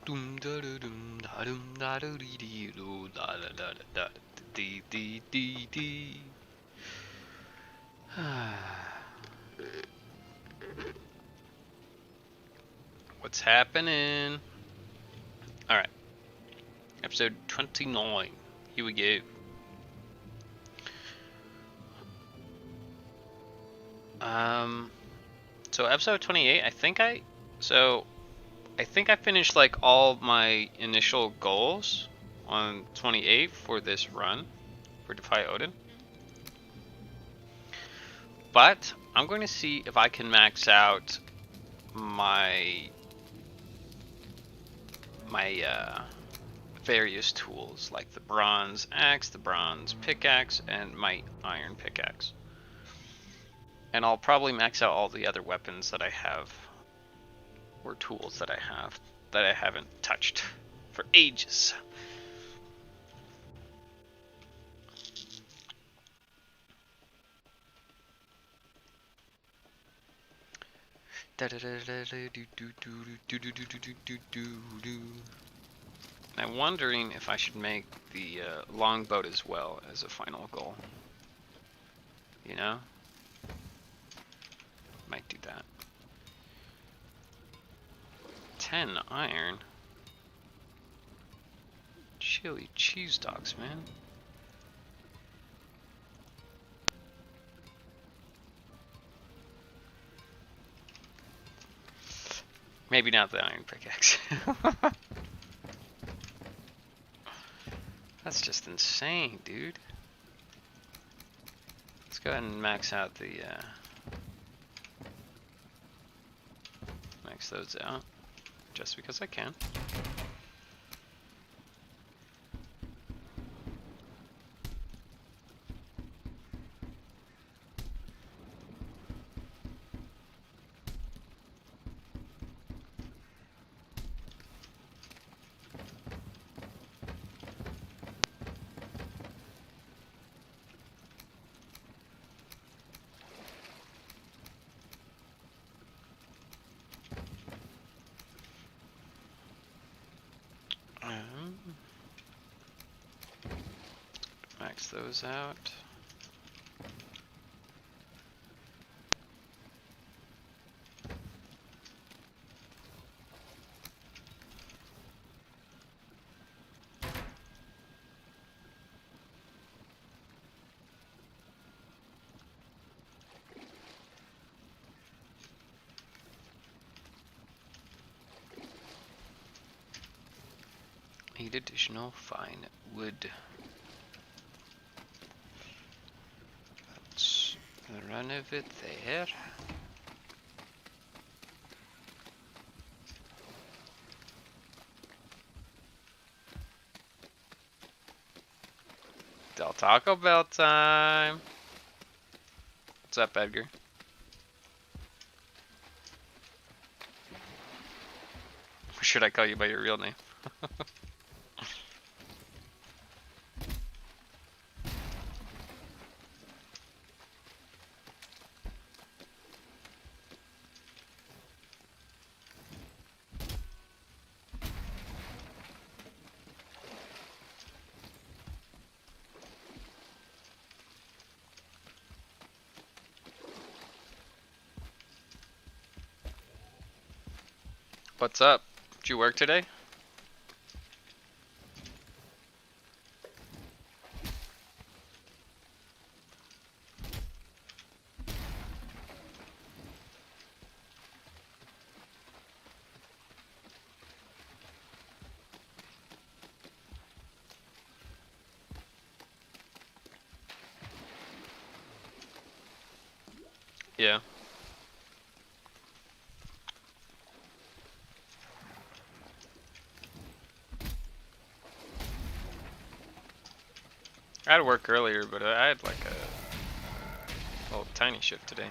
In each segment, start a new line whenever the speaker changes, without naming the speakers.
Dum da da dum da dum da da dee dee doo da da da da da dee dee dee dee. What's happening? All right, episode 29. Here we go. So episode 28. I think I finished like all my initial goals on 28 for this run for Defy Odin. But I'm going to see if I can max out my various tools like the bronze axe, the bronze pickaxe, and my iron pickaxe. And I'll probably max out all the other weapons that I have, or tools that I have, that I haven't touched for ages. I'm wondering if I should make the longboat as well as a final goal. You know? Might do that. 10 iron? Chili cheese dogs, man. Maybe not the iron pickaxe. That's just insane, dude. Let's go ahead and max out the, max those out, just because I can. Max those out. Need additional fine wood. Let's run of it there. Del Taco Bell time. What's up, Edgar? Or should I call you by your real name? What's up? Did you work today? Yeah. I had to work earlier, but I had like a little tiny shift today.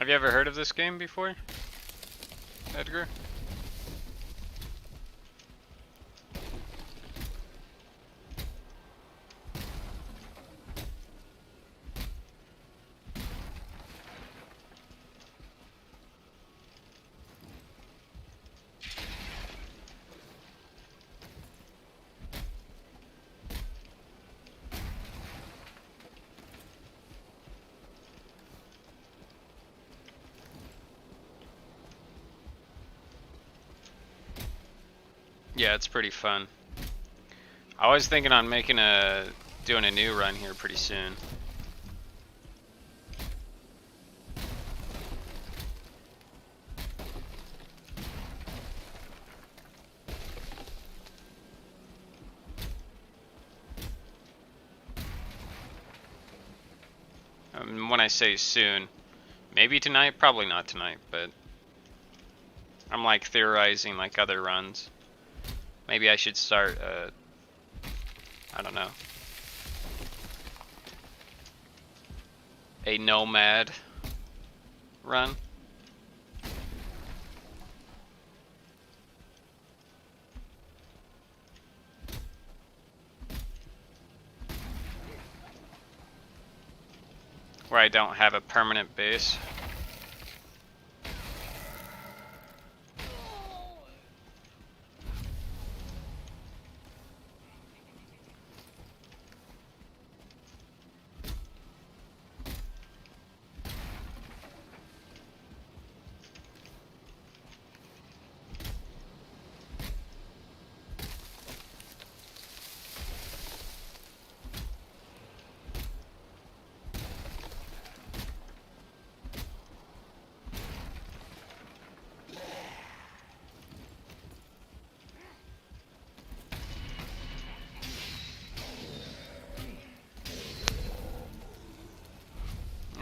Have you ever heard of this game before, Edgar? Yeah, it's pretty fun. I was thinking on doing a new run here pretty soon. When I say soon, maybe tonight, probably not tonight, but I'm like theorizing like other runs. Maybe I should start, I don't know, a nomad run. Where I don't have a permanent base.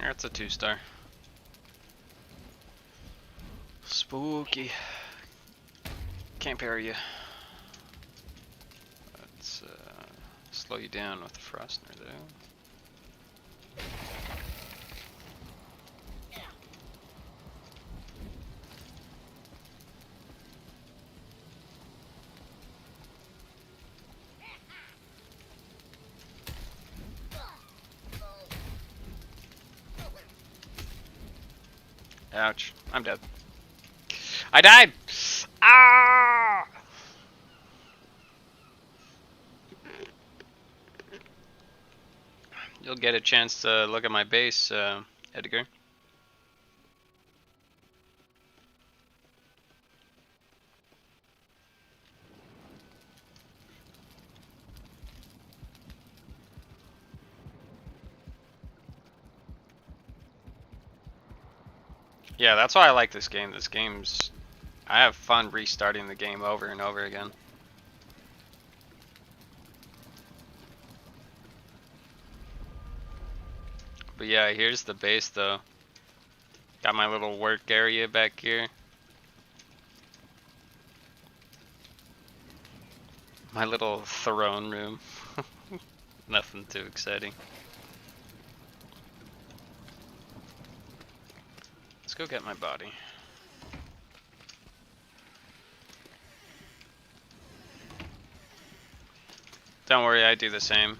That's a 2-star. Spooky. Can't parry you. Let's slow you down with the Frostner though. Ouch. I'm dead. I died! Ah! You'll get a chance to look at my base, Edgar. Yeah, that's why I like this game. I have fun restarting the game over and over again. But yeah, here's the base though. Got my little work area back here. My little throne room. Nothing too exciting. Let's go get my body. Don't worry, I do the same.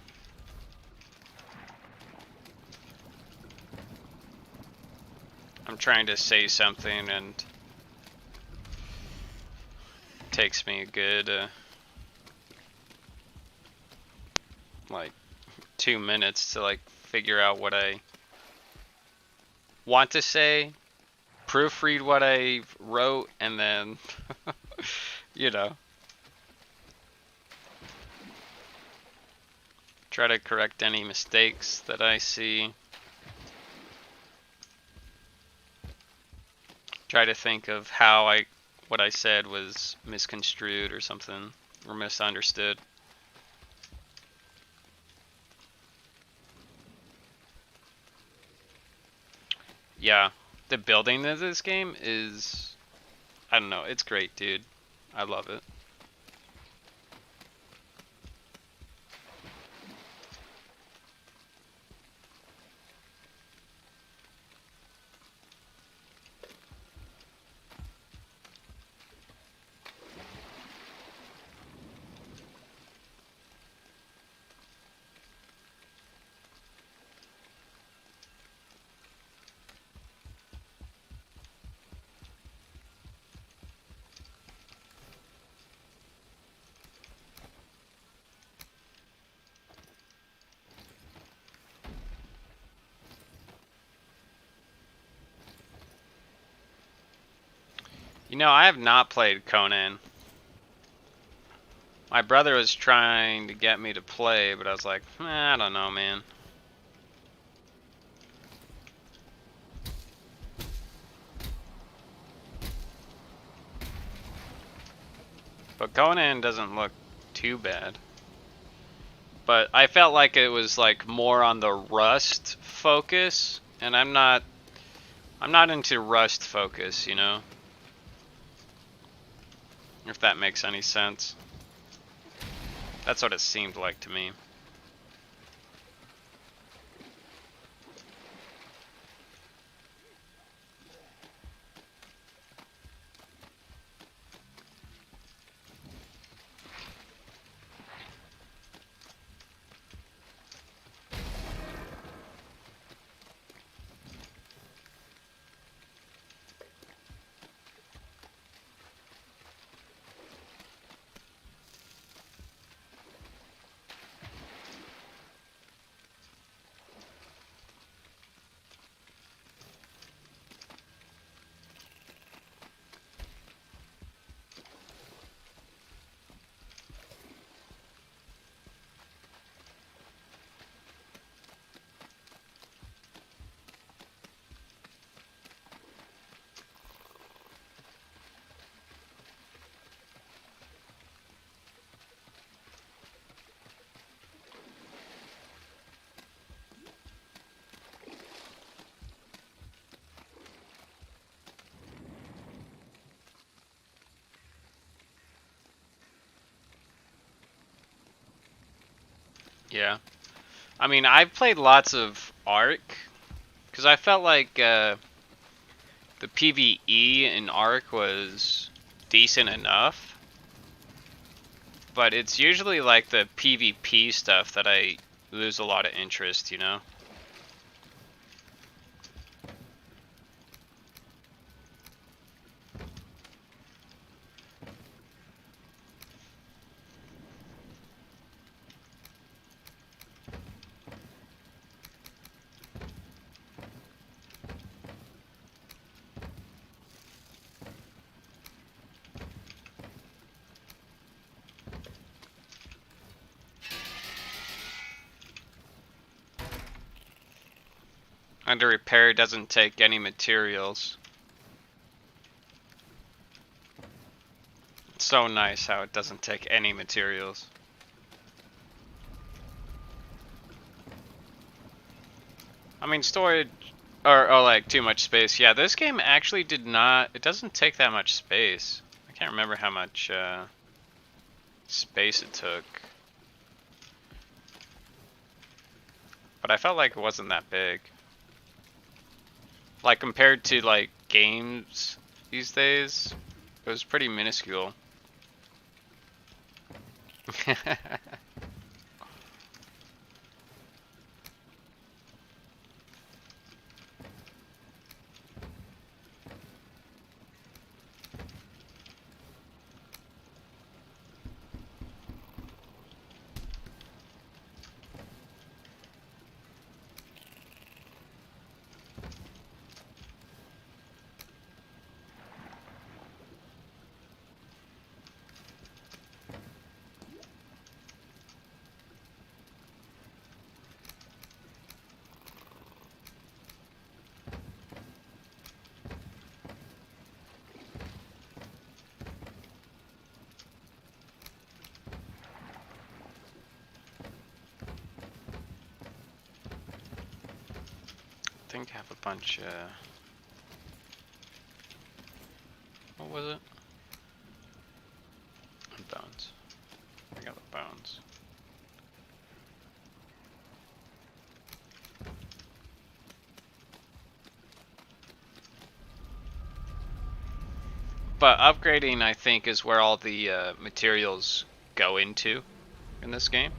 I'm trying to say something and it takes me a good like 2 minutes to like figure out what I want to say, proofread what I wrote, and then you know, try to correct any mistakes that I see. Try to think of how what I said was misconstrued or something, or misunderstood. Yeah, the building of this game is, I don't know, it's great, dude. I love it. You know, I have not played Conan. My brother was trying to get me to play, but I was like, I don't know, man. But Conan doesn't look too bad. But I felt like it was like more on the Rust focus, and I'm not into Rust focus, you know? If that makes any sense. That's what it seemed like to me. Yeah. I mean, I've played lots of Ark, because I felt like the PvE in Ark was decent enough. But it's usually like the PvP stuff that I lose a lot of interest, you know? Under repair doesn't take any materials. It's so nice how it doesn't take any materials. I mean, storage, or like too much space. Yeah, this game actually did not, it doesn't take that much space. I can't remember how much space it took. But I felt like it wasn't that big. Like compared to like games these days, it was pretty minuscule. I think I have a bunch, what was it? Bones. I got the bones. But upgrading, I think, is where all the materials go into in this game.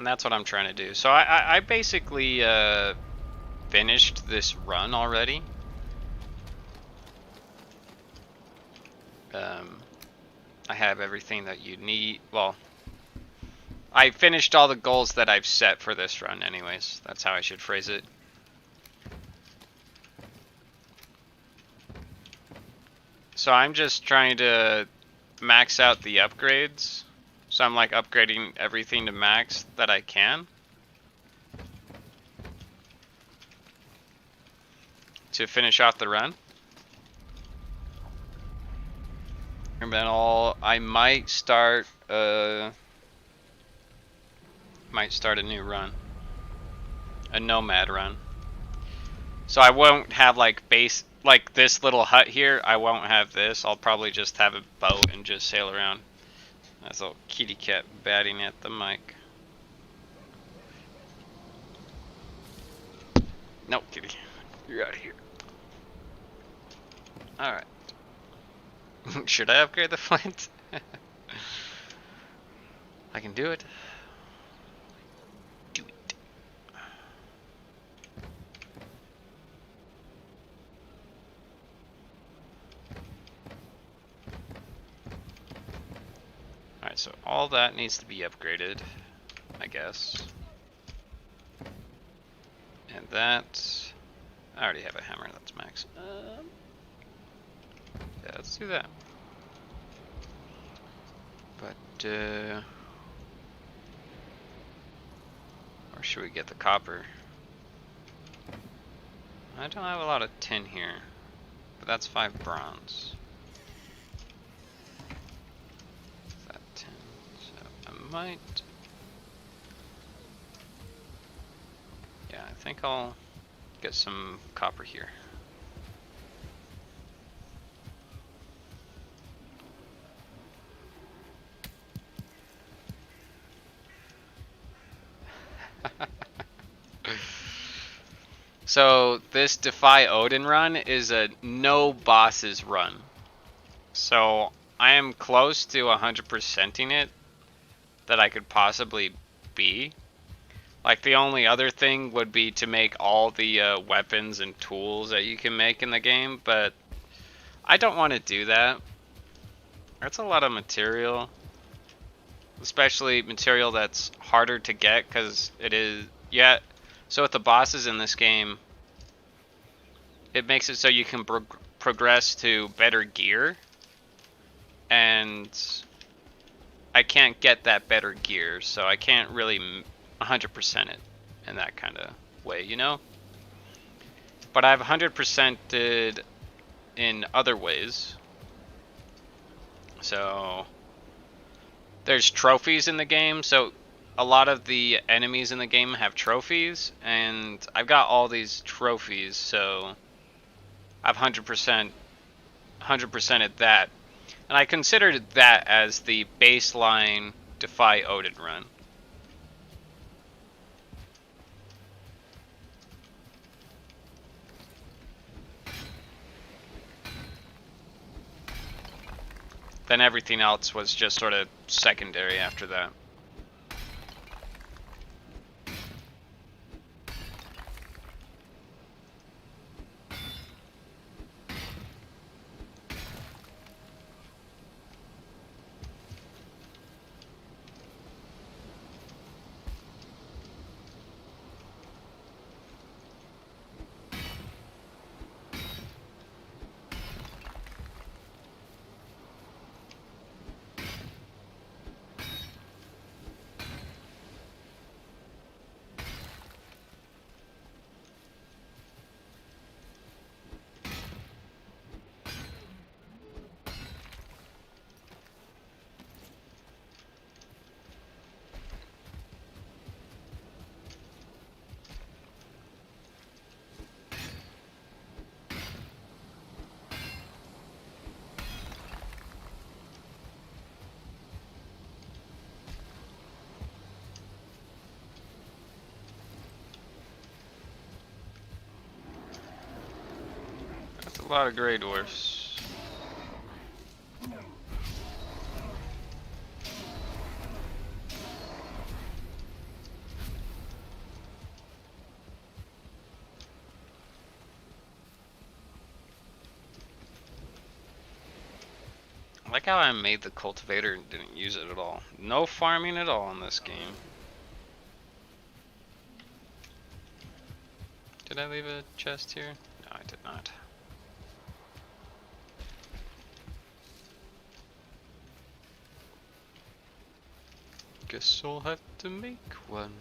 And that's what I'm trying to do. So I basically finished this run already. I have everything that you need. Well, I finished all the goals that I've set for this run anyways. That's how I should phrase it. So I'm just trying to max out the upgrades. So I'm like upgrading everything to max that I can. To finish off the run. And then I might start a new run. A nomad run. So I won't have like base, like this little hut here, I won't have this. I'll probably just have a boat and just sail around. That's a little kitty cat batting at the mic. No, kitty. You're out of here. Alright. Should I upgrade the flint? I can do it. Do it. Alright, so all that needs to be upgraded, I guess. And that... I already have a hammer, that's max. Yeah, let's do that. But, or should we get the copper? I don't have a lot of tin here, but that's 5 bronze. That tin, so I might... Yeah, I think I'll get some copper here. So this Defy Odin run is a no bosses run. So I am close to 100%ing it that I could possibly be. Like the only other thing would be to make all the weapons and tools that you can make in the game, but I don't want to do that. That's a lot of material. Especially material that's harder to get because it is... Yeah, so with the bosses in this game, it makes it so you can progress to better gear. And I can't get that better gear, so I can't really 100% it in that kind of way, you know? But I've 100%ed in other ways. So there's trophies in the game, so a lot of the enemies in the game have trophies, and I've got all these trophies, so I've 100%ed that. And I considered that as the baseline Defy Odin run. Then everything else was just sort of secondary after that. A lot of gray dwarfs. Like how I made the cultivator and didn't use it at all. No farming at all in this game. Did I leave a chest here? No, I did not. Guess I'll have to make one.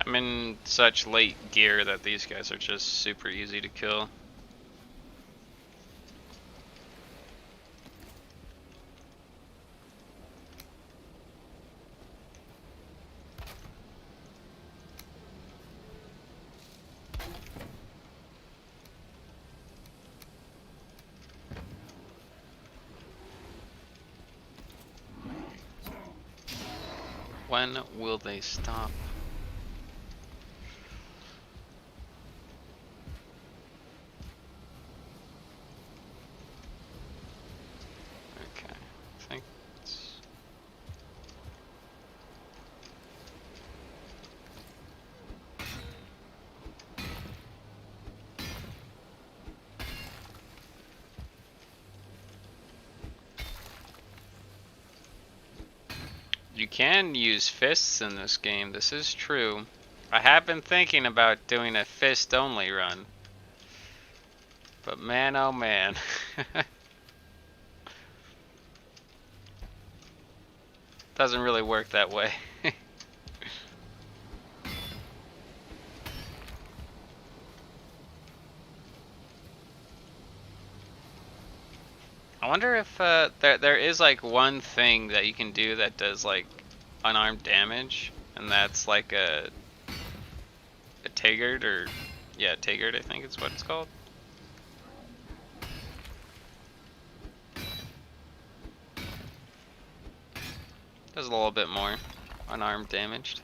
I'm in such late gear that these guys are just super easy to kill. When will they stop? Okay, I think it's... You can use fists in this game, this is true. I have been thinking about doing a fist only run. But man, oh man. Doesn't really work that way. I wonder if there is like one thing that you can do that does like unarmed damage, and that's like a Taggart, or yeah, Taggart I think is what it's called. Does a little bit more unarmed damage.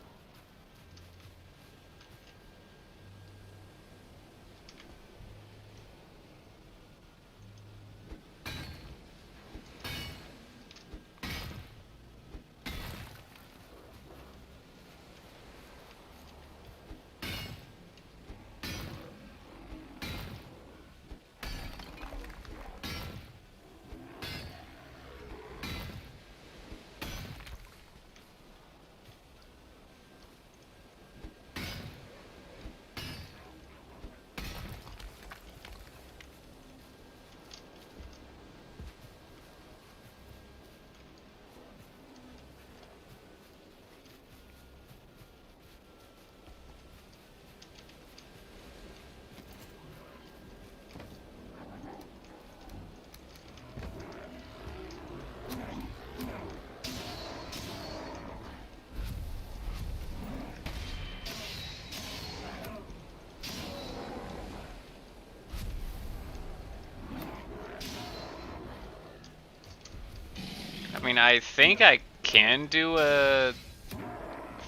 I mean, I think I can do a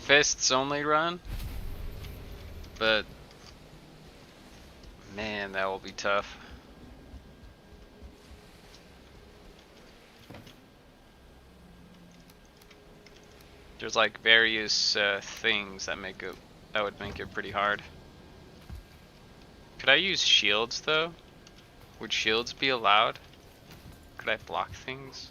fists only run, but man, that will be tough. There's like various things that would make it pretty hard. Could I use shields though? Would shields be allowed? Could I block things?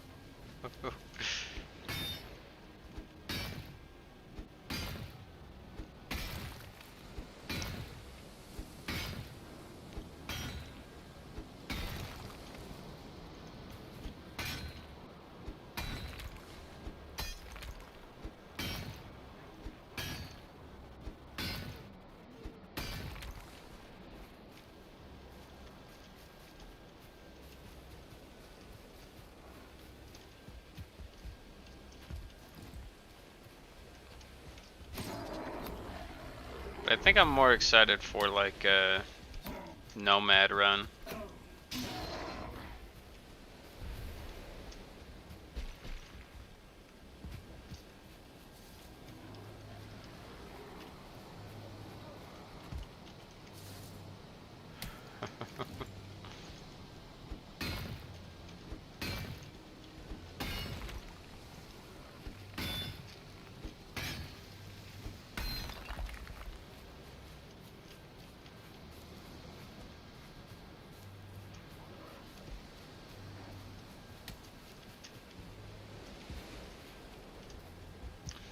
I think I'm more excited for like a nomad run.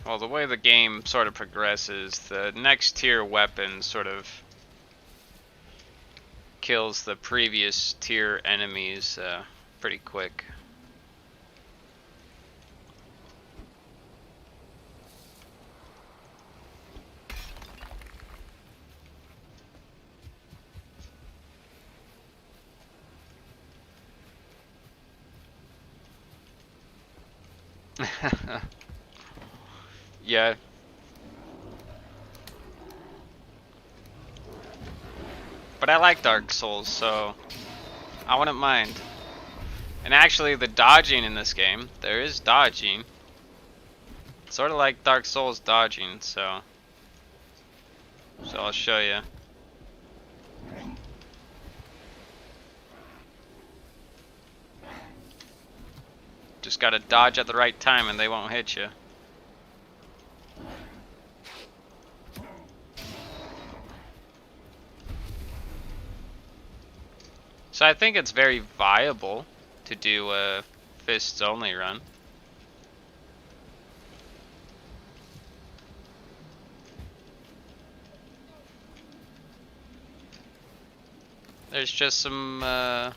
Well, the way the game sort of progresses, the next tier weapon sort of kills the previous tier enemies pretty quick. Yeah. But I like Dark Souls, so I wouldn't mind. And actually, the dodging in this game, there is dodging. Sort of like Dark Souls dodging, so I'll show you. Just gotta dodge at the right time and they won't hit you. So I think it's very viable to do a fists only run. There's just some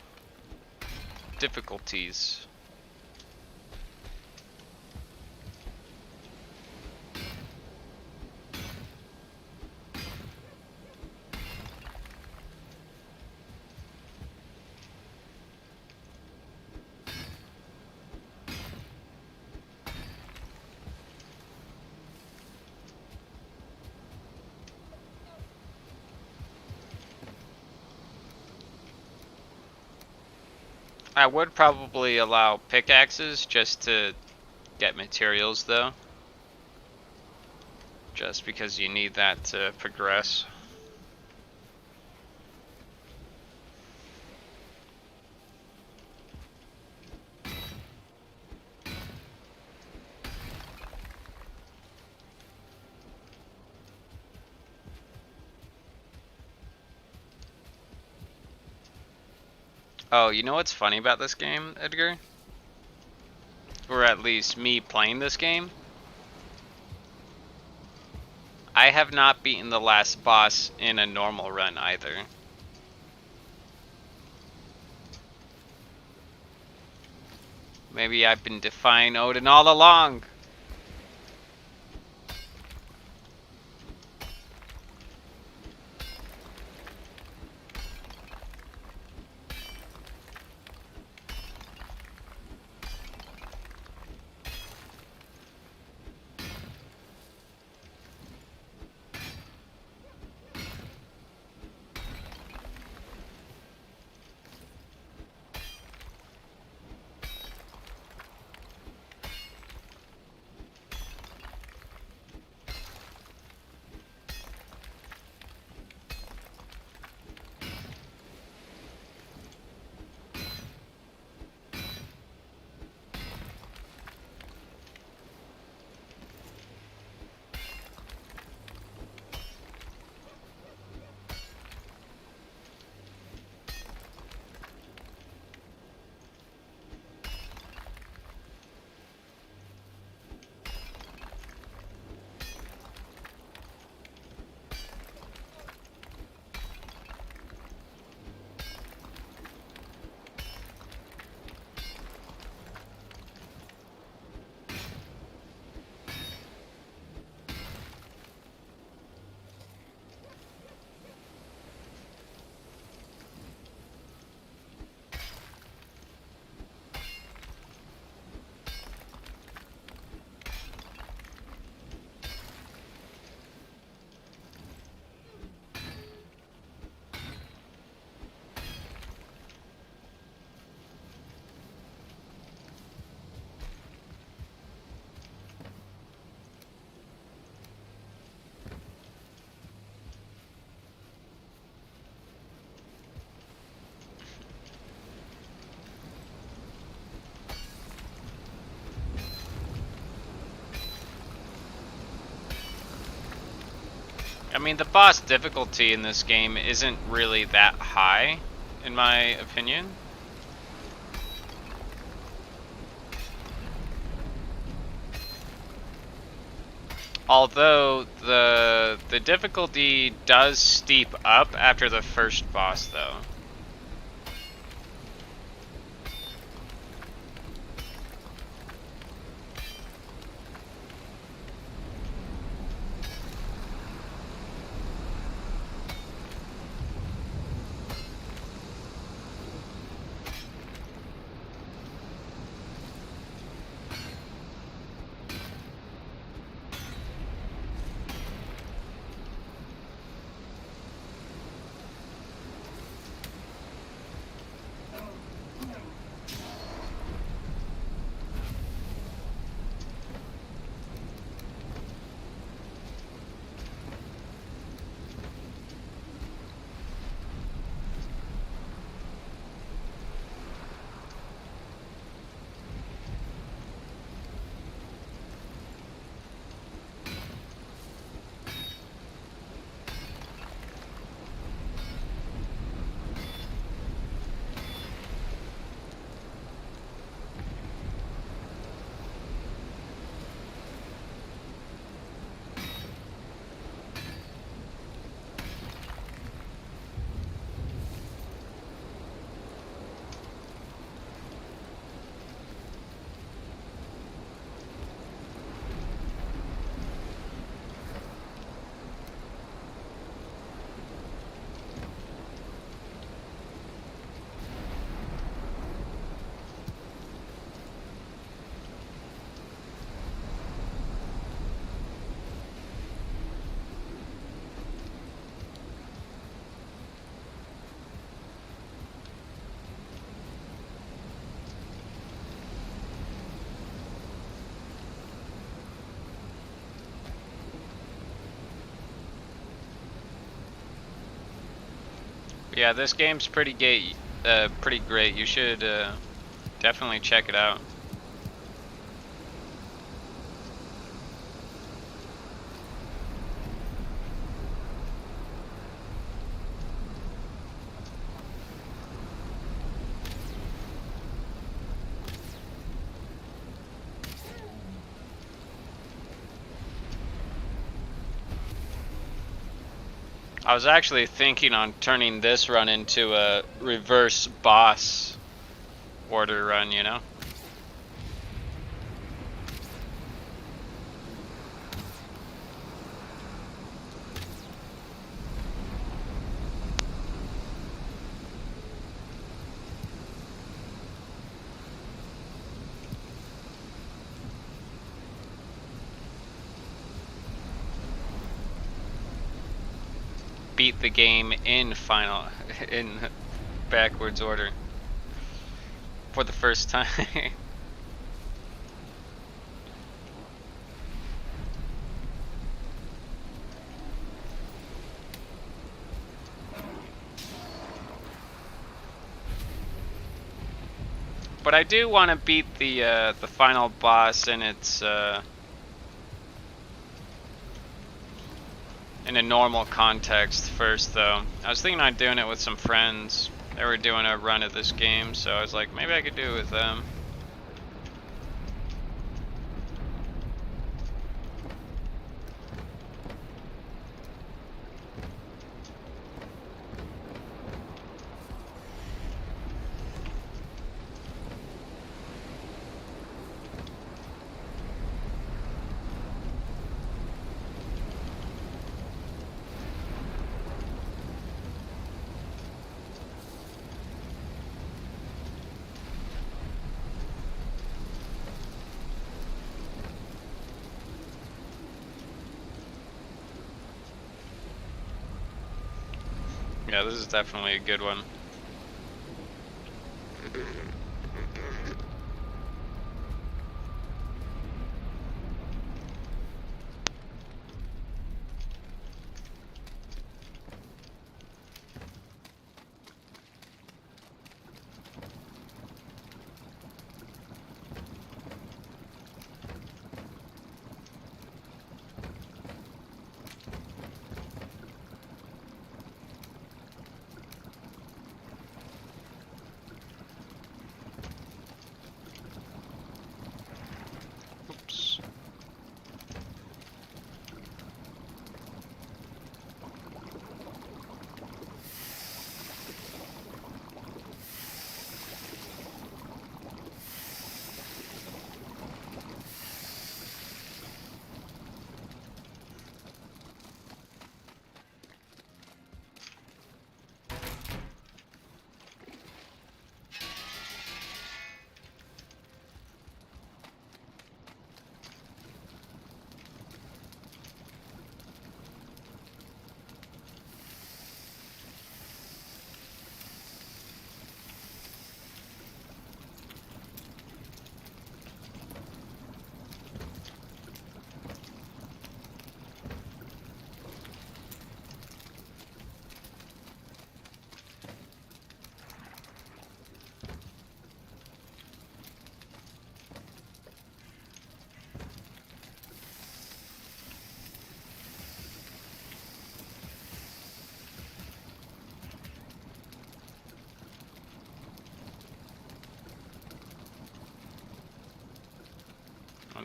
difficulties. I would probably allow pickaxes just to get materials though. Just because you need that to progress. Oh, you know what's funny about this game, Edgar? Or at least me playing this game? I have not beaten the last boss in a normal run either. Maybe I've been defying Odin all along. I mean, the boss difficulty in this game isn't really that high, in my opinion. Although the difficulty does steep up after the first boss, though. Yeah, this game's pretty great. You should definitely check it out. I was actually thinking on turning this run into a reverse boss order run, you know? Beat the game in backwards order for the first time. But I do want to beat the final boss in its in a normal context first, though. I was thinking on doing it with some friends. They were doing a run of this game, so I was like, maybe I could do it with them. Yeah, this is definitely a good one.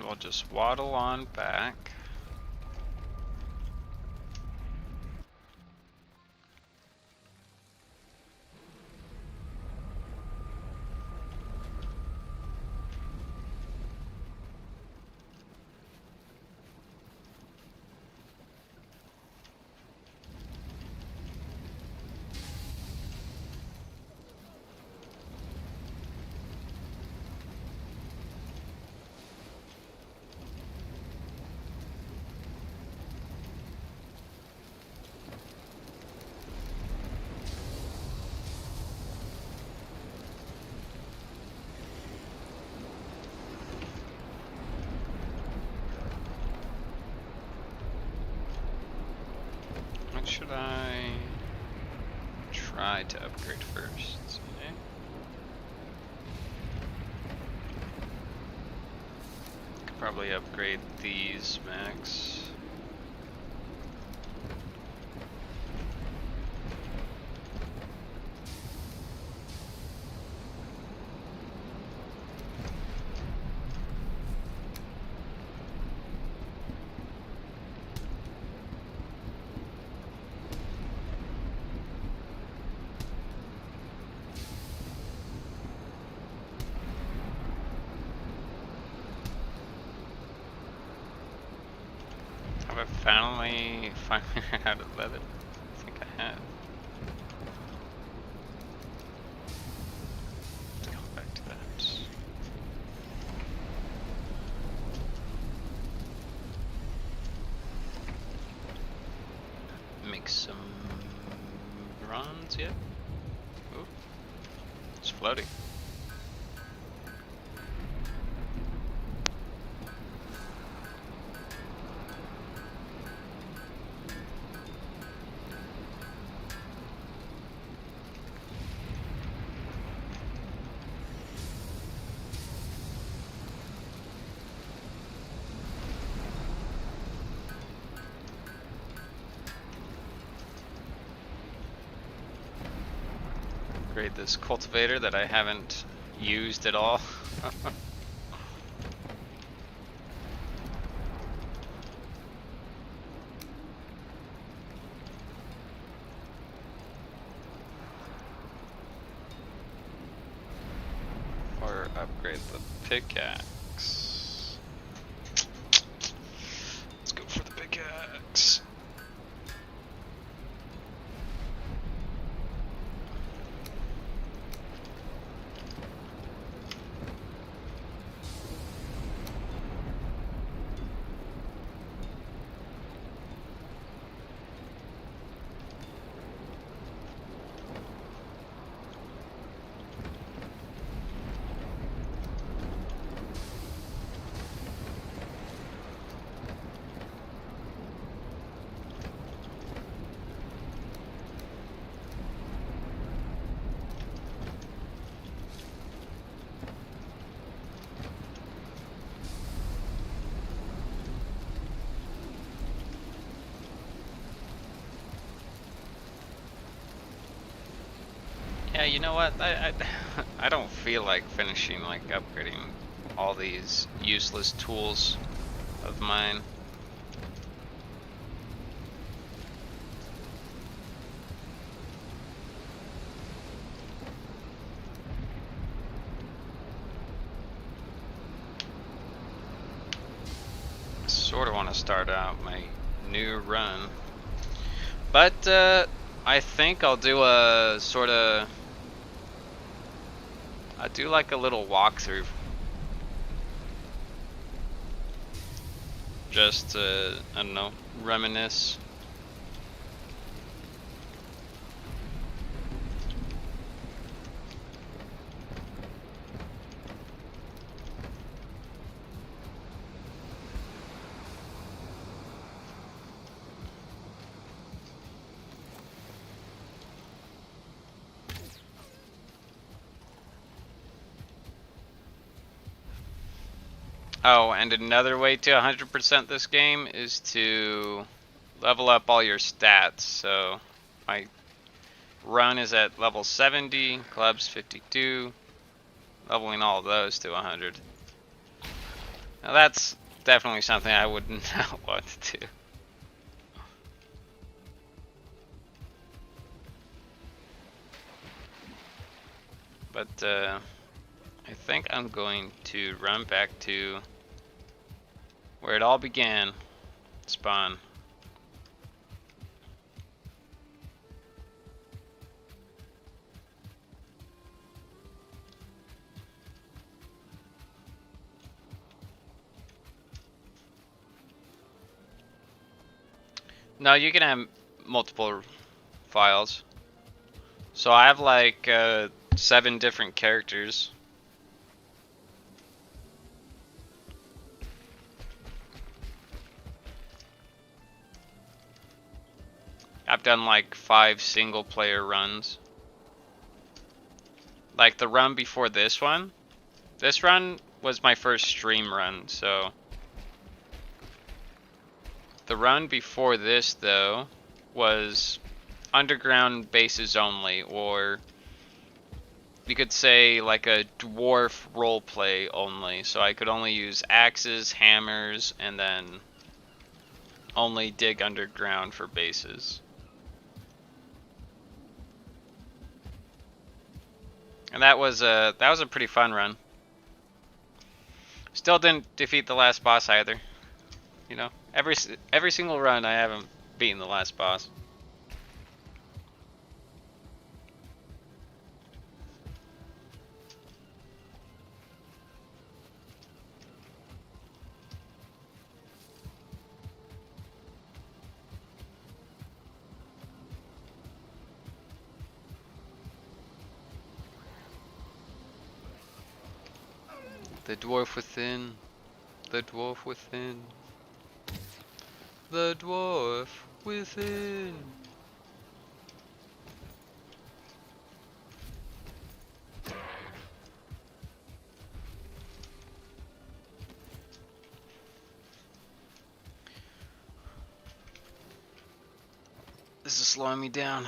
we'll just waddle on back. What should I try to upgrade first? Okay. Could probably upgrade these max. Have I finally ran out of leather? I think I have. Let's go back to that. Make some bronze yet? Ooh, it's floating. Upgrade this cultivator that I haven't used at all. Or upgrade the pickaxe. Let's go for the pickaxe. Yeah, you know what? I don't feel like finishing, like, upgrading all these useless tools of mine. Sort of want to start out my new run, but I think I'll do a sort of, I do like a little walkthrough, just to, I don't know, reminisce. Oh, and another way to 100% this game is to level up all your stats. So my run is at level 70, clubs 52, leveling all of those to 100. Now that's definitely something I would not want to do. But I think I'm going to run back to where it all began. Spawn. No, you can have multiple files. So I have like 7 different characters. I've done like 5 single player runs. Like the run before this one. This run was my first stream run, so. The run before this though was underground bases only, or you could say like a dwarf roleplay only. So I could only use axes, hammers, and then only dig underground for bases. And that was a pretty fun run. Still didn't defeat the last boss either. You know, every single run I haven't beaten the last boss. The dwarf within. The dwarf within. The dwarf within. This is slowing me down.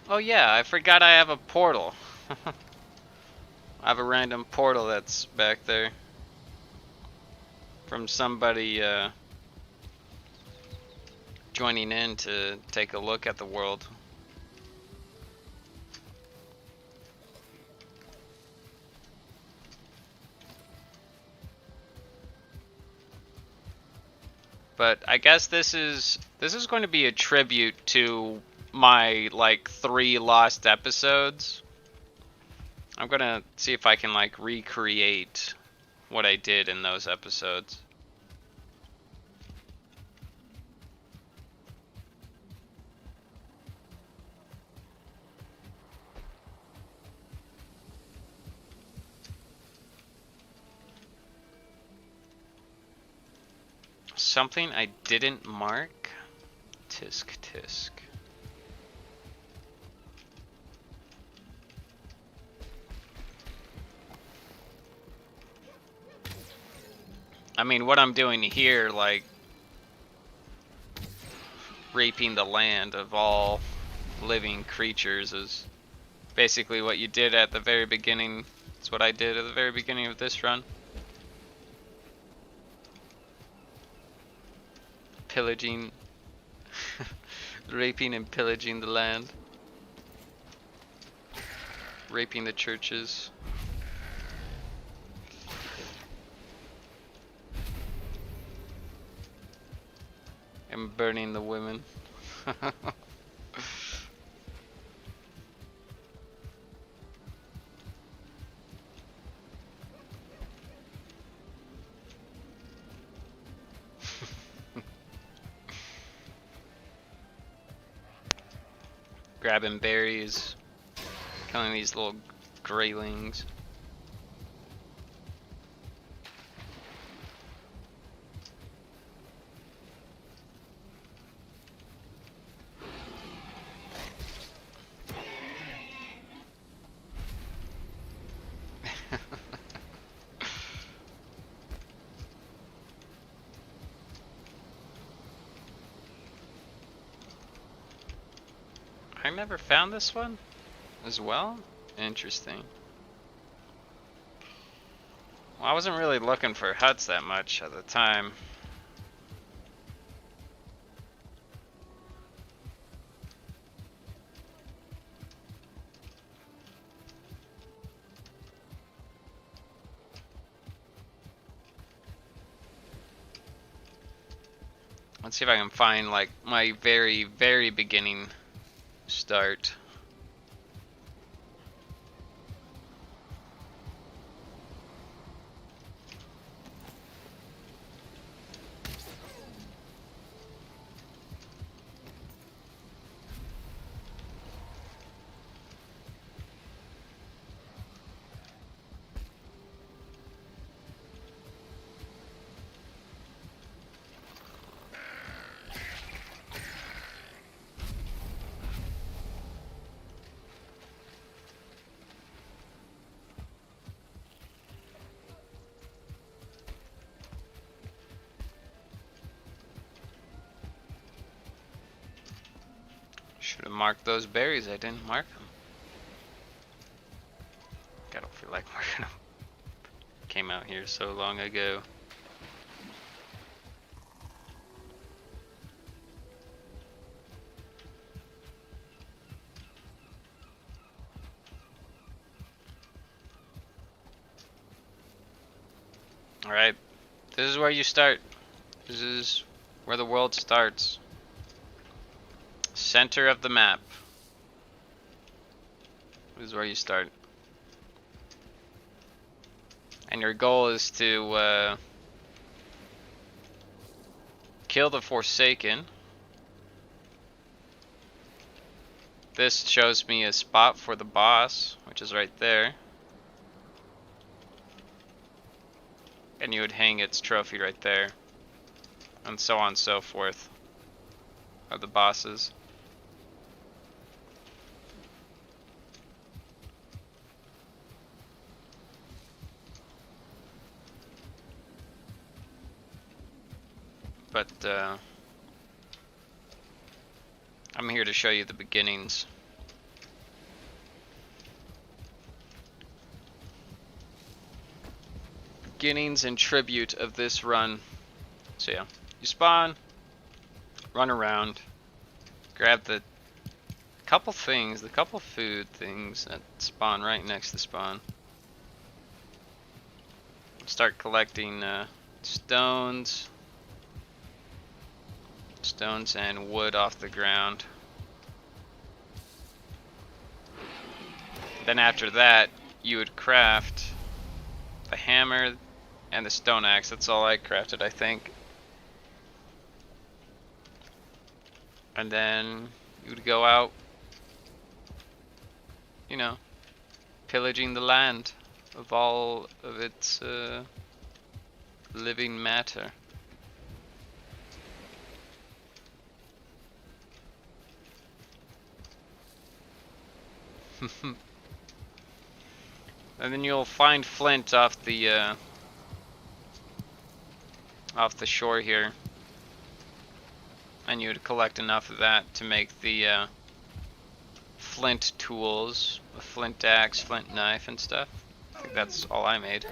Oh yeah, I forgot I have a portal. I have a random portal that's back there. From somebody joining in to take a look at the world. But I guess this is going to be a tribute to my like 3 lost episodes. I'm gonna see if I can like recreate what I did in those episodes. Something I didn't mark? Tisk tisk. I mean, what I'm doing here, like, raping the land of all living creatures is basically what you did at the very beginning. It's what I did at the very beginning of this run. Pillaging, raping and pillaging the land. Raping the churches. And burning the women. Grabbing berries, killing these little greylings. never found this one as well? Interesting. Well, I wasn't really looking for huts that much at the time. Let's see if I can find like my very, very beginning start. Should have marked those berries. I didn't mark them. I don't feel like marking them. Came out here so long ago. Alright, this is where you start. This is where the world starts. Center of the map. This is where you start. And your goal is to kill the Forsaken. This shows me a spot for the boss, which is right there. And you would hang its trophy right there. And so on and so forth. Of the bosses. But I'm here to show you the beginnings. Beginnings and tribute of this run. So yeah, you spawn, run around, grab the couple things, the couple food things that spawn right next to spawn. Start collecting stones and wood off the ground. Then after that, you would craft the hammer and the stone axe. That's all I crafted, I think. And then you would go out, you know, pillaging the land of all of its living matter. And then you'll find flint off the shore here, and you would collect enough of that to make the flint tools, a flint axe, flint knife, and stuff. I think that's all I made.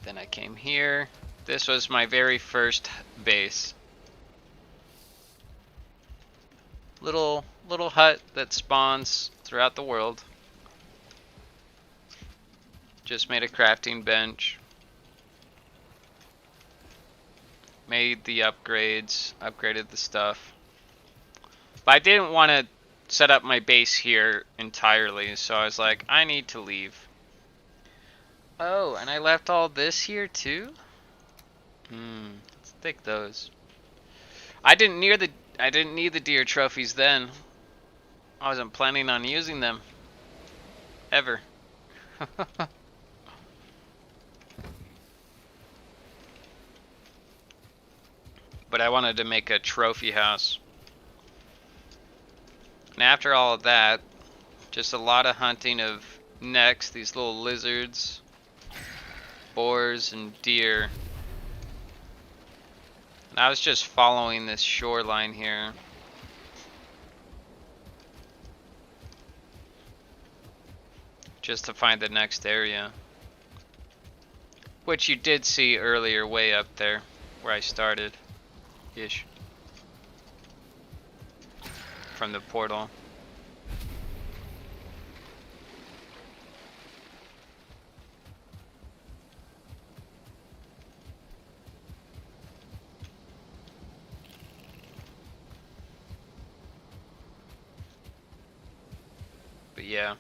Then I came here. This was my very first base. Little hut that spawns throughout the world. Just made a crafting bench. Made the upgrades, upgraded the stuff. But I didn't want to set up my base here entirely, so I was like, I need to leave. Oh, and I left all this here too? Let's take those. I didn't need the deer trophies then. I wasn't planning on using them. Ever. But I wanted to make a trophy house. And after all of that, just a lot of hunting of necks, these little lizards. boars and deer. And I was just following this shoreline here. Just to find the next area. Which you did see earlier way up there where I started. Ish. From the portal. But yeah,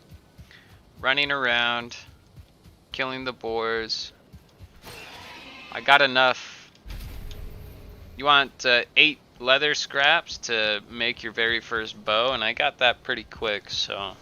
running around, killing the boars. I got enough. You want 8 leather scraps to make your very first bow, and I got that pretty quick, so.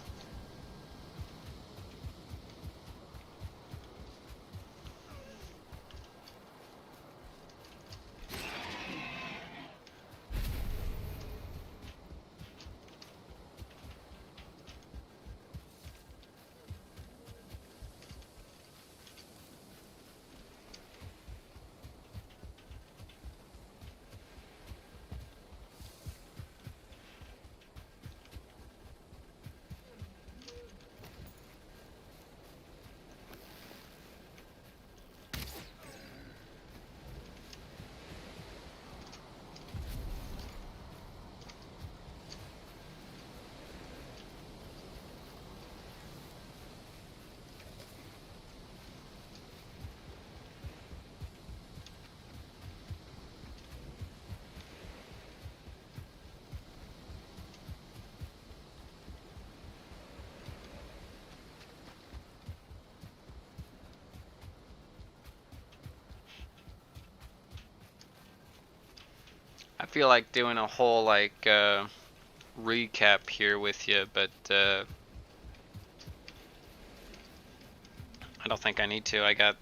I feel like doing a whole like recap here with you, but I don't think I need to. I got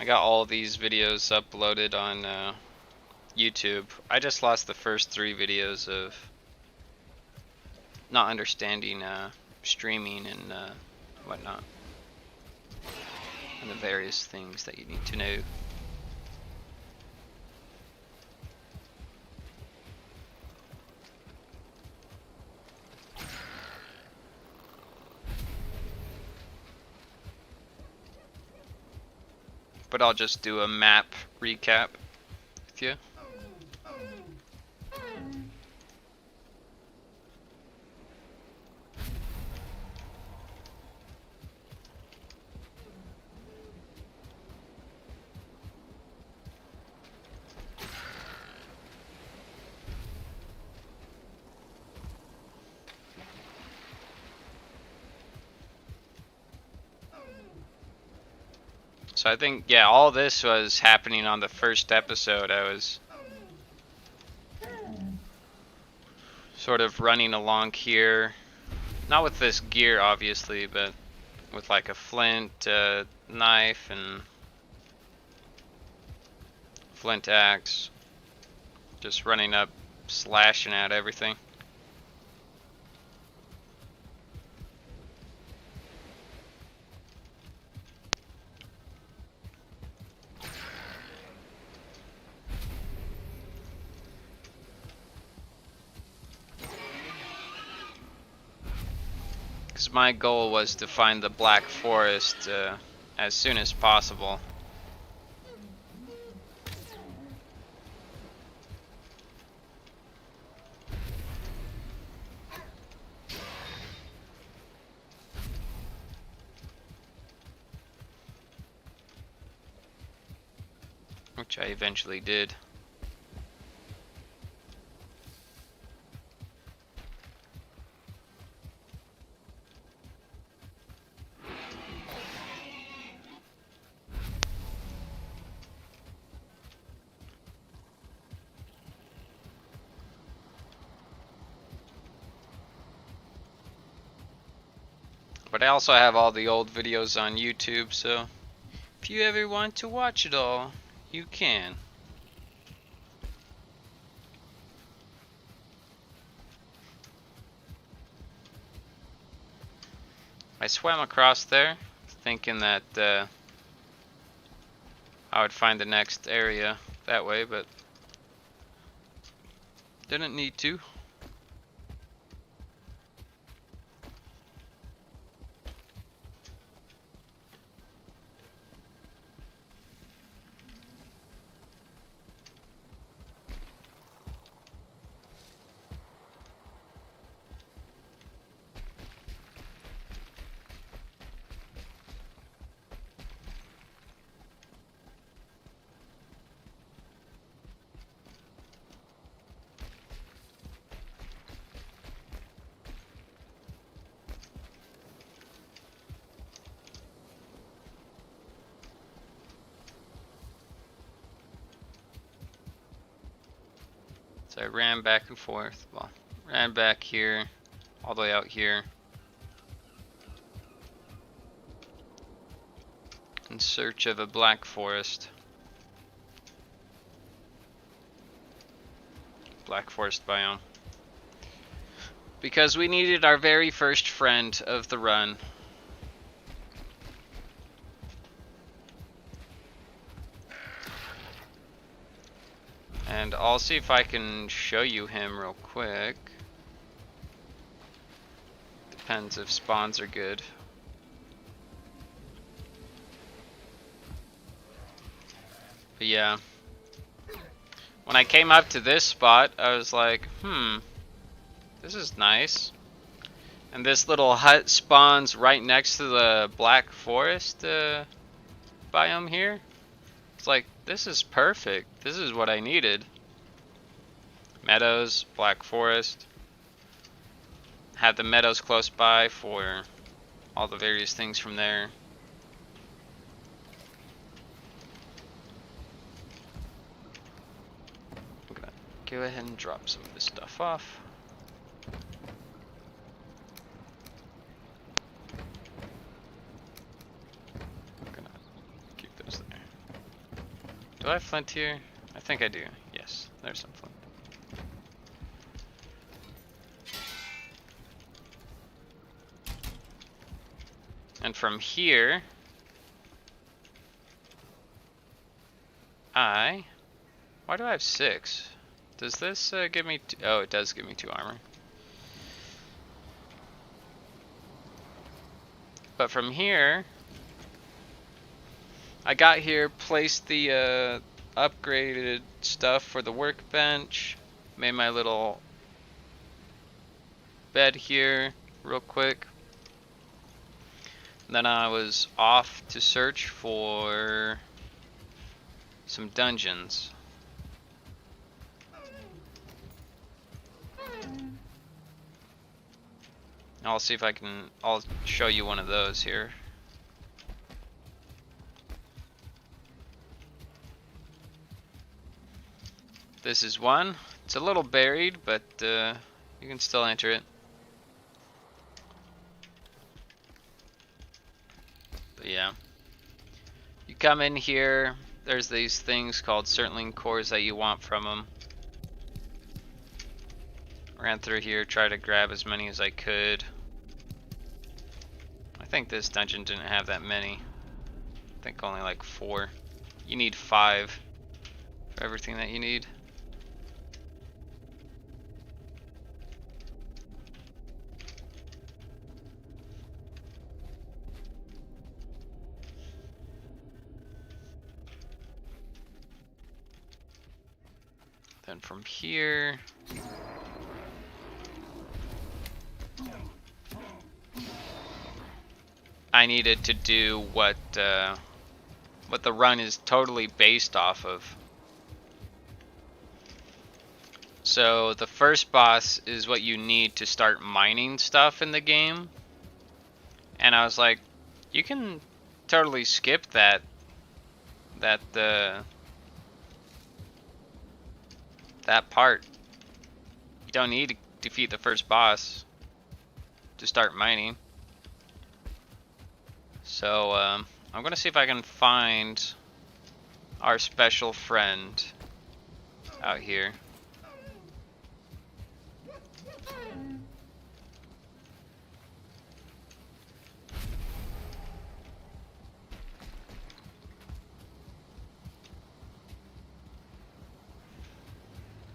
all these videos uploaded on YouTube. I just lost the first 3 videos of not understanding streaming and whatnot, and the various things that you need to know. But I'll just do a map recap with you. So I think, yeah, all this was happening on the first episode. I was sort of running along here. Not with this gear, obviously, but with like a flint knife and flint axe. Just running up, slashing at everything. Because my goal was to find the Black Forest as soon as possible. Which I eventually did. But I also have all the old videos on YouTube, so if you ever want to watch it all, you can. I swam across there, thinking that I would find the next area that way, but didn't need to. So I ran back and forth. Well, ran back here, all the way out here. In search of a black forest. Black forest biome. Because we needed our very first friend of the run. And I'll see if I can show you him real quick. Depends if spawns are good. But yeah. When I came up to this spot, I was like, this is nice. And this little hut spawns right next to the black forest biome here. It's like, this is perfect. This is what I needed. Meadows, black forest. Had the meadows close by for all the various things from there. I'm gonna go ahead and drop some of this stuff off. I'm gonna keep those there. Do I have flint here? I think I do. Yes, there's some flint. And from here, why do I have 6? Does this give me, oh, it does give me 2 armor. But from here, I got here, placed the upgraded stuff for the workbench, made my little bed here real quick. Then I was off to search for some dungeons. I'll see if I'll show you one of those here. This is one. It's a little buried, but you can still enter it. But yeah. You come in here, there's these things called Certling cores that you want from them. Ran through here, tried to grab as many as I could. I think this dungeon didn't have that many. I think only like 4. You need 5 for everything that you need. Then from here, I needed to do what the run is totally based off of. So the first boss is what you need to start mining stuff in the game. And I was like, you can totally skip that part. You don't need to defeat the first boss to start mining. So I'm gonna see if I can find our special friend out here.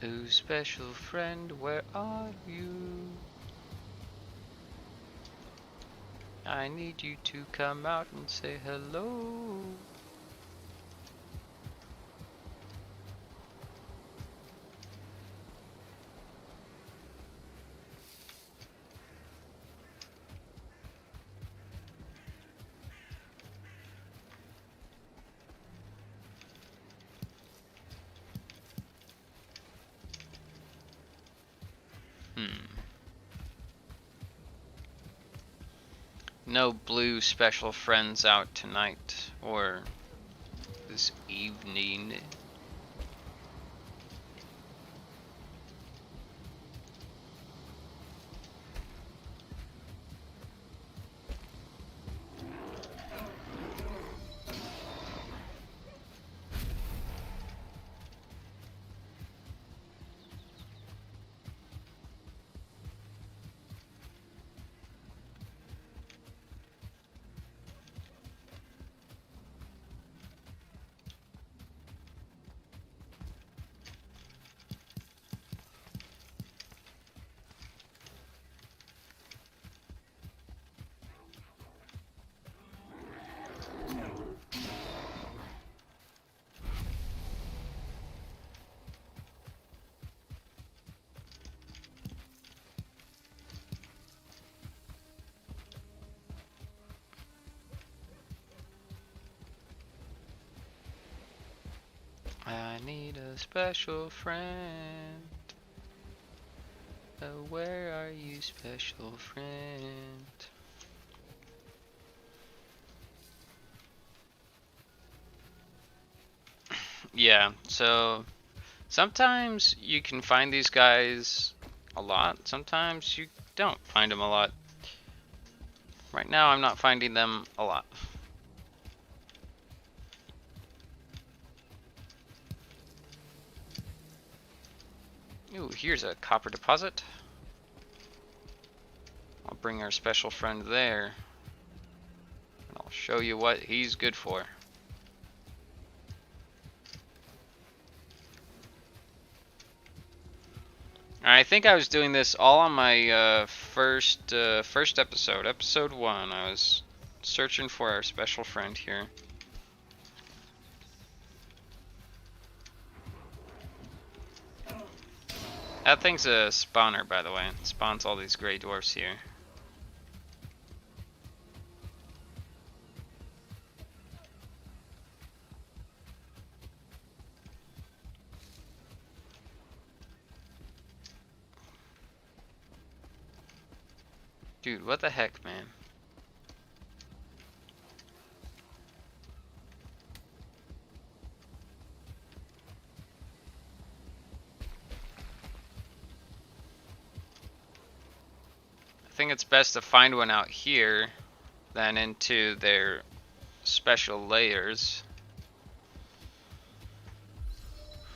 Oh, special friend, where are you? I need you to come out and say hello. No blue special friends out tonight or this evening. I need a special friend. Oh, where are you, special friend? Yeah, so sometimes you can find these guys a lot, sometimes you don't find them a lot. Right now I'm not finding them a lot. Ooh, here's a copper deposit. I'll bring our special friend there. And I'll show you what he's good for. I think I was doing this all on my first episode, episode 1. I was searching for our special friend here. That thing's a spawner, by the way. It spawns all these gray dwarfs here. Dude, what the heck, man? I think it's best to find one out here than into their special layers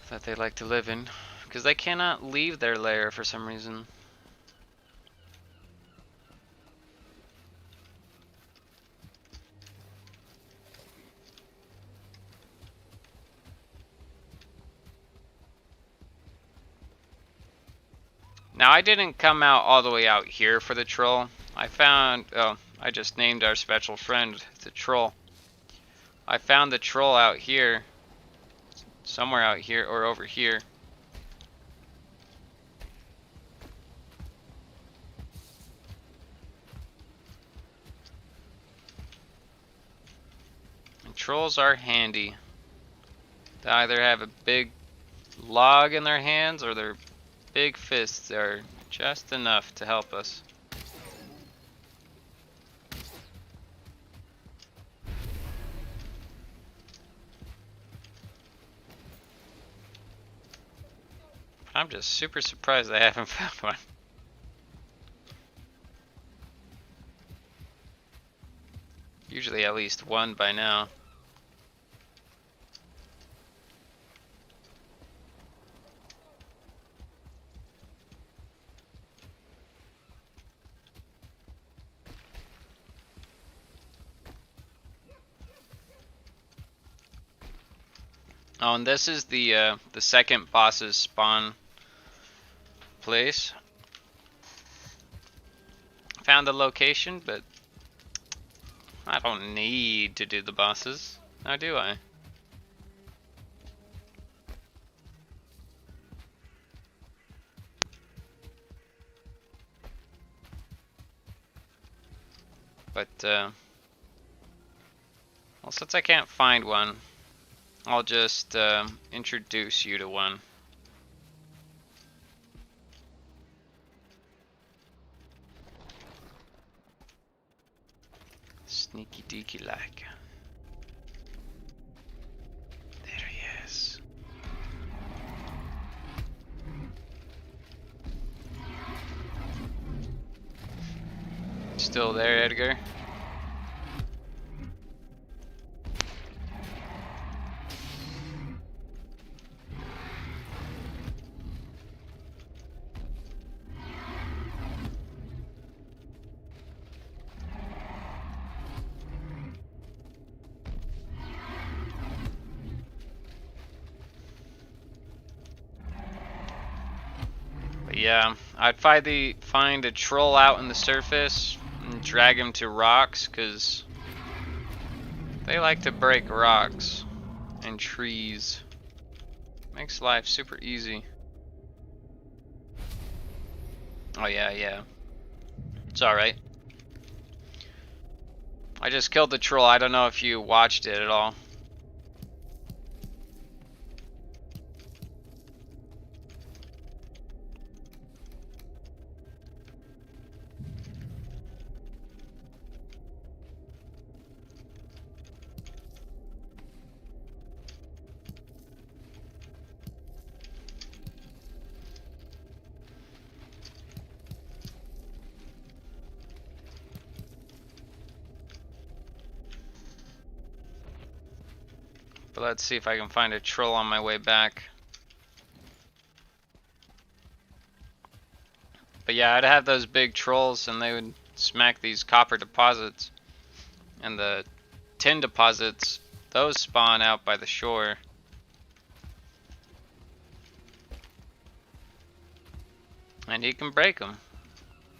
that they like to live in, because they cannot leave their lair for some reason. Now, I didn't come out all the way out here for the troll. I just named our special friend the troll. I found the troll out here, somewhere out here or over here. And trolls are handy. They either have a big log in their hands or their big fists are just enough to help us. I'm just super surprised I haven't found one. Usually at least one by now. Oh, and this is the second boss's spawn place. Found the location, but I don't need to do the bosses. Now do I? But, well, since I can't find one, I'll just introduce you to one. Sneaky deaky like. There he is. Still there, Edgar? Yeah, I'd find a troll out in the surface and drag him to rocks, because they like to break rocks and trees. Makes life super easy. Oh yeah. It's alright. I just killed the troll. I don't know if you watched it at all. But let's see if I can find a troll on my way back. But yeah, I'd have those big trolls and they would smack these copper deposits. And the tin deposits, those spawn out by the shore. And you can break them.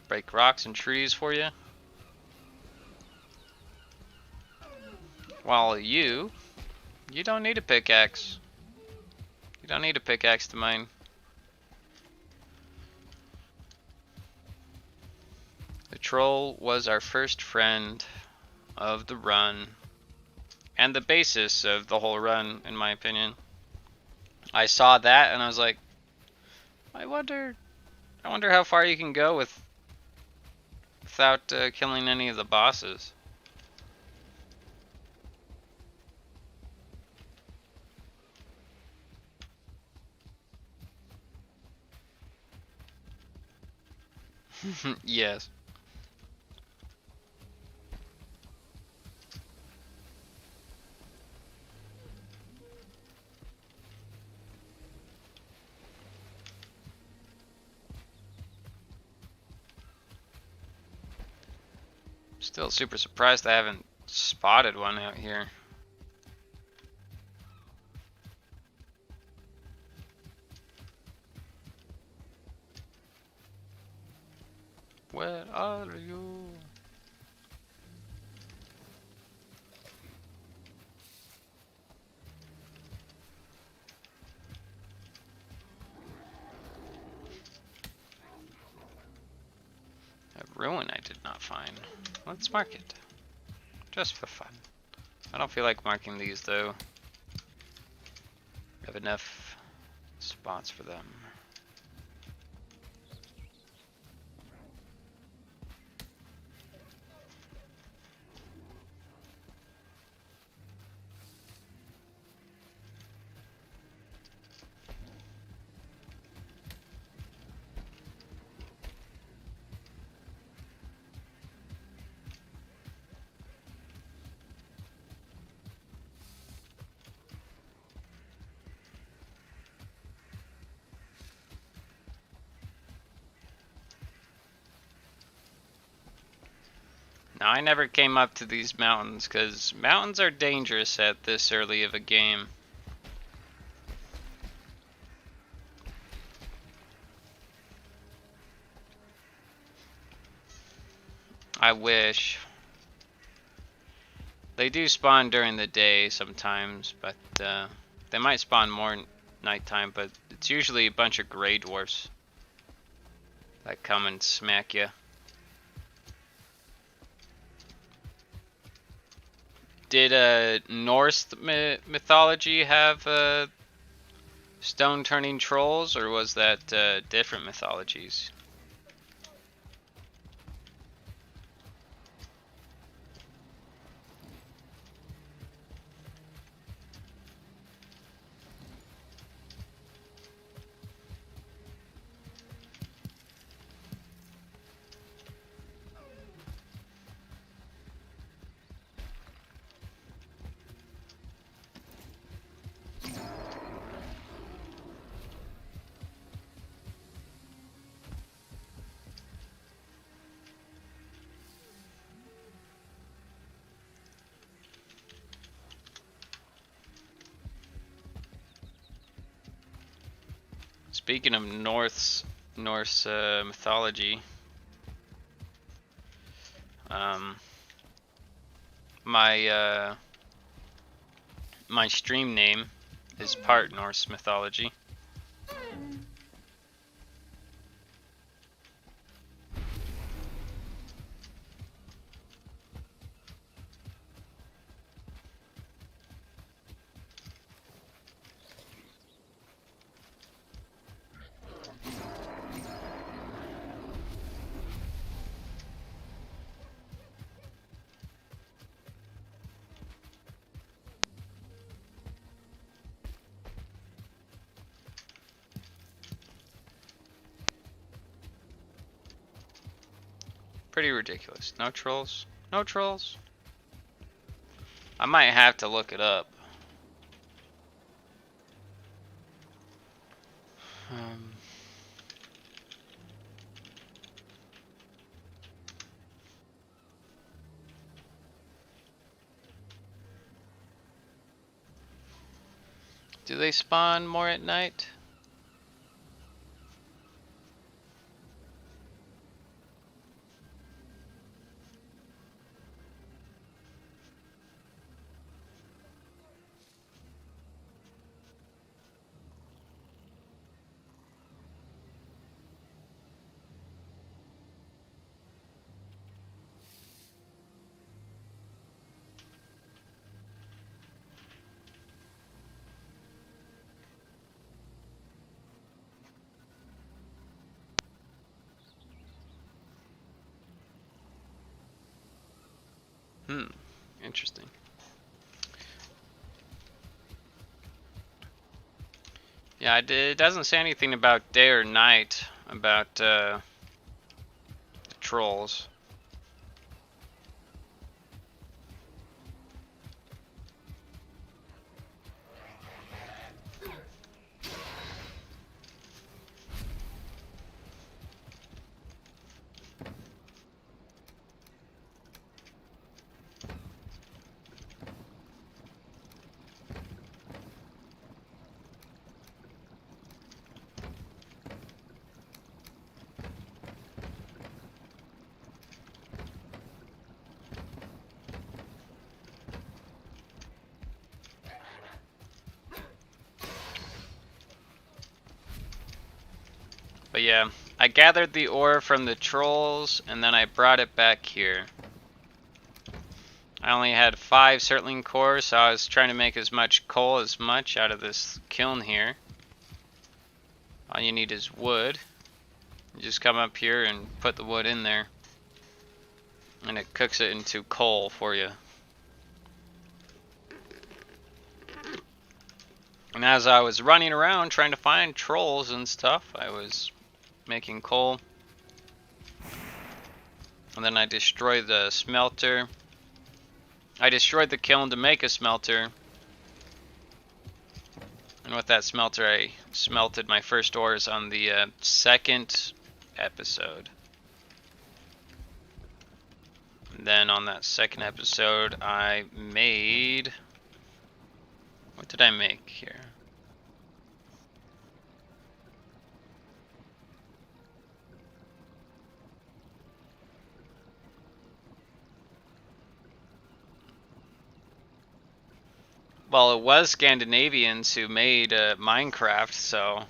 Break rocks and trees for you. While you don't need a pickaxe. You don't need a pickaxe to mine. The troll was our first friend of the run. And the basis of the whole run, in my opinion. I saw that and I was like, I wonder how far you can go without killing any of the bosses. Yes. Still super surprised I haven't spotted one out here. Where are you? A ruin I did not find. Let's mark it. Just for fun. I don't feel like marking these though. I have enough spots for them. Now, I never came up to these mountains because mountains are dangerous at this early of a game. I wish. They do spawn during the day sometimes, but they might spawn more nighttime, but it's usually a bunch of gray dwarfs that come and smack you. Did Norse mythology have stone turning trolls, or was that different mythologies? Speaking of Norse mythology, my my stream name is part Norse mythology. Pretty ridiculous. No trolls? No trolls? I might have to look it up. Do they spawn more at night? Interesting. Yeah, it doesn't say anything about day or night, about the trolls. But yeah, I gathered the ore from the trolls, and then I brought it back here. I only had 5 Surtling cores, so I was trying to make as much coal as much out of this kiln here. All you need is wood. You just come up here and put the wood in there, and it cooks it into coal for you. And as I was running around trying to find trolls and stuff, I was making coal. And then I destroyed the smelter. I destroyed the kiln to make a smelter. And with that smelter, I smelted my first ores on the 2nd episode. And then on that 2nd episode, I made... What did I make here? Well, it was Scandinavians who made Minecraft, so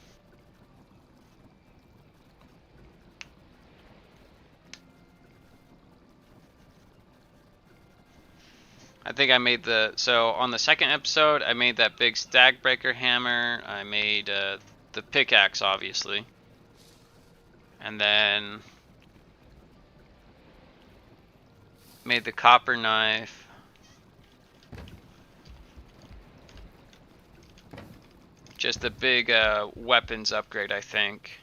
I think I made so on the second episode, I made that big stack breaker hammer. I made the pickaxe, obviously. And then made the copper knife. Just a big weapons upgrade, I think.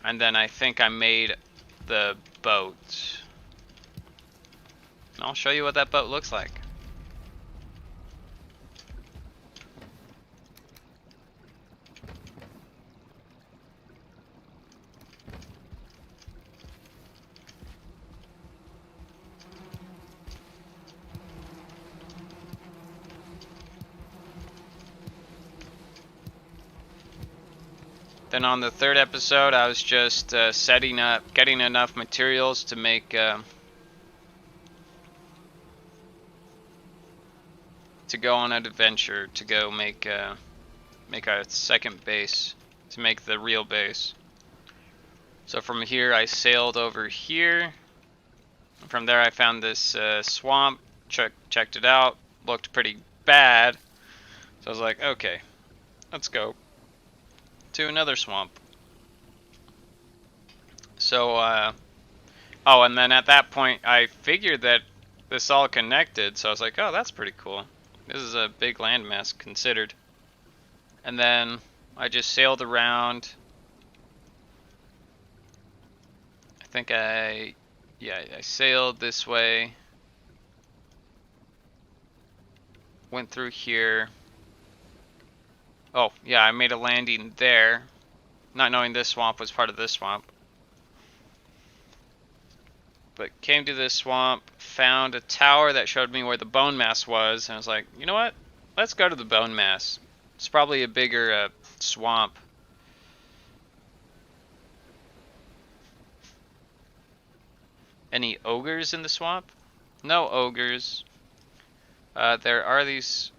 And then I think I made the boat. And I'll show you what that boat looks like. Then on the third episode, I was just setting up, getting enough materials to make to go on an adventure, to go make a second base, to make the real base. So from here, I sailed over here. From there, I found this swamp. Checked it out. Looked pretty bad. So I was like, okay, let's go to another swamp. So, oh, and then at that point, I figured that this all connected, so I was like, oh, that's pretty cool. This is a big landmass considered. And then I just sailed around. I think I sailed this way. Went through here. Oh, yeah, I made a landing there, not knowing this swamp was part of this swamp. But came to this swamp, found a tower that showed me where the bone mass was, and I was like, you know what? Let's go to the bone mass. It's probably a bigger swamp. Any ogres in the swamp? No ogres. There are these...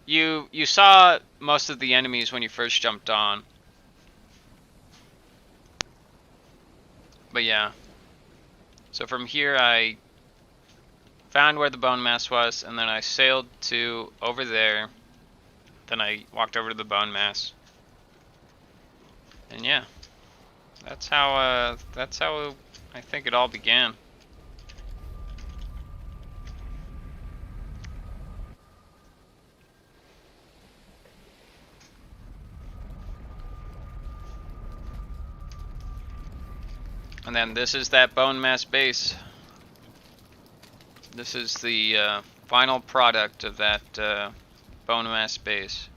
You saw most of the enemies when you first jumped on. But yeah. So from here I found where the bone mass was, and then I sailed to over there. Then I walked over to the bone mass. And yeah. That's how I think it all began. And then this is that bone mass base. This is the final product of that bone mass base.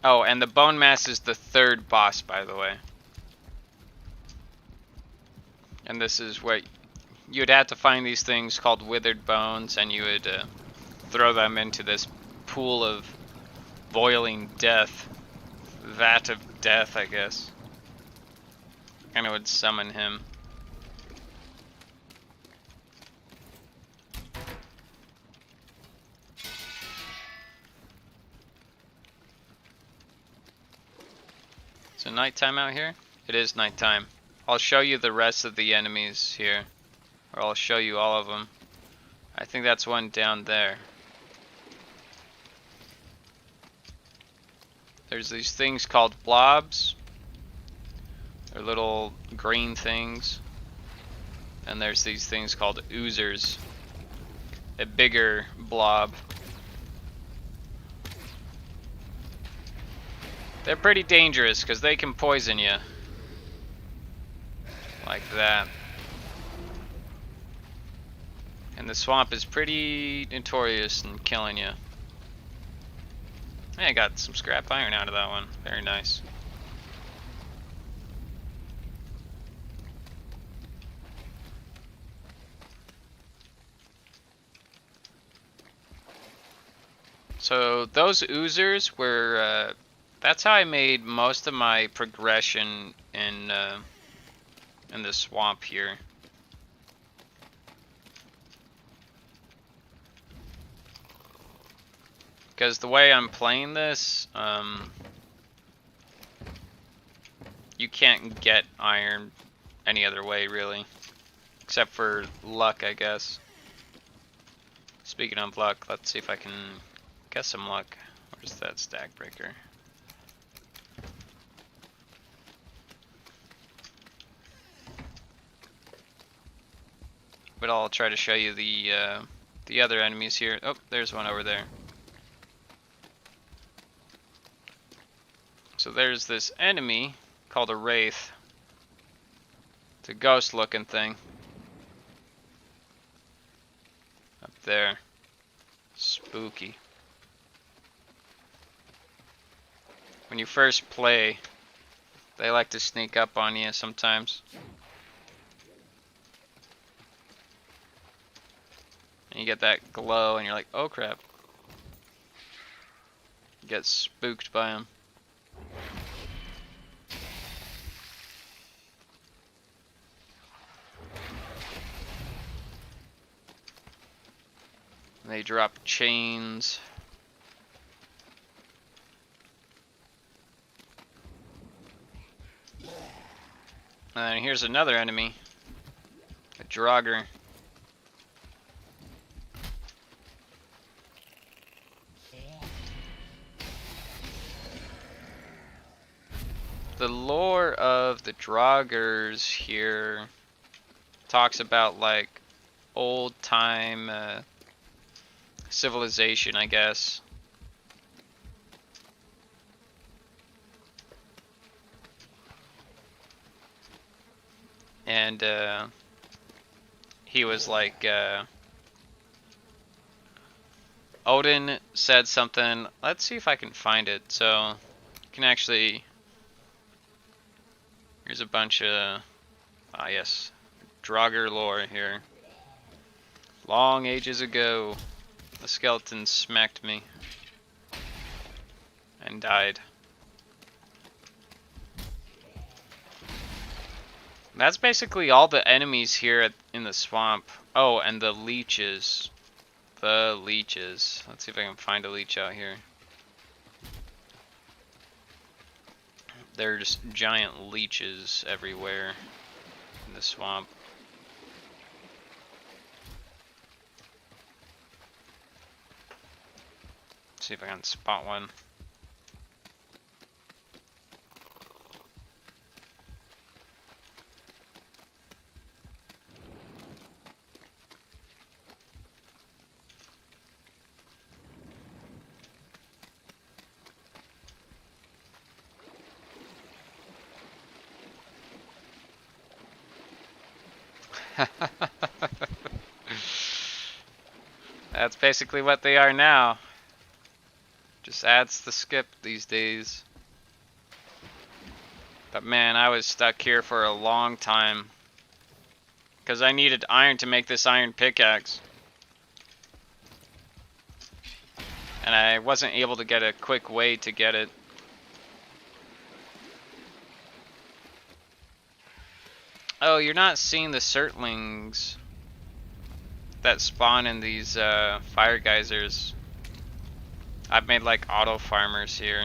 Oh, and the bone mass is the third boss, by the way. And this is where you'd have to find these things called withered bones, and you would throw them into this pool of boiling death. Vat of death, I guess. And it would summon him. So nighttime out here? It is nighttime. I'll show you the rest of the enemies here. Or I'll show you all of them. I think that's one down there. There's these things called blobs. They're little green things. And there's these things called oozers. A bigger blob. They're pretty dangerous because they can poison you. Like that. And the swamp is pretty notorious in killing you. Hey, I got some scrap iron out of that one. Very nice. So those oozers were, that's how I made most of my progression in the swamp here. Because the way I'm playing this, you can't get iron any other way, really. Except for luck, I guess. Speaking of luck, let's see if I can get some luck. Where's that stack breaker? But I'll try to show you the other enemies here. Oh, there's one over there. So there's this enemy called a wraith. It's a ghost-looking thing. Up there. Spooky. When you first play, they like to sneak up on you sometimes. And you get that glow and you're like, oh crap. You get spooked by them. They drop chains. And here's another enemy. A Draugr. The lore of the Draugrs here talks about like old time civilization, I guess. And he was like Odin said something. Let's see if I can find it. So you can actually, here's a bunch of yes, Draugr lore here. Long ages ago, the skeleton smacked me and died. That's basically all the enemies here in the swamp. Oh, and the leeches. The leeches. Let's see if I can find a leech out here. There's giant leeches everywhere in the swamp. See if I can spot one. That's basically what they are now. Just adds the skip these days. But man, I was stuck here for a long time. Because I needed iron to make this iron pickaxe. And I wasn't able to get a quick way to get it. Oh, you're not seeing the Surtlings that spawn in these fire geysers. I've made like auto farmers here.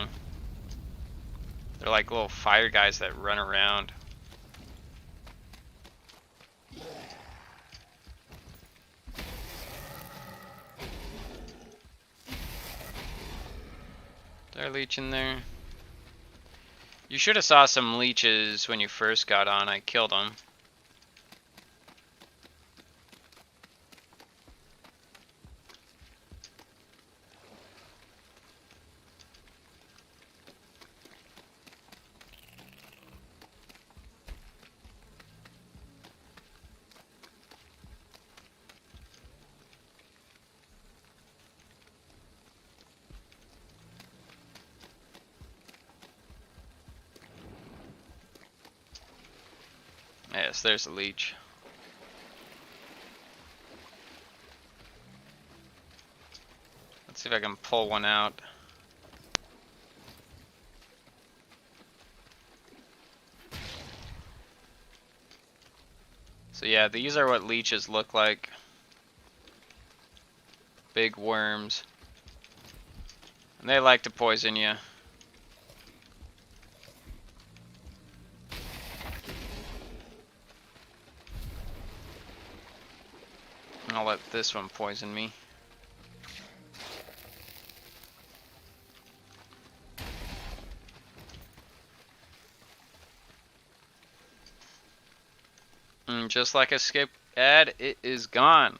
They're like little fire guys that run around. There a leech in there? You should have saw some leeches when you first got on. I killed them. Yes, there's a leech. Let's see if I can pull one out. So yeah, these are what leeches look like. Big worms. And they like to poison you. I'll let this one poison me. And just like a skip ad, it is gone.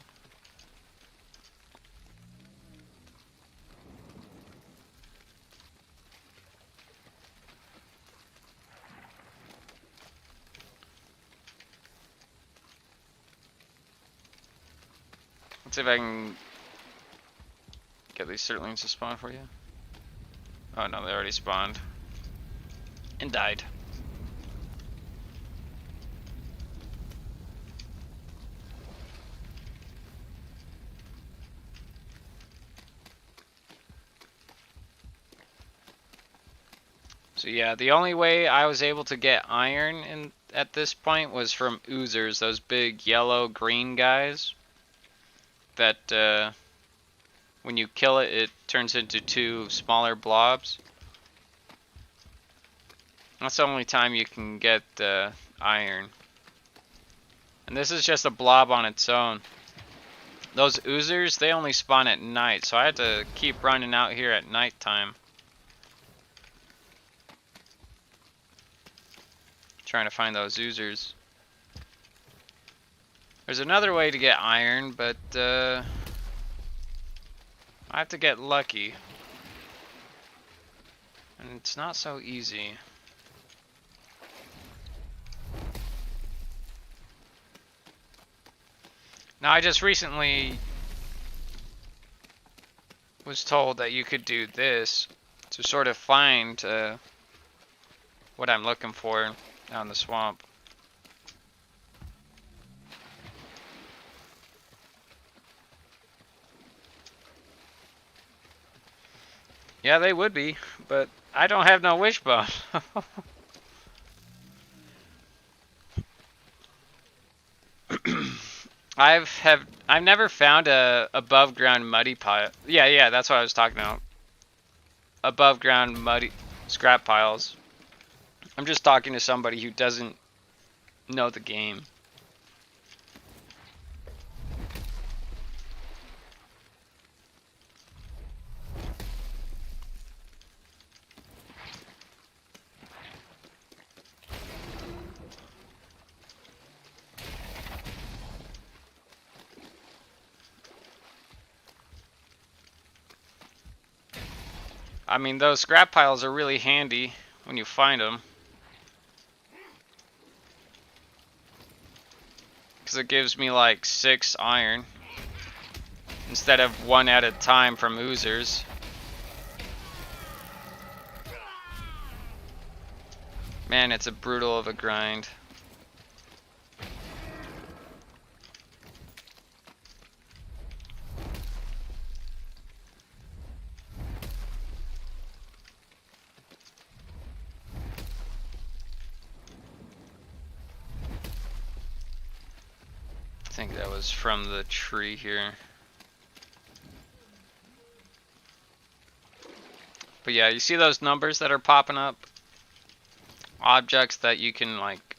Let's see if I can get these Certlings to spawn for you. Oh no, they already spawned. And died. So yeah, the only way I was able to get iron in at this point was from oozers, those big yellow green guys that when you kill it, it turns into 2 smaller blobs. That's the only time you can get iron. And this is just a blob on its own. Those oozers, they only spawn at night, so I had to keep running out here at nighttime. Trying to find those oozers. There's another way to get iron, but I have to get lucky. And it's not so easy. Now, I just recently was told that you could do this to sort of find what I'm looking for out in the swamp. Yeah, they would be, but I don't have no wishbone. I've never found a above ground muddy pile. Yeah, that's what I was talking about. Above ground muddy scrap piles. I'm just talking to somebody who doesn't know the game. I mean, those scrap piles are really handy when you find them. Because it gives me like 6 iron. Instead of 1 at a time from oozers. Man, it's a brutal of a grind. I think that was from the tree here. But yeah, you see those numbers that are popping up? Objects that you can like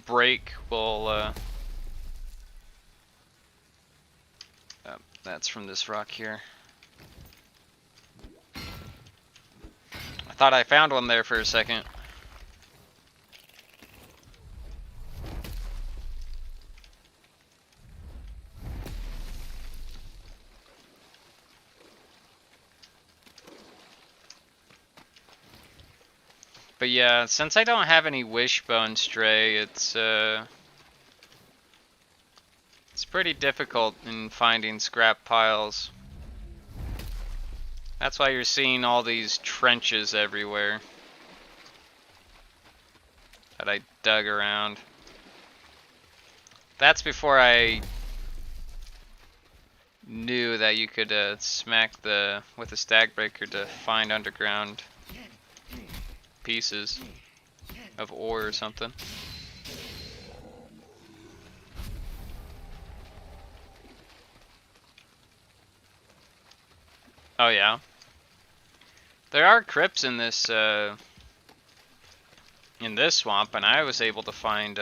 break will that's from this rock here. I thought I found one there for a second. But yeah, since I don't have any wishbone stray, it's pretty difficult in finding scrap piles. That's why you're seeing all these trenches everywhere that I dug around. That's before I knew that you could smack with a stag breaker to find underground pieces of ore or something. Oh yeah. There are crypts in this swamp, and I was able to find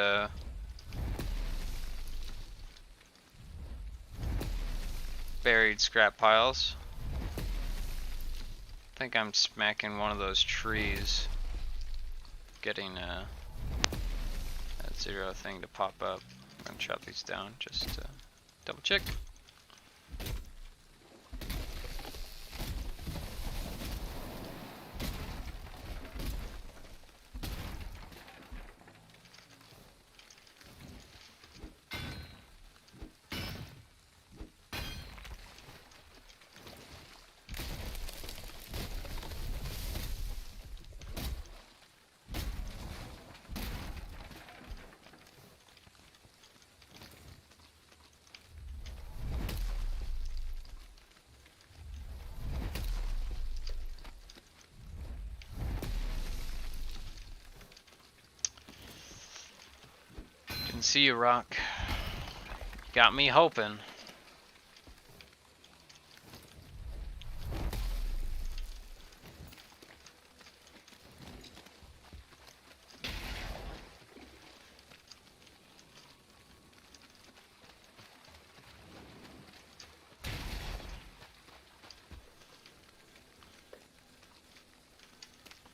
buried scrap piles. I think I'm smacking one of those trees, getting that 0 thing to pop up. I'm gonna chop these down just to double check. Didn't see you, Rock. Got me hoping.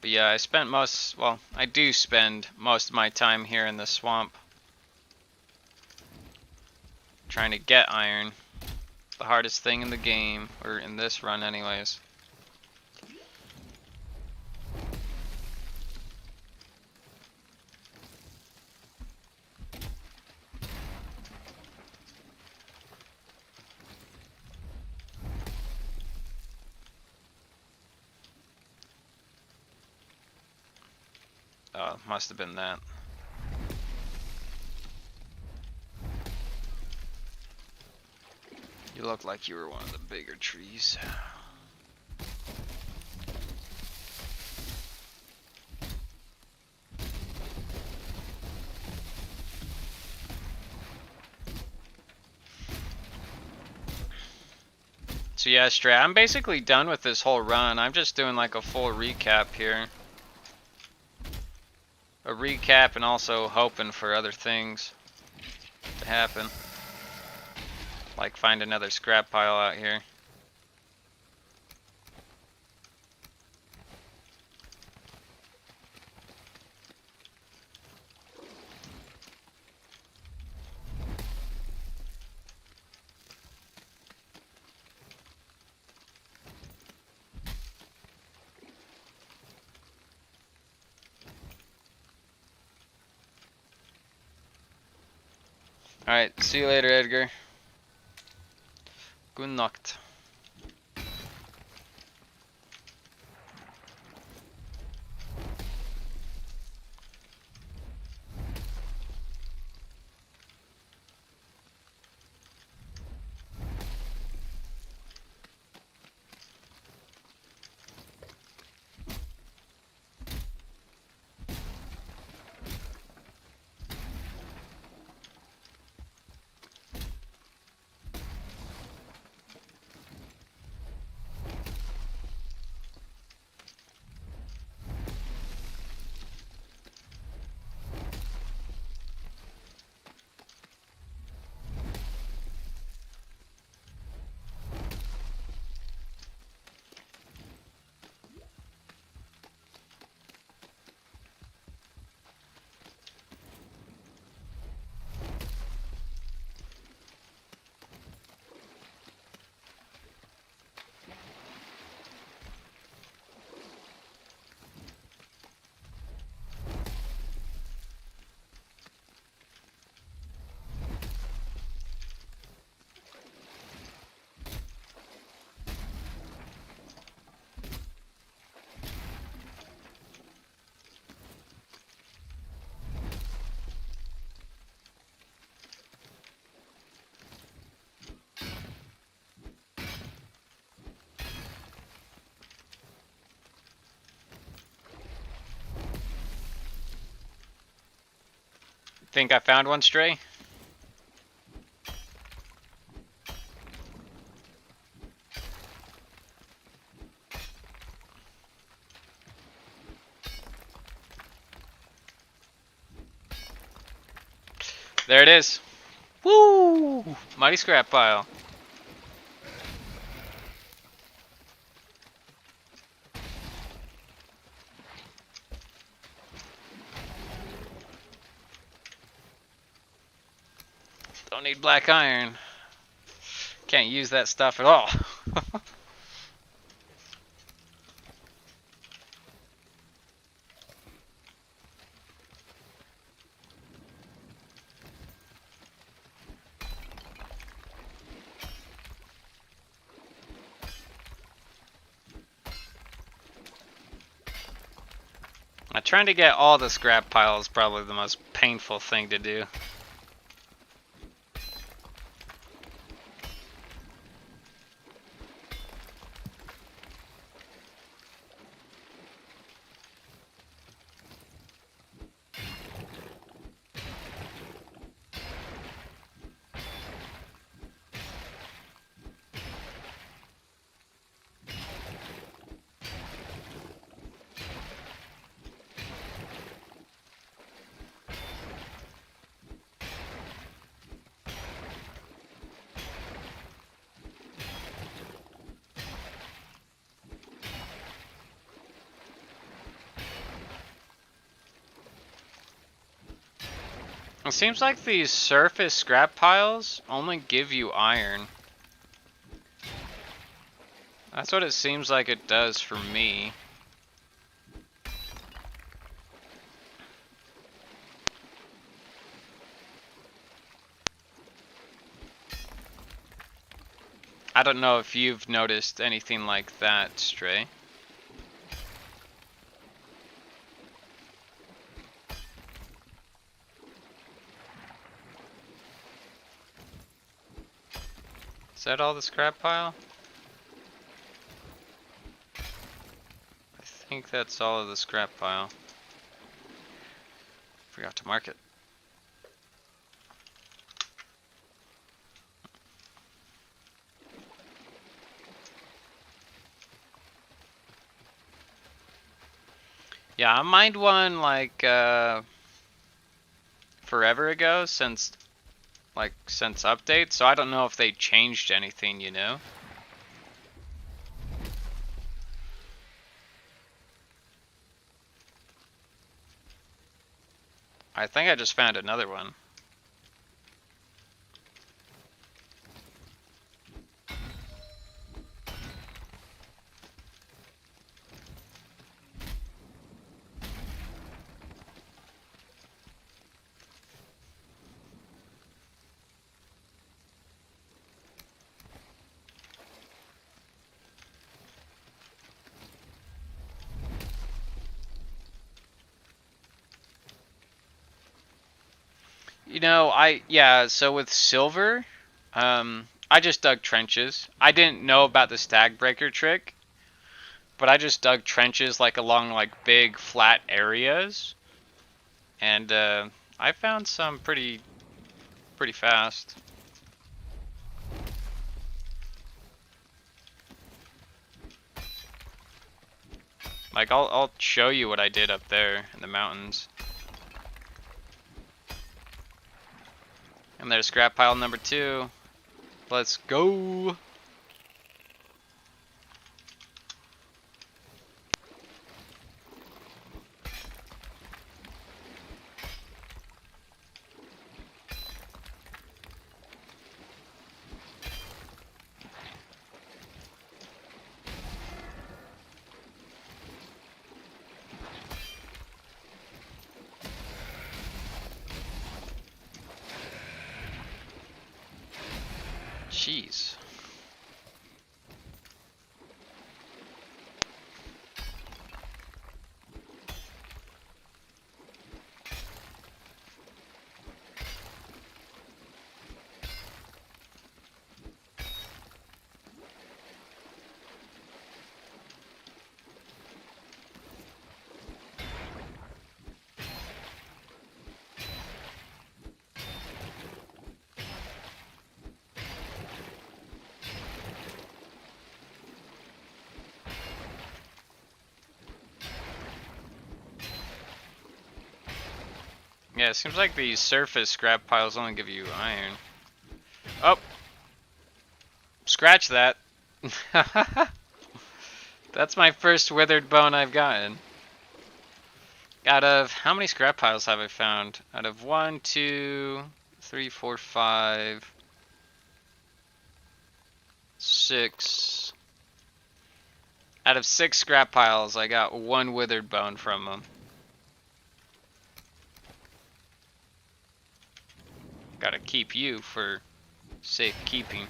But yeah, I do spend most of my time here in the swamp trying to get iron. The hardest thing in the game, or in this run anyways. Oh, must have been that. You look like you were one of the bigger trees. So yeah, Stray, I'm basically done with this whole run. I'm just doing like a full recap here. A recap and also hoping for other things to happen. Like find another scrap pile out here. Alright, see you later, Edgar. Good Nacht. Think I found one, Stray? There it is. Woo! Mighty scrap pile. Don't need black iron. Can't use that stuff at all. Trying to get all the scrap pile is probably the most painful thing to do. It seems like these surface scrap piles only give you iron. That's what it seems like it does for me. I don't know if you've noticed anything like that, Stray. Is that all the scrap pile? I think that's all of the scrap pile. Forgot to mark it. Yeah, I mined one like forever ago since update, so I don't know if they changed anything, you know? I think I just found another one. You know, so with silver, I just dug trenches. I didn't know about the stag breaker trick, but I just dug trenches like along like big flat areas, and I found some pretty fast. Like I'll show you what I did up there in the mountains. And there's scrap pile number 2. Let's go. Jeez. Yeah, it seems like the surface scrap piles only give you iron. Oh! Scratch that. That's my first withered bone I've gotten. Out of, how many scrap piles have I found? Out of 1, 2, 3, 4, 5, 6. Out of 6 scrap piles, I got 1 withered bone from them. Gotta keep you for safekeeping.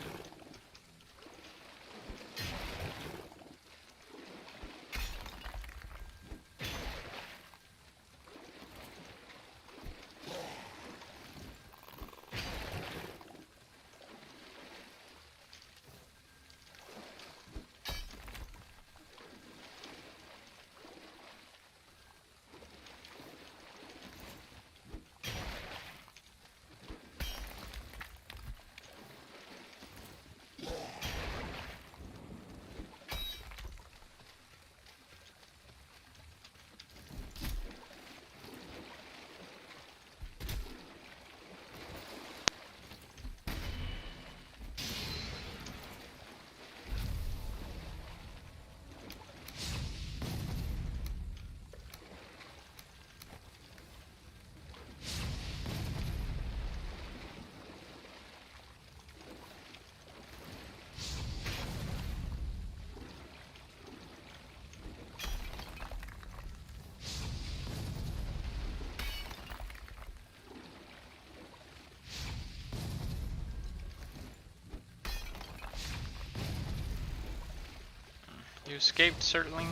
You escaped, certainly.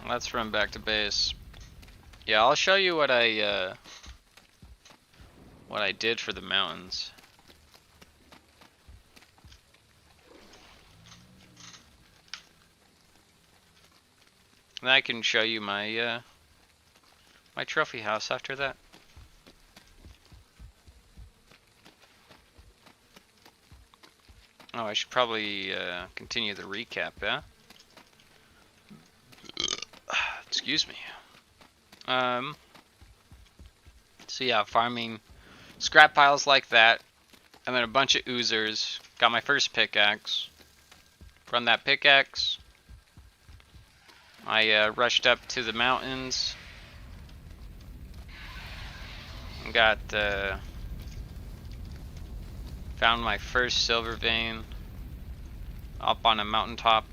Let's run back to base. Yeah, I'll show you what I did for the mountains. And I can show you my my trophy house after that. Oh, I should probably continue the recap, yeah? Excuse me. So yeah, farming scrap piles like that, and then a bunch of oozers. Got my first pickaxe. From that pickaxe, I rushed up to the mountains. Got found my first silver vein up on a mountaintop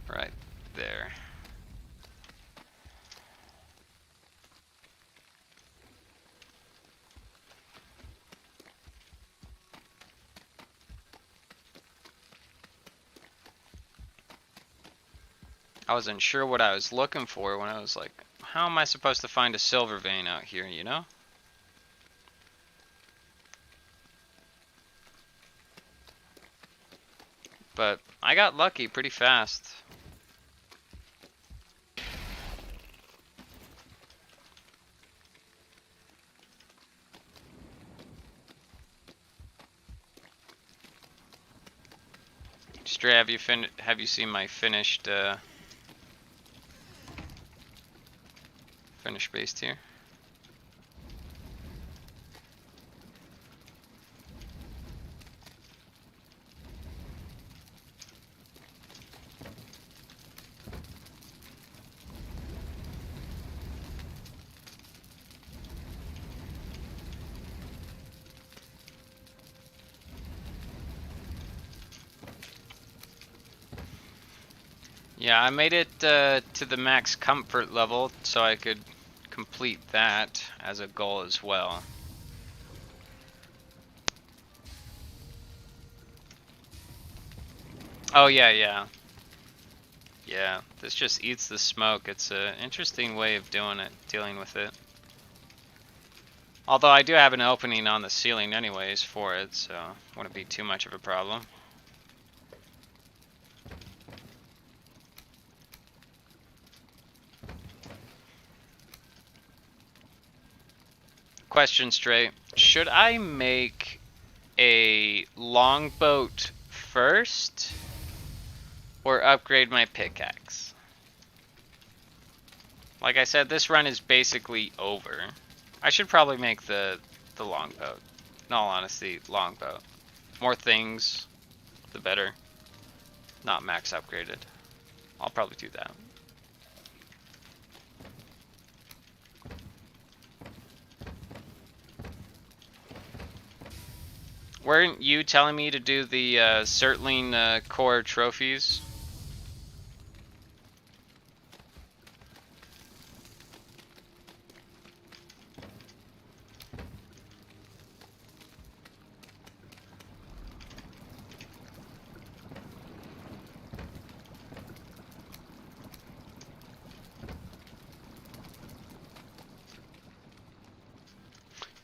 right there. I wasn't sure what I was looking for when I was like, how am I supposed to find a silver vein out here, you know? But I got lucky pretty fast. Stray, have you seen my finished finished base tier? Yeah, I made it to the max comfort level so I could complete that as a goal as well. Oh yeah. Yeah, this just eats the smoke. It's an interesting way of doing it, dealing with it. Although I do have an opening on the ceiling anyways for it, so wouldn't be too much of a problem. Question straight. Should I make a longboat first or upgrade my pickaxe? Like I said, this run is basically over. I should probably make the longboat. In all honesty, longboat. More things, the better. Not max upgraded. I'll probably do that. Weren't you telling me to do the Certling core trophies?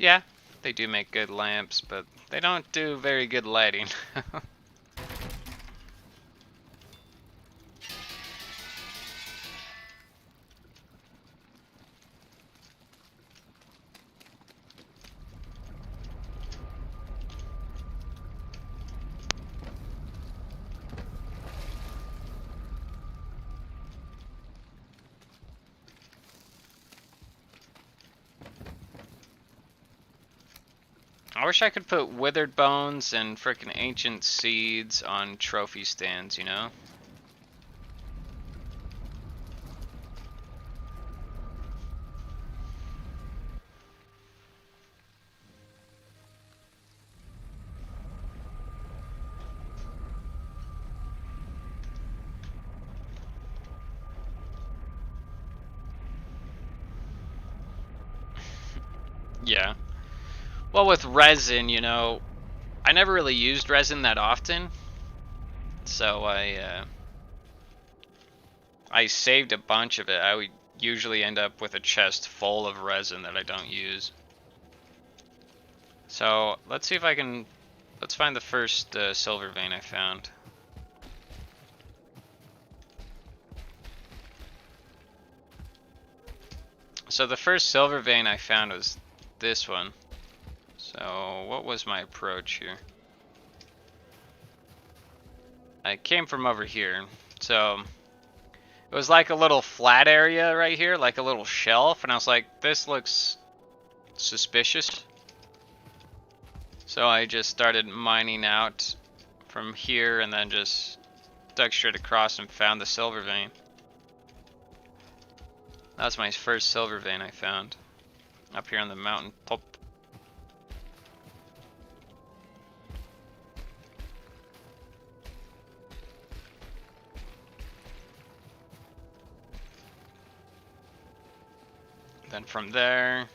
Yeah, they do make good lamps, but they don't do very good lighting. I wish I could put withered bones and frickin' ancient seeds on trophy stands, you know? Yeah. Well, with resin, you know, I never really used resin that often, so I saved a bunch of it. I would usually end up with a chest full of resin that I don't use. So let's see if I can. Let's find the first silver vein I found. So the first silver vein I found was this one. So what was my approach here? I came from over here. So it was like a little flat area right here, like a little shelf, and I was like, this looks suspicious. So I just started mining out from here and then just dug straight across and found the silver vein. That was my first silver vein I found up here on the mountain top. Then from there,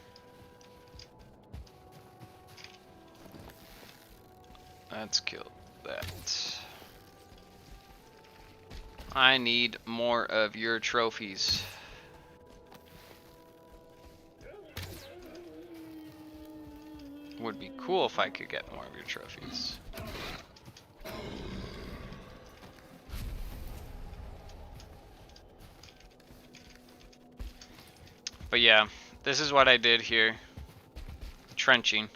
let's kill that. I need more of your trophies. Would be cool if I could get more of your trophies. But yeah, this is what I did here. Trenching.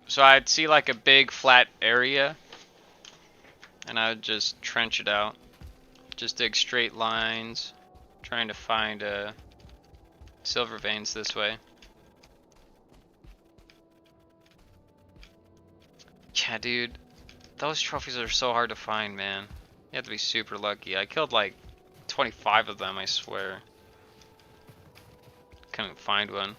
So I'd see like a big flat area and I would just trench it out. Just dig straight lines, trying to find silver veins this way. Yeah, dude, those trophies are so hard to find, man. You have to be super lucky. I killed like 25 of them, I swear. Couldn't find one.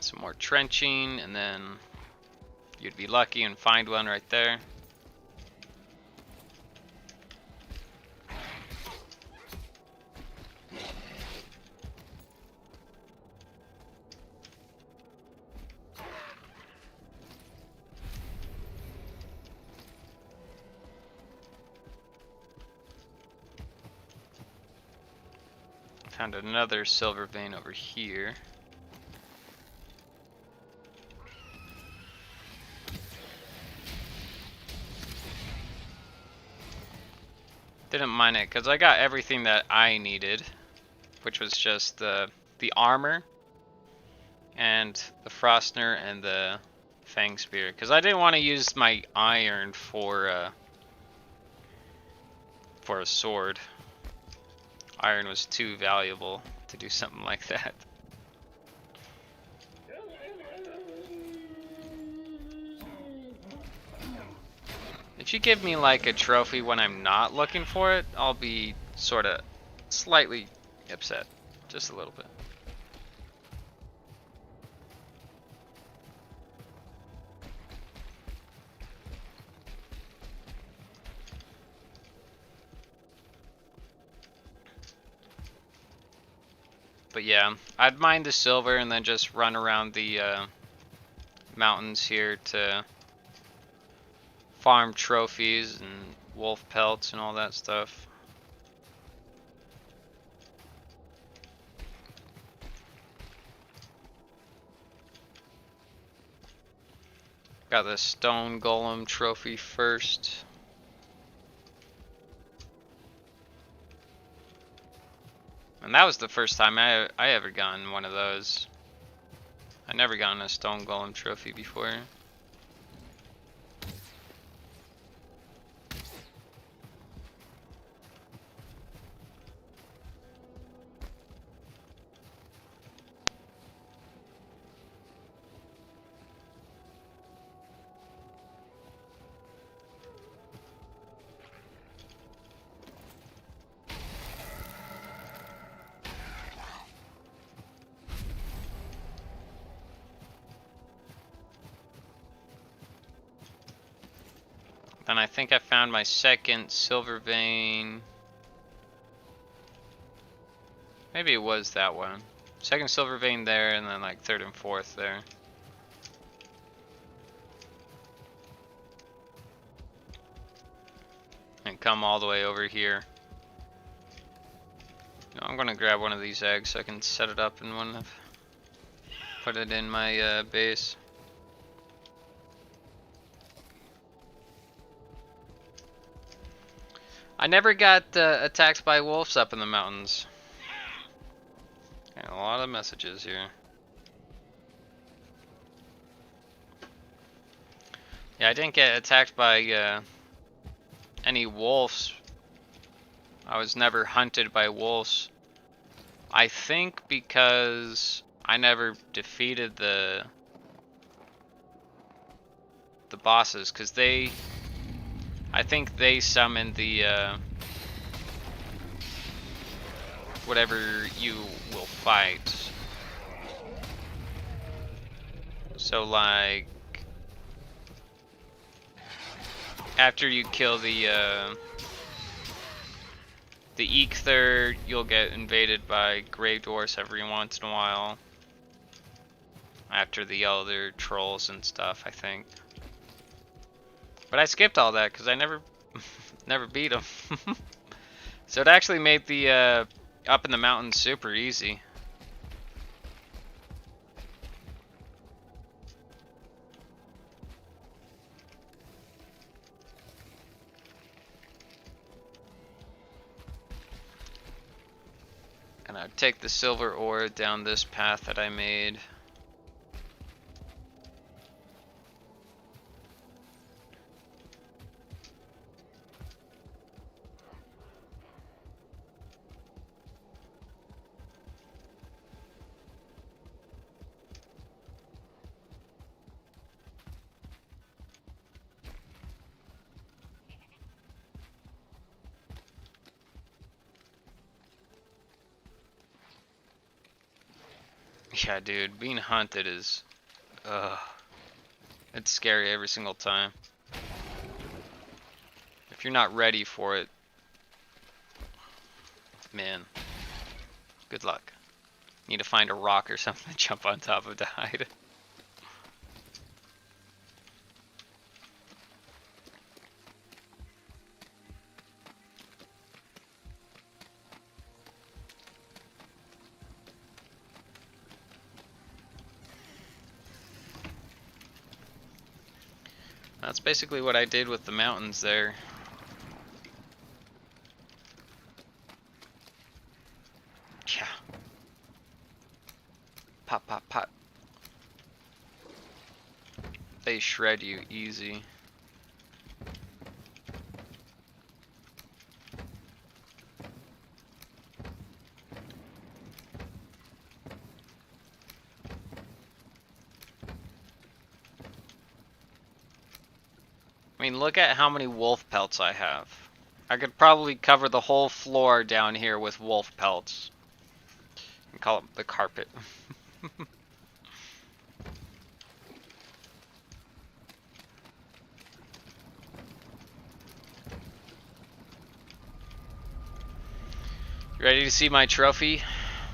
Some more trenching, and then you'd be lucky and find one right there. Found another silver vein over here. Didn't mine it because I got everything that I needed, which was just the armor and the Frostner and the Fang Spear, because I didn't want to use my iron for a sword. Iron was too valuable to do something like that. If you give me like a trophy when I'm not looking for it, I'll be sort of slightly upset, just a little bit. But yeah, I'd mine the silver and then just run around the mountains here to farm trophies and wolf pelts and all that stuff. Got the stone golem trophy first. And that was the first time I ever gotten one of those. I never gotten a stone golem trophy before. Then I think I found my second silver vein. Maybe it was that one. Second silver vein there, and then like third and fourth there. And come all the way over here. I'm gonna grab one of these eggs so I can set it up in one of, put it in my base. I never got attacked by wolves up in the mountains. Got a lot of messages here. Yeah, I didn't get attacked by any wolves. I was never hunted by wolves. I think because I never defeated the bosses, because I think they summoned the whatever you will fight. So like after you kill the Eikthyr, you'll get invaded by Grey Dwarfs every once in a while. After the other trolls and stuff, I think. But I skipped all that because I never beat them. So it actually made the up in the mountains super easy. And I'd take the silver ore down this path that I made. Yeah, dude, being hunted is, it's scary every single time. If you're not ready for it, man, good luck. Need to find a rock or something to jump on top of to hide. That's basically what I did with the mountains there. Yeah. Pop, pop, pop. They shred you easy. I mean, look at how many wolf pelts I have. I could probably cover the whole floor down here with wolf pelts. And call it the carpet. You ready to see my trophy?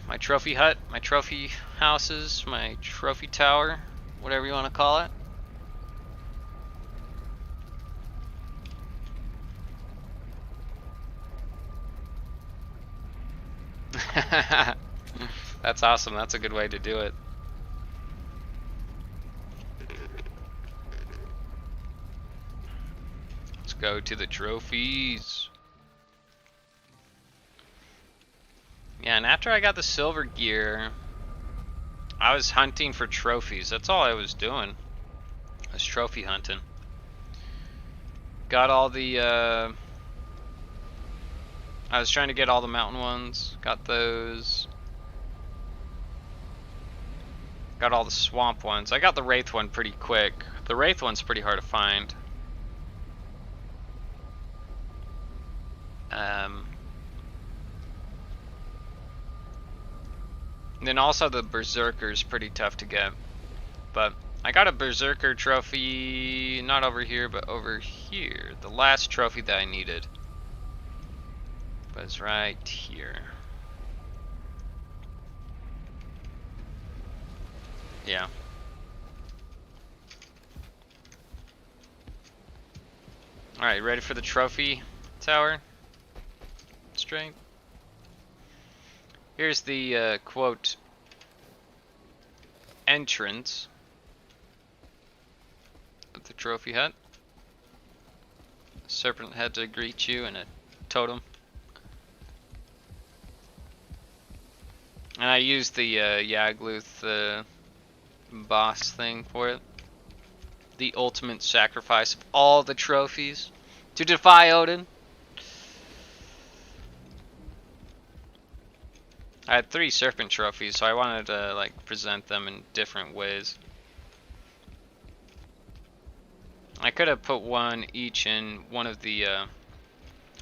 My trophy hut? My trophy houses? My trophy tower? Whatever you want to call it. That's awesome. That's a good way to do it. Let's go to the trophies. Yeah, and after I got the silver gear, I was hunting for trophies. That's all I was doing. I was trophy hunting. Got all the, I was trying to get all the mountain ones. Got those. Got all the swamp ones. I got the wraith one pretty quick. The wraith one's pretty hard to find. And then also the berserker's pretty tough to get. But I got a berserker trophy, not over here, but over here. The last trophy that I needed was right here. Yeah. Alright, ready for the trophy tower? Strength. Here's the quote entrance of the trophy hut. Serpent head to greet you and a totem. And I used the Yagluth boss thing for it. The ultimate sacrifice of all the trophies to defy Odin. I had 3 serpent trophies, so I wanted to like present them in different ways. I could have put one each in one of the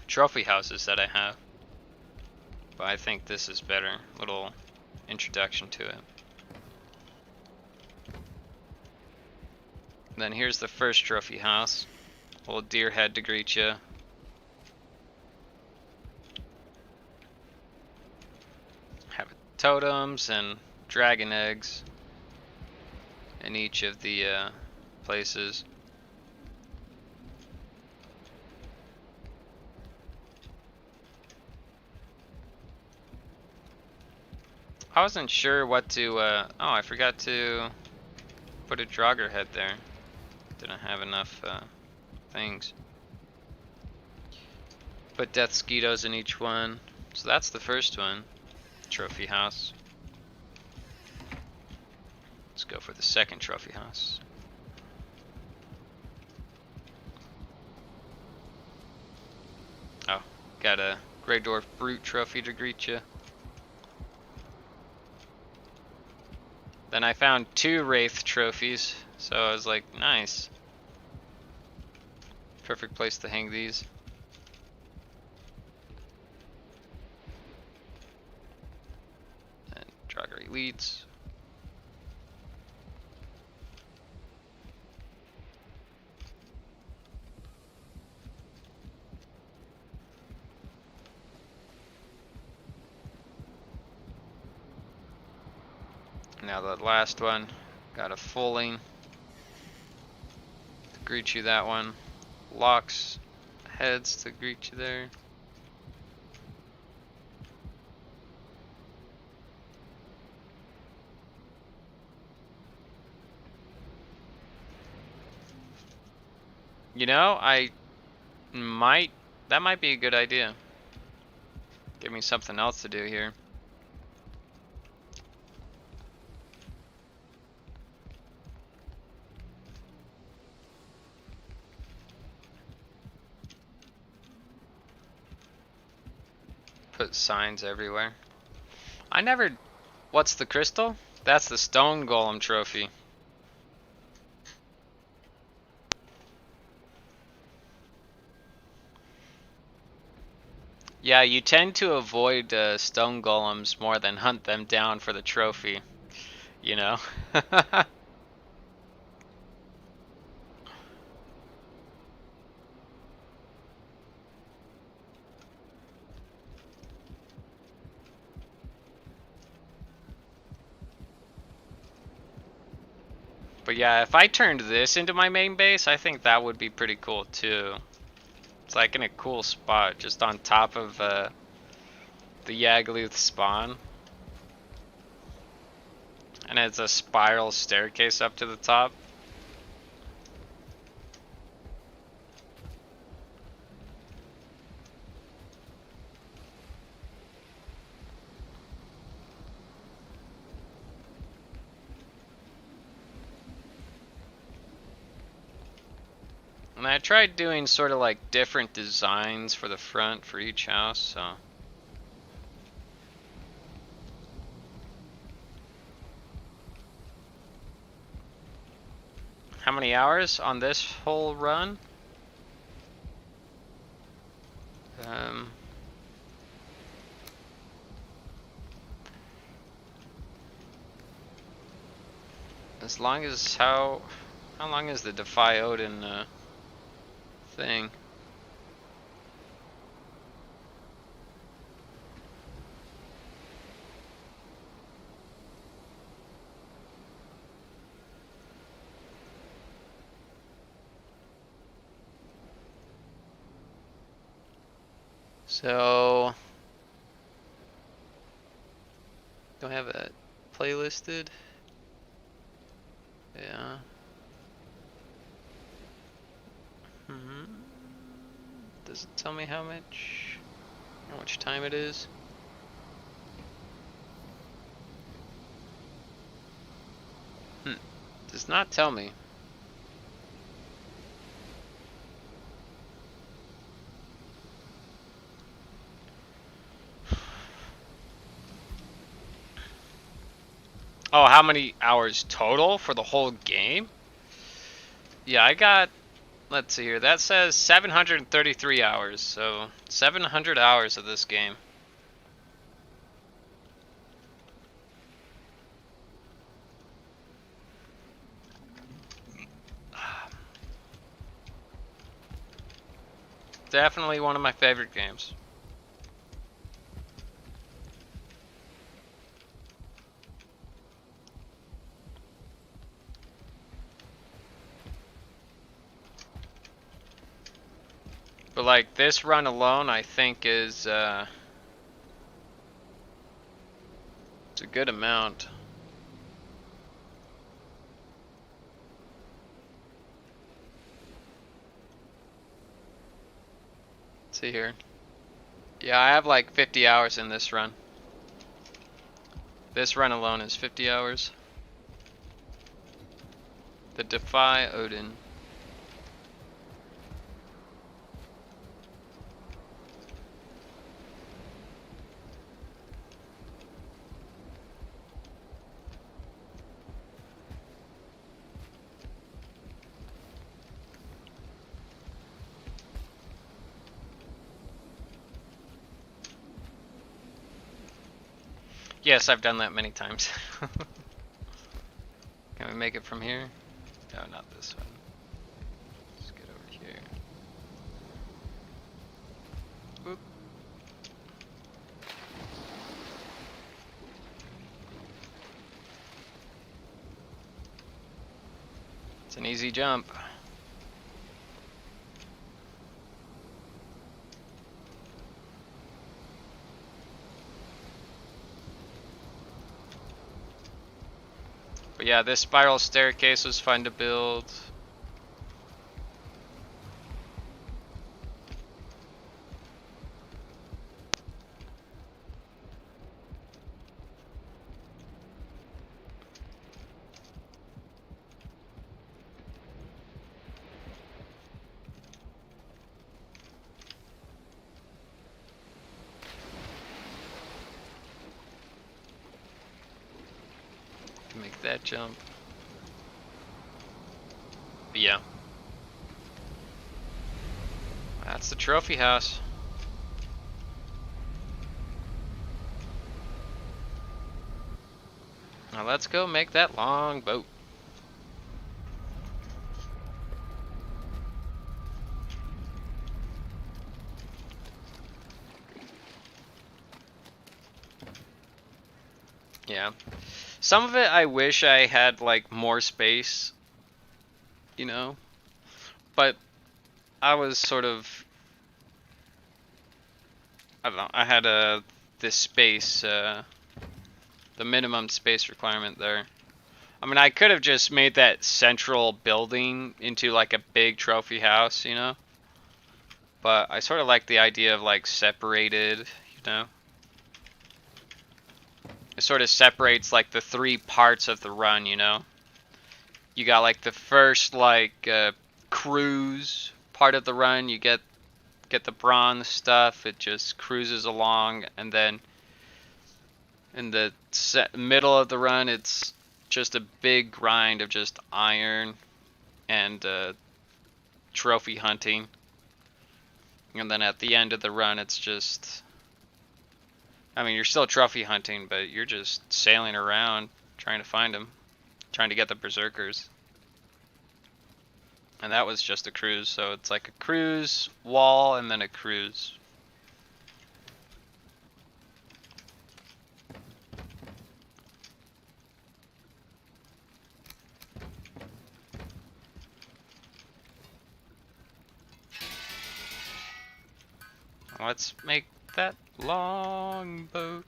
trophy houses that I have, but I think this is better. Little introduction to it. Then here's the first trophy house. Old deer head to greet you. Have totems and dragon eggs in each of the places. I wasn't sure what to, oh, I forgot to put a Draugr head there. Didn't have enough things. Put death skeetos in each one. So that's the first one. Trophy house. Let's go for the second trophy house. Oh, got a Grey Dwarf Brute trophy to greet you. Then I found 2 Wraith trophies, so I was like, nice. Perfect place to hang these. And Draugr Elites. Now the last one, got a fulling to greet you. That one, locks heads to greet you there. You know, that might be a good idea. Give me something else to do here. Put signs everywhere. What's the crystal? That's the stone golem trophy. Yeah, you tend to avoid stone golems more than hunt them down for the trophy, you know? But yeah, if I turned this into my main base, I think that would be pretty cool too. It's like in a cool spot, just on top of the Yagluth spawn. And it's a spiral staircase up to the top. And I tried doing sort of like different designs for the front for each house, so. How many hours on this whole run? As long as how long is the Defy Odin thing? So, do I have it playlisted? Yeah. Does it tell me how much time it is? Does not tell me. Oh, how many hours total for the whole game? Yeah, I got, let's see here, that says 733 hours, so 700 hours of this game. Definitely one of my favorite games. But like this run alone, I think is it's a good amount. Let's see here. Yeah, I have like 50 hours in this run. This run alone is 50 hours. The Defy Odin. Yes, I've done that many times. Can we make it from here? No, not this one. Let's get over here. Oop. It's an easy jump. But yeah, this spiral staircase was fun to build. that jump. But yeah. That's the trophy house. Now let's go make that long boat. Yeah. Some of it I wish I had like more space, you know? But I was sort of, I don't know, I had this space, the minimum space requirement there. I mean, I could have just made that central building into like a big trophy house, you know? But I sort of like the idea of like separated, you know? It sort of separates like the three parts of the run, you know? You got like the first like cruise part of the run, you get the bronze stuff, it just cruises along, and then in the middle of the run it's just a big grind of just iron and trophy hunting. And then at the end of the run it's just, I mean, you're still trophy hunting, but you're just sailing around trying to find them, trying to get the berserkers. And that was just a cruise, so it's like a cruise, wall, and then a cruise. Let's make that long boat.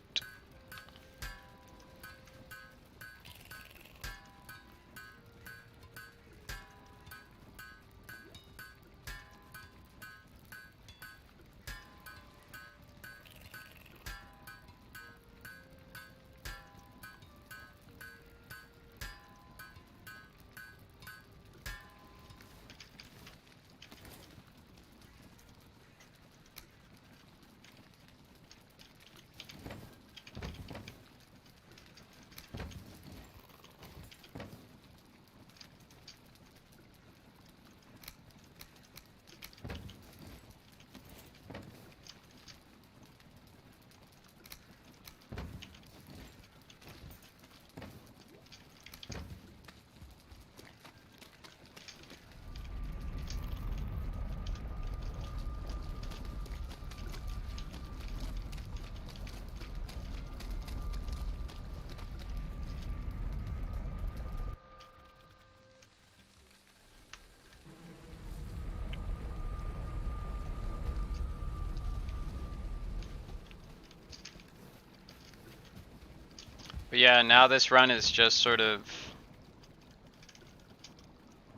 But yeah, now this run is just sort of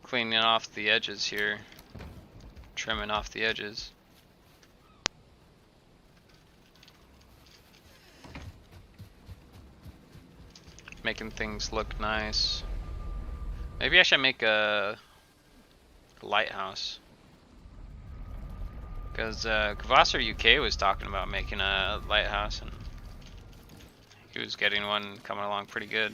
cleaning off the edges here, trimming off the edges. Making things look nice. Maybe I should make a lighthouse. Because Kvasser UK was talking about making a lighthouse, and he was getting one coming along pretty good.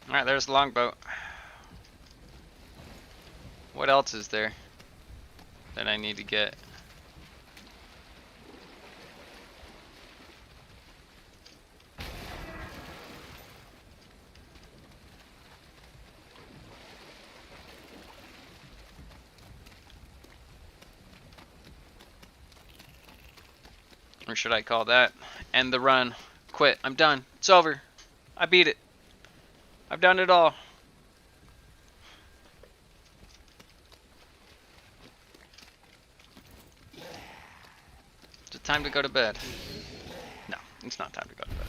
Alright, there's the longboat. What else is there that I need to get? Or should I call that end the run? Quit. I'm done. It's over. I beat it. I've done it all. Is it time to go to bed? No, it's not time to go to bed.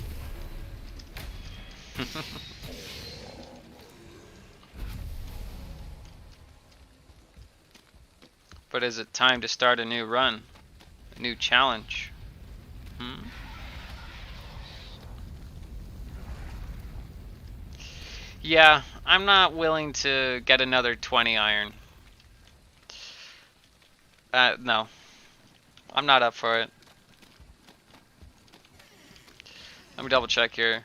But is it time to start a new run? A new challenge? Yeah, I'm not willing to get another 20 iron. No. I'm not up for it. Let me double check here.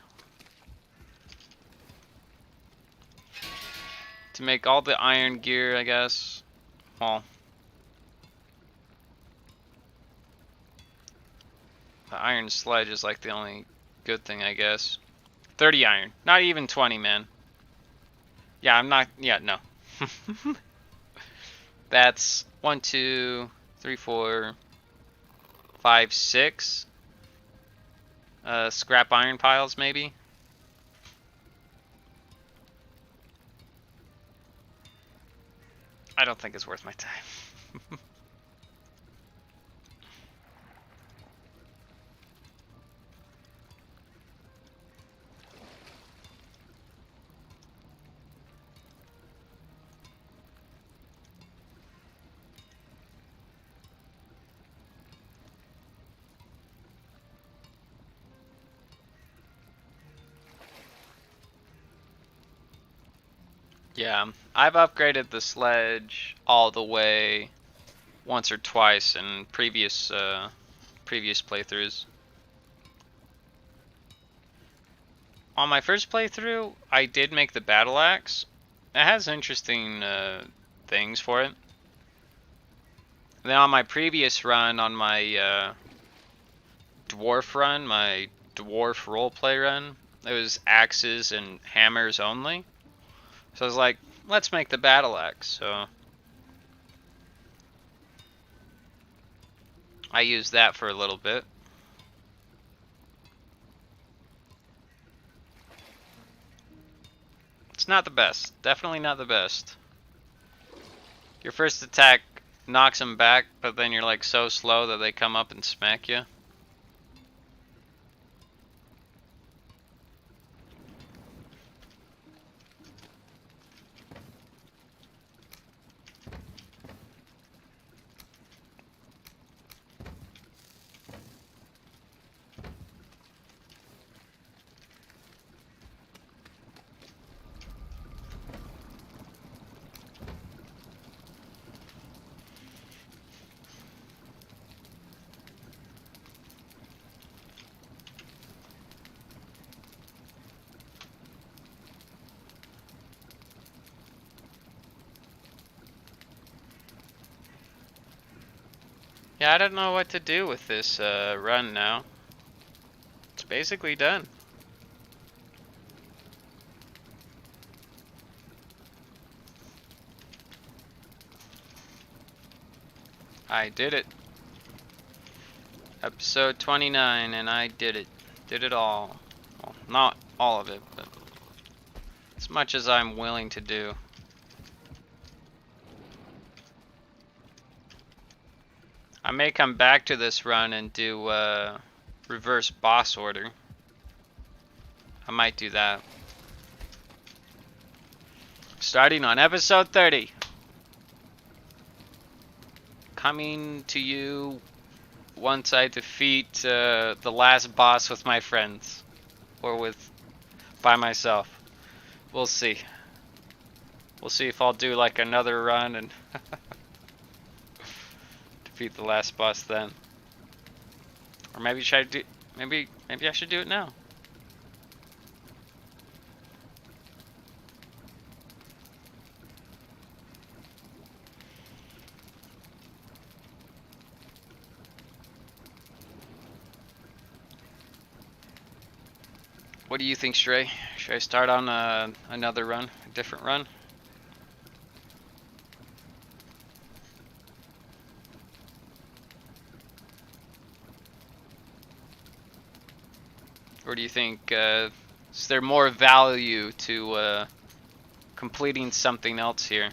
To make all the iron gear, I guess. Well, the iron sledge is like the only good thing, I guess. 30 iron. Not even 20, man. Yeah, I'm not. Yeah, no. That's 1, 2, 3, 4, 5, 6. Scrap iron piles, maybe. I don't think it's worth my time. Yeah, I've upgraded the sledge all the way once or twice in previous playthroughs. On my first playthrough, I did make the battle axe. It has interesting things for it. And then on my previous run, on my dwarf run, my dwarf roleplay run, it was axes and hammers only. So I was like, let's make the battle axe. So I used that for a little bit. It's not the best. Definitely not the best. Your first attack knocks them back, but then you're like so slow that they come up and smack you. Yeah, I don't know what to do with this run now. It's basically done. I did it. Episode 29, and I did it. Did it all. Well, not all of it, but as much as I'm willing to do. I may come back to this run and do reverse boss order. I might do that. Starting on episode 30. Coming to you once I defeat the last boss with my friends. Or by myself. We'll see. We'll see if I'll do like another run and defeat the last boss then. Or maybe maybe I should do it now. What do you think, Stray? Should I start on another run, a different run? Or do you think, is there more value to completing something else here?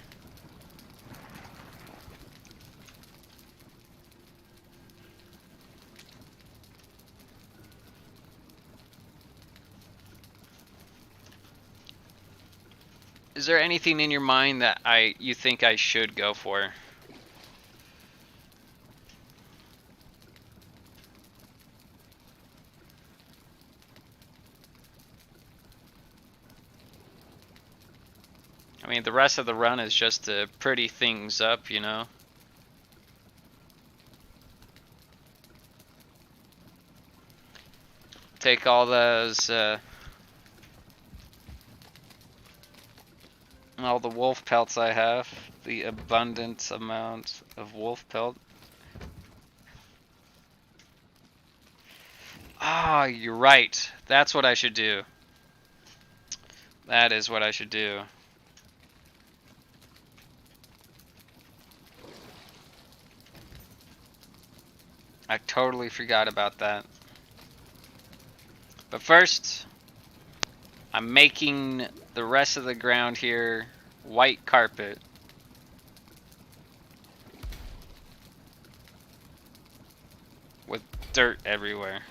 Is there anything in your mind that you think I should go for? I mean, the rest of the run is just to pretty things up, you know? Take all those, all the wolf pelts I have, the abundant amount of wolf pelt. Ah, you're right. That's what I should do. That is what I should do. I totally forgot about that. But first, I'm making the rest of the ground here white carpet. With dirt everywhere.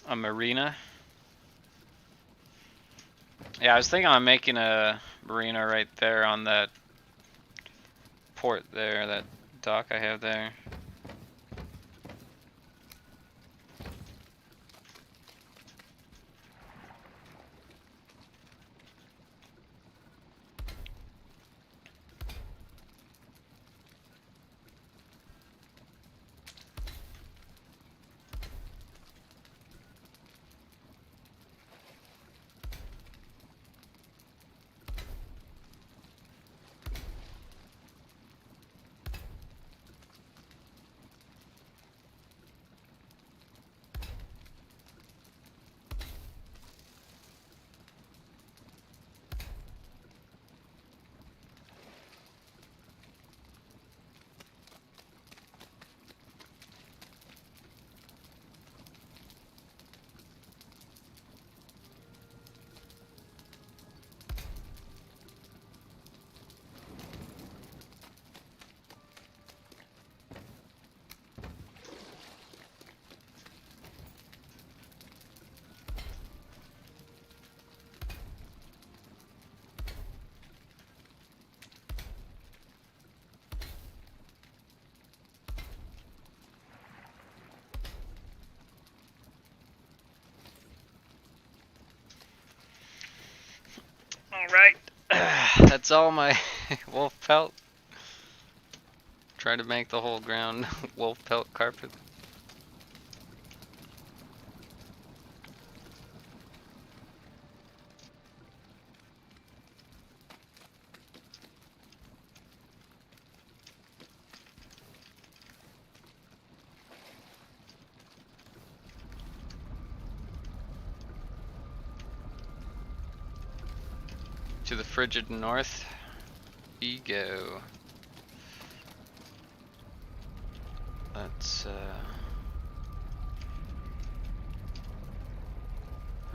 A marina. Yeah, I was thinking on making a marina right there on that port there, that dock I have there. Alright, that's all my wolf pelt. Try to make the whole ground wolf pelt carpet. To the frigid north we go. Let's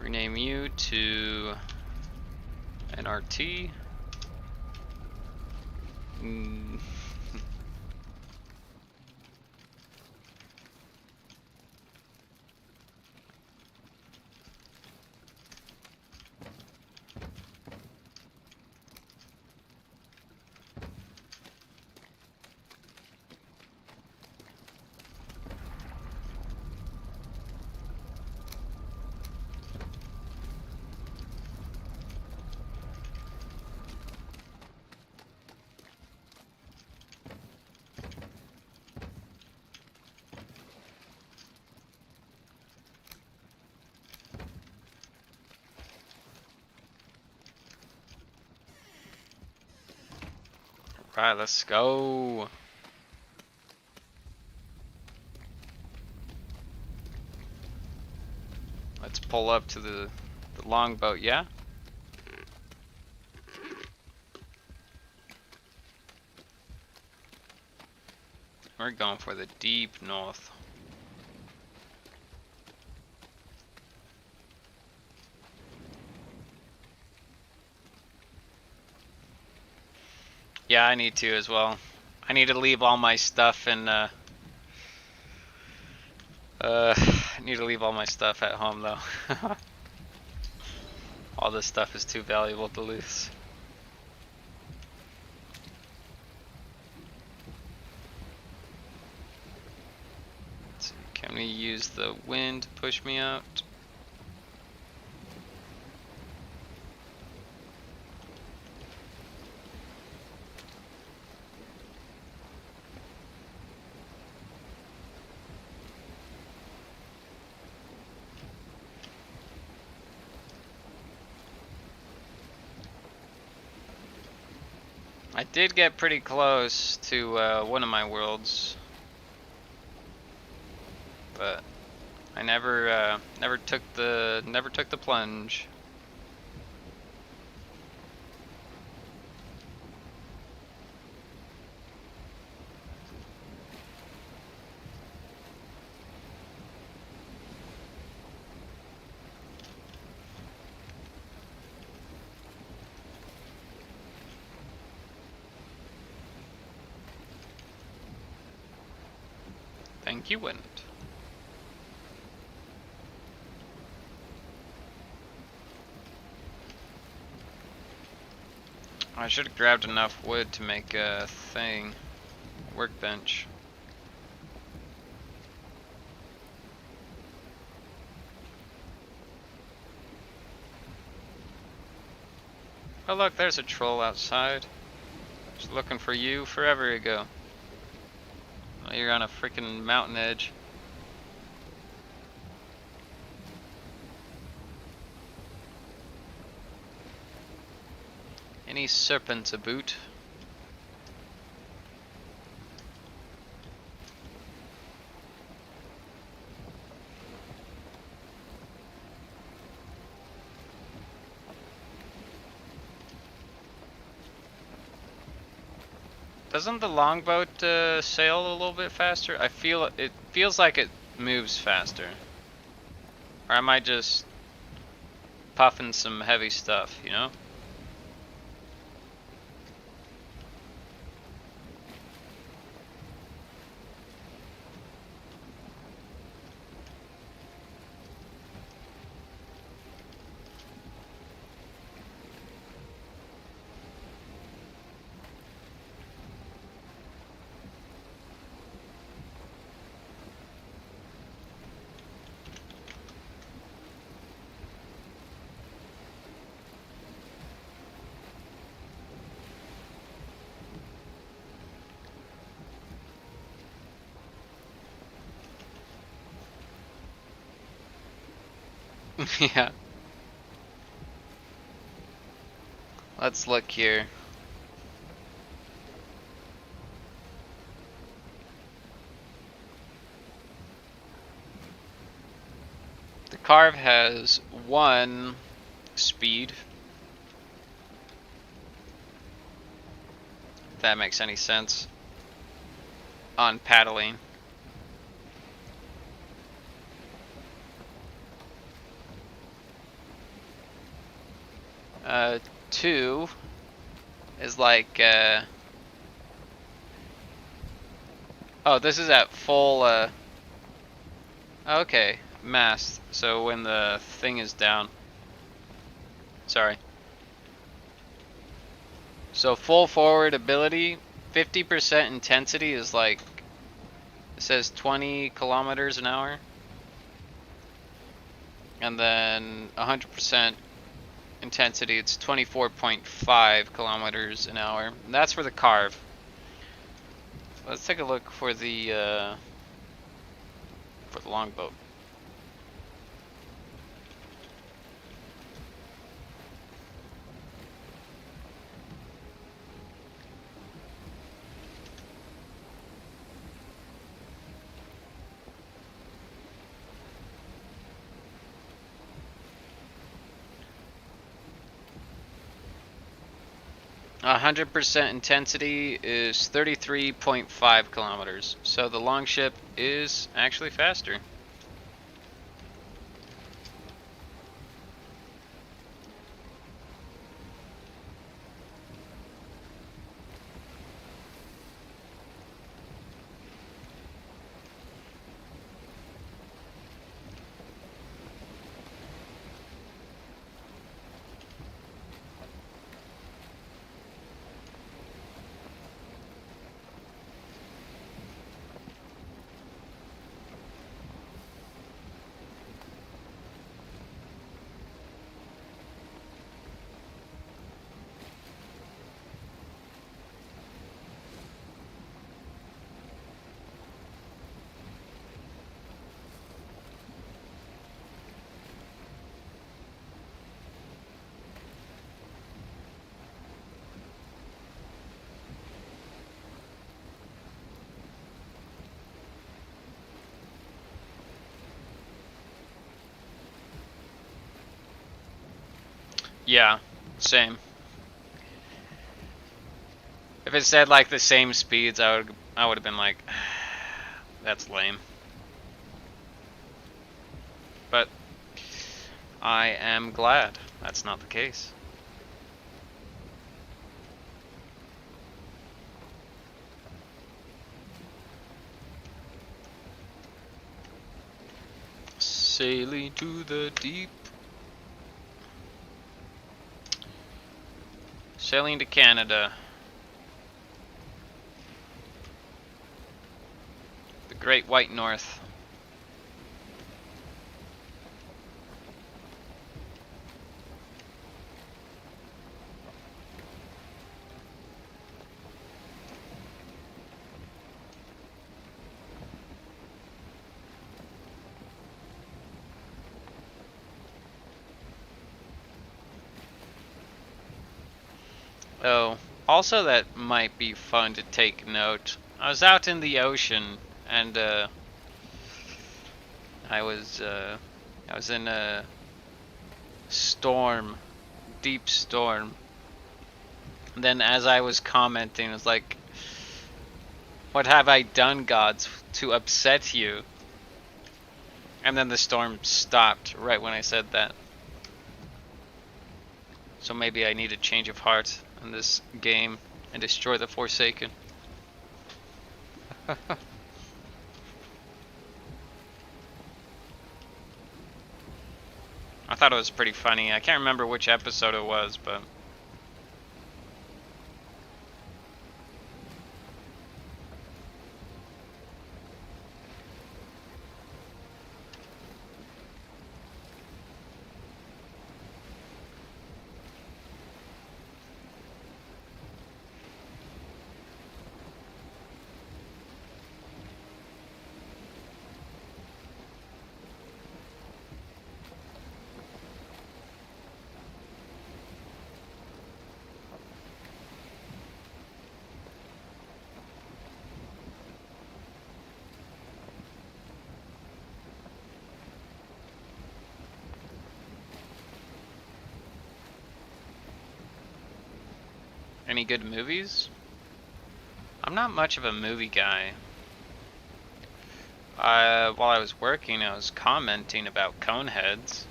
rename you to NRT. Alright, let's go. Let's pull up to the longboat, yeah? We're going for the deep north. Yeah, I need to as well. I need to leave all my stuff in, I need to leave all my stuff at home though. All this stuff is too valuable to lose. Let's see, can we use the wind to push me out? I did get pretty close to one of my worlds, but I never took the plunge. Thank you, wind. I should have grabbed enough wood to make a thing, workbench. Oh look, there's a troll outside. Just looking for you forever ago. Oh, you're on a freaking mountain edge. Any serpents a boot? Doesn't the longboat sail a little bit faster? It feels like it moves faster. Or am I just puffing some heavy stuff, you know? Yeah. Let's look here. The Carve has 1 speed. If that makes any sense. On paddling. 2 is like, oh, this is at full, okay, mast. So when the thing is down. Sorry. So full forward ability, 50% intensity is like, it says 20 kilometers an hour. And then 100% intensity, it's 24.5 kilometers an hour. And that's for the carve. Let's take a look for the longboat. A 100% intensity is 33.5 kilometers. So the longship is actually faster. Yeah, same. If it said like the same speeds, I would have been like, that's lame. But I am glad that's not the case. Sailing to the deep. Sailing to Canada. The Great White North. Oh, also that might be fun to take note. I was out in the ocean and I was in a storm, deep storm. And then as I was commenting, it was like, what have I done, gods, to upset you? And then the storm stopped right when I said that. So maybe I need a change of heart in this game and destroy the Forsaken. I thought it was pretty funny. I can't remember which episode it was, but... Any good movies? I'm not much of a movie guy. While I was working, I was commenting about Coneheads.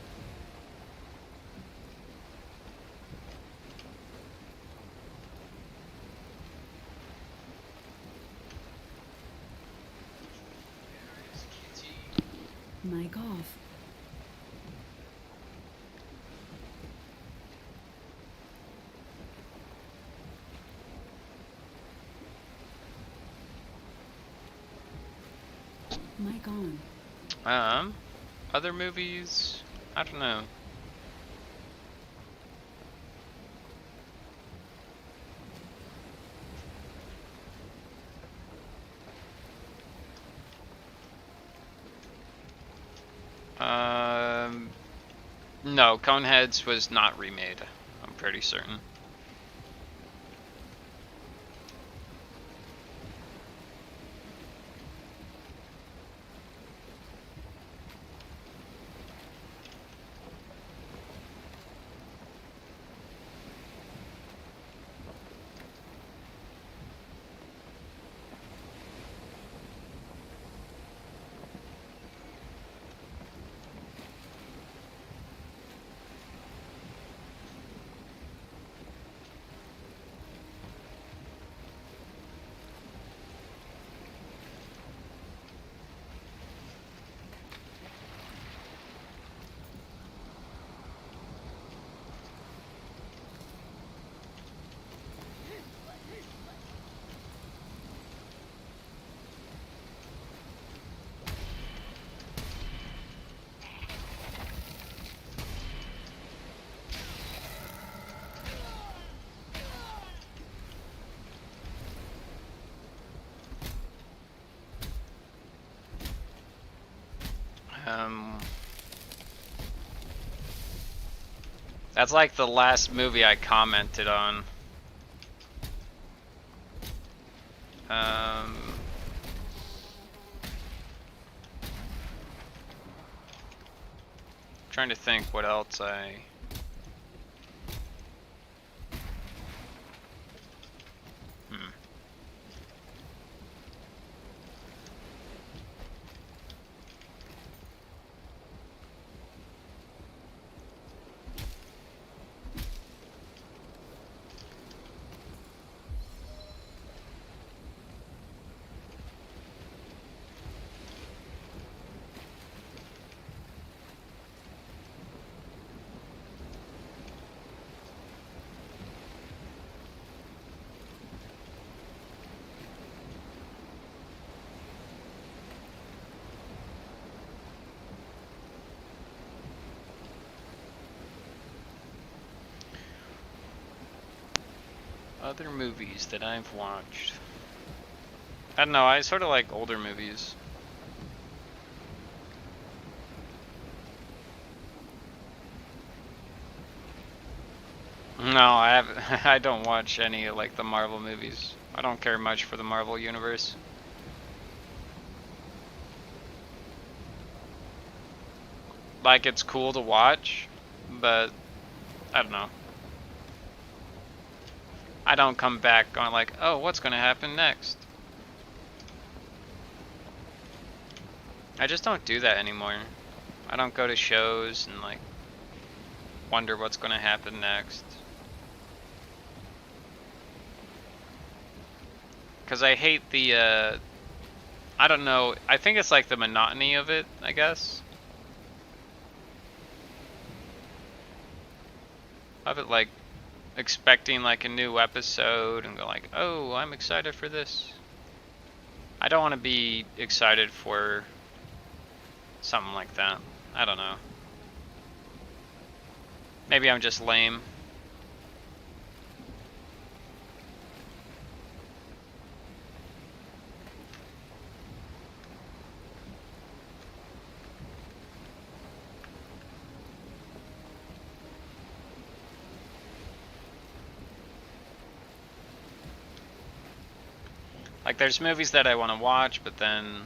break off. Mic on.
Other movies? I don't know. No, Coneheads was not remade. I'm pretty certain. That's like the last movie I commented on. Trying to think what else I... Other movies that I've watched. I don't know, I sort of like older movies. No, I have I don't watch any like the Marvel movies. I don't care much for the Marvel universe. Like, it's cool to watch, but I don't know. I don't come back going like, oh, what's gonna happen next? I just don't do that anymore. I don't go to shows and like wonder what's gonna happen next. Cause I hate the I don't know, I think it's like the monotony of it, I guess. Of it like expecting like a new episode and go like, oh, I'm excited for this. I don't want to be excited for something like that. I don't know. Maybe I'm just lame. Like, there's movies that I want to watch, but then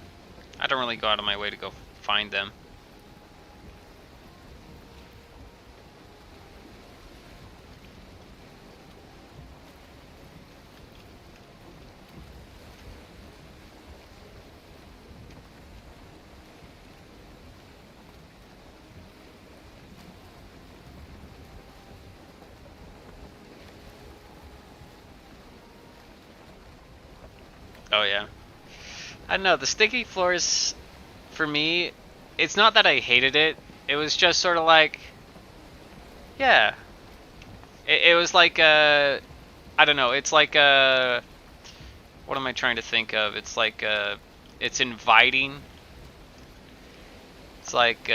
I don't really go out of my way to go find them. Oh yeah. I don't know, the sticky floors, for me, it's not that I hated it. It was just sort of like, yeah. It was like I don't know. It's like what am I trying to think of? It's like it's inviting. It's like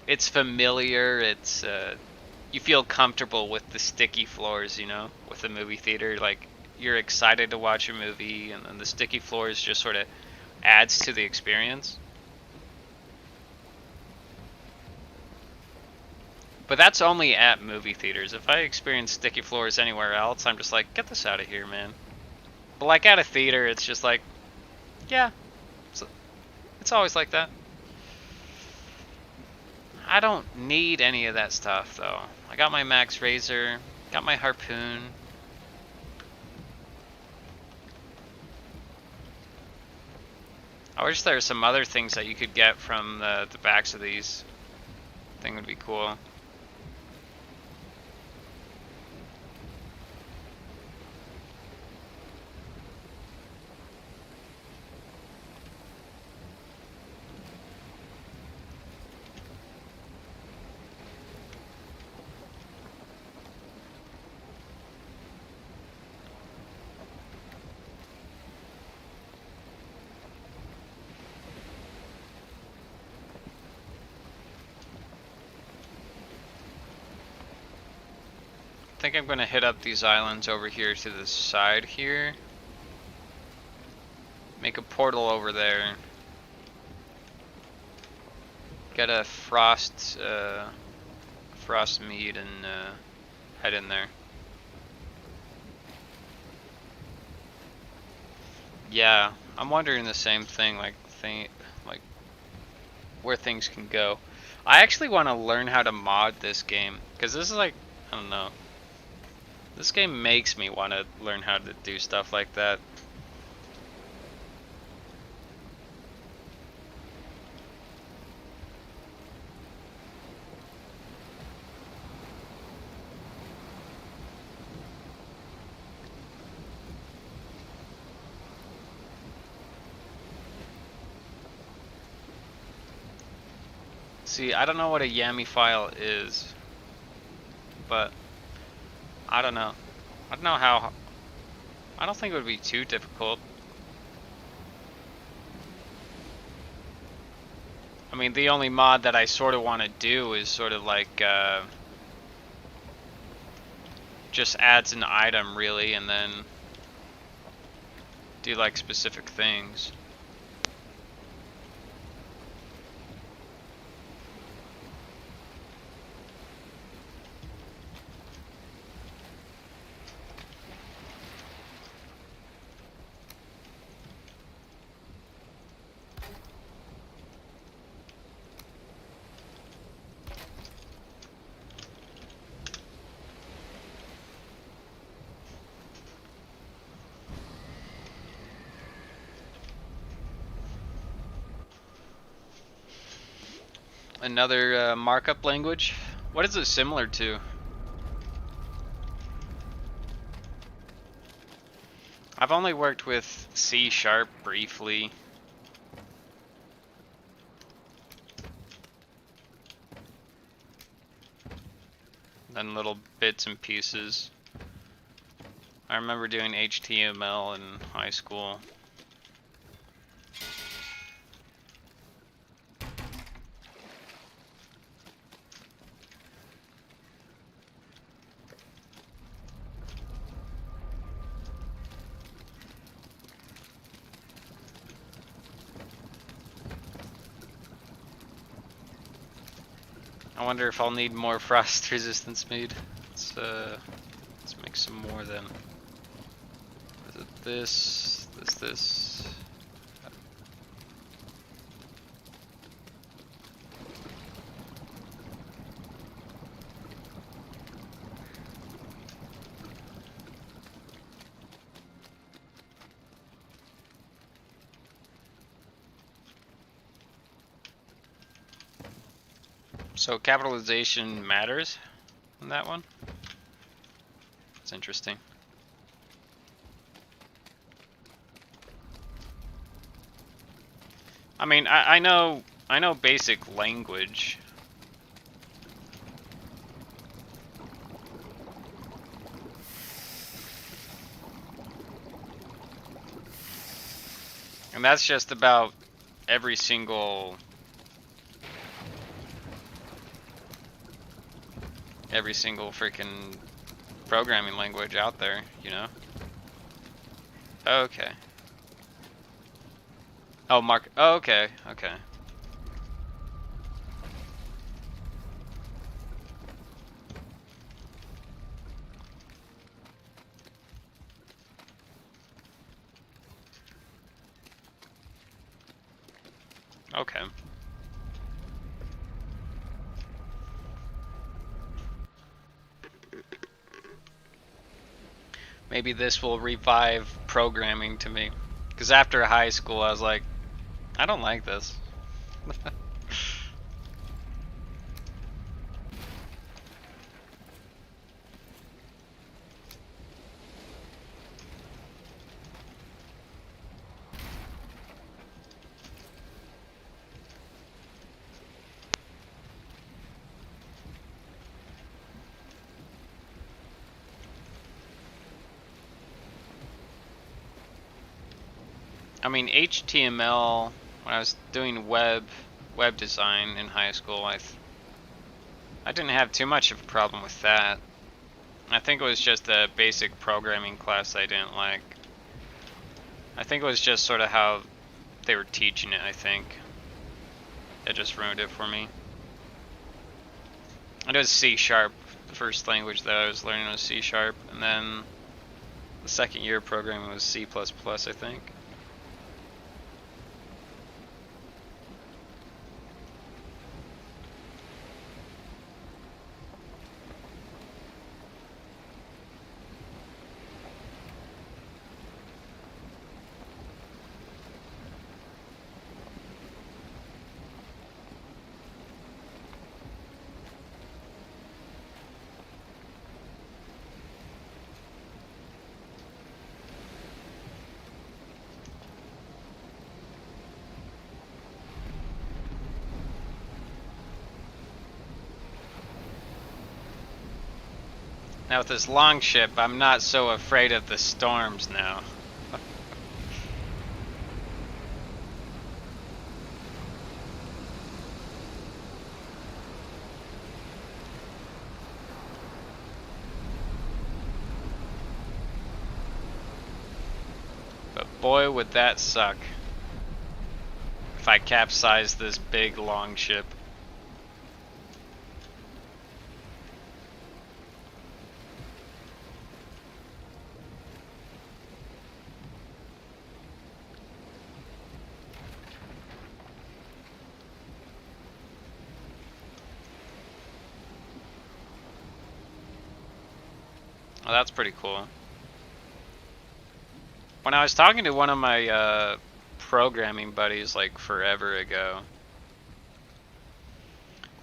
it's familiar. It's you feel comfortable with the sticky floors, you know, with the movie theater. Like you're excited to watch a movie, and then the sticky floors just sort of adds to the experience. But that's only at movie theaters. If I experience sticky floors anywhere else, I'm just like, get this out of here, man. But like at a theater, it's just like, yeah, it's always like that. I don't need any of that stuff, though. I got my Max Razor, got my harpoon. I wish there were some other things that you could get from the backs of these. I think would be cool. I think I'm gonna hit up these islands over here to the side here. Make a portal over there. Get a frost mead and head in there. Yeah, I'm wondering the same thing, like where things can go. I actually want to learn how to mod this game, because this is like, I don't know. This game makes me want to learn how to do stuff like that. See, I don't know what a Yami file is, but I don't know. I don't know how. I don't think it would be too difficult. I mean, the only mod that I sort of want to do is sort of like just adds an item really, and then do like specific things. Another markup language? What is it similar to? I've only worked with C# briefly. Then little bits and pieces. I remember doing HTML in high school. I wonder if I'll need more frost resistance mead. Let's make some more then. Is it this? This? So capitalization matters in that one? It's interesting. I mean, I know basic language. And that's just about every single freaking programming language out there, you know? Okay. Oh, Mark. Oh, okay. Okay. Okay. Maybe this will revive programming to me. Because after high school, I was like, I don't like this. I mean, HTML, when I was doing web design in high school, I didn't have too much of a problem with that. I think it was just a basic programming class I didn't like. I think it was just sort of how they were teaching it, I think. It just ruined it for me. It was C#. The first language that I was learning was C#, and then the second year of programming was C++, I think. Now with this longship, I'm not so afraid of the storms now. But boy, would that suck if I capsized this big longship. Oh, that's pretty cool. When I was talking to one of my programming buddies like forever ago,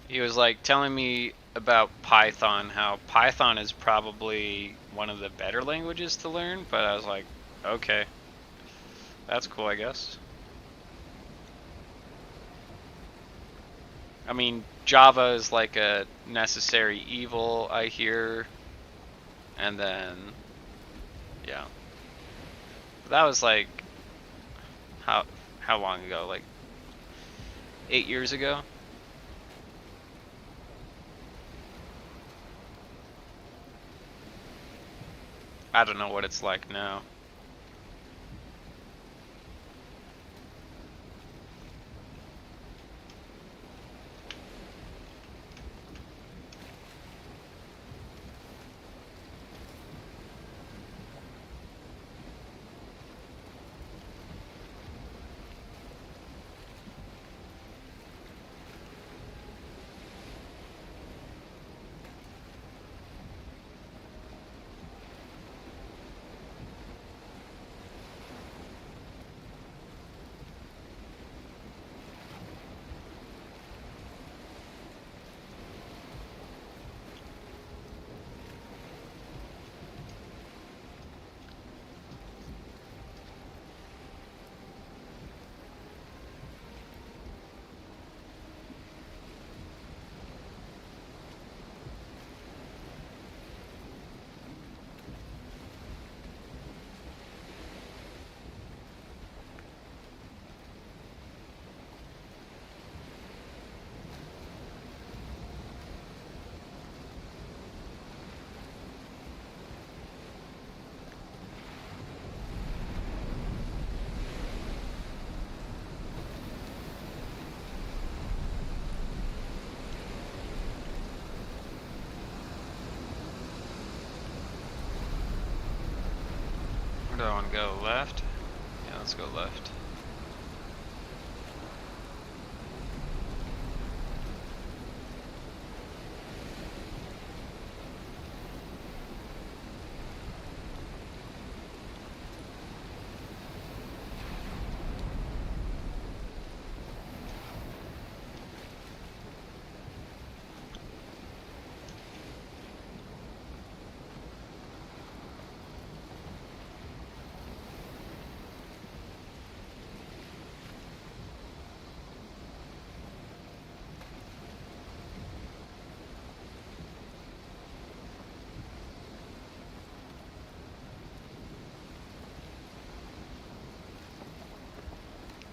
he was like telling me about Python, how Python is probably one of the better languages to learn, but I was like, okay, that's cool, I guess. I mean, Java is like a necessary evil, I hear, and then, yeah. That was like, how long ago? Like 8 years ago? I don't know what it's like now. do I want to go? Left? Yeah, let's go left.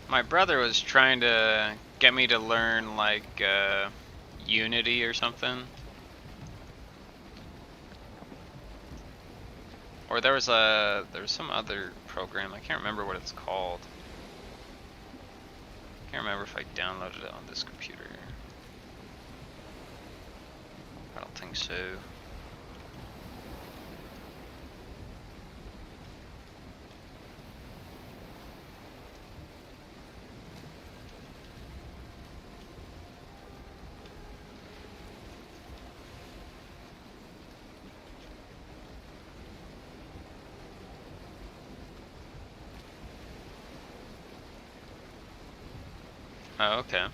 My brother was trying to get me to learn like Unity or something. Or there was some other program, I can't remember what it's called. I can't remember if I downloaded it on this computer. I don't think so. Oh, okay.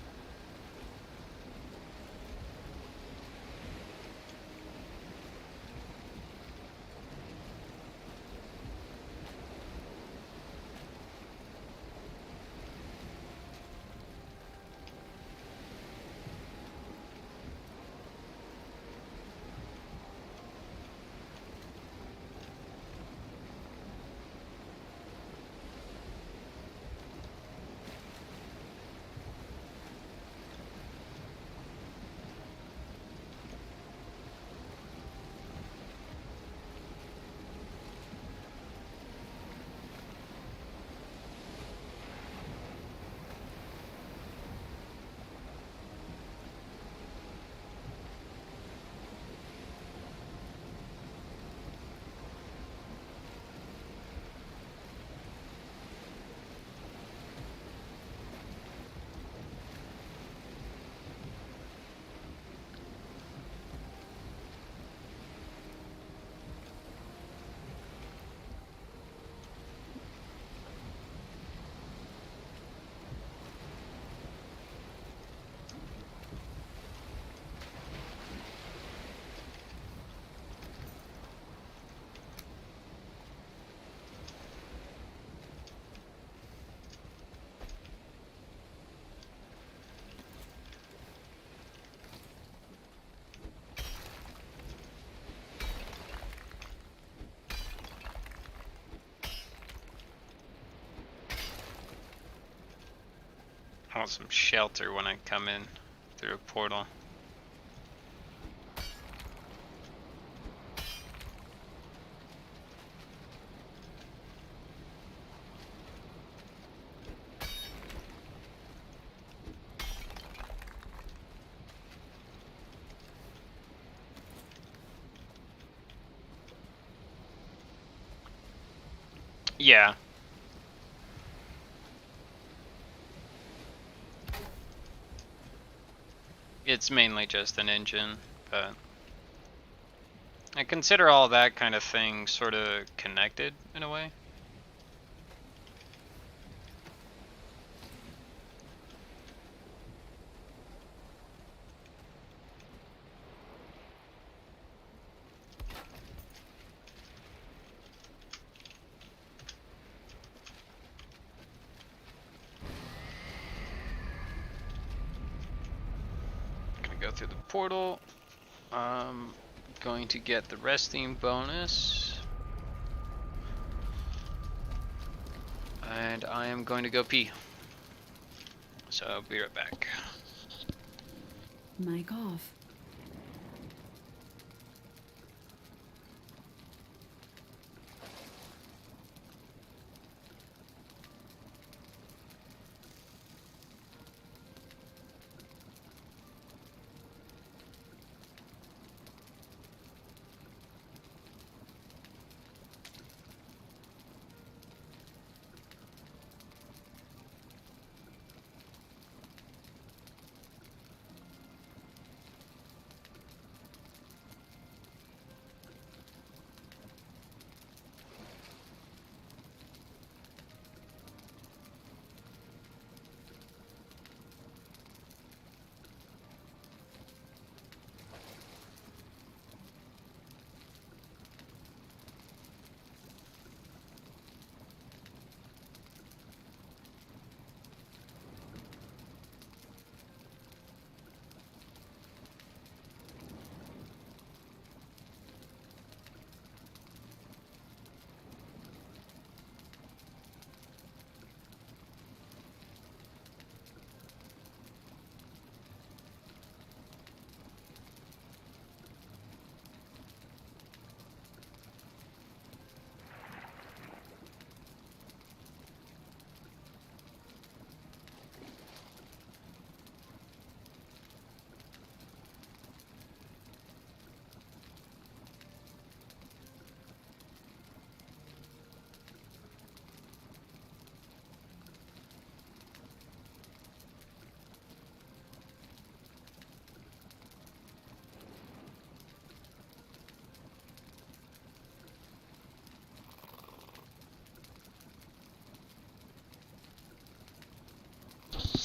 I want some shelter when I come in through a portal. Yeah. It's mainly just an engine, but I consider all that kind of thing sort of connected in a way. Gonna go through the portal. I'm going to get the resting bonus. And I am going to go pee. So I'll be right back.
Mic off.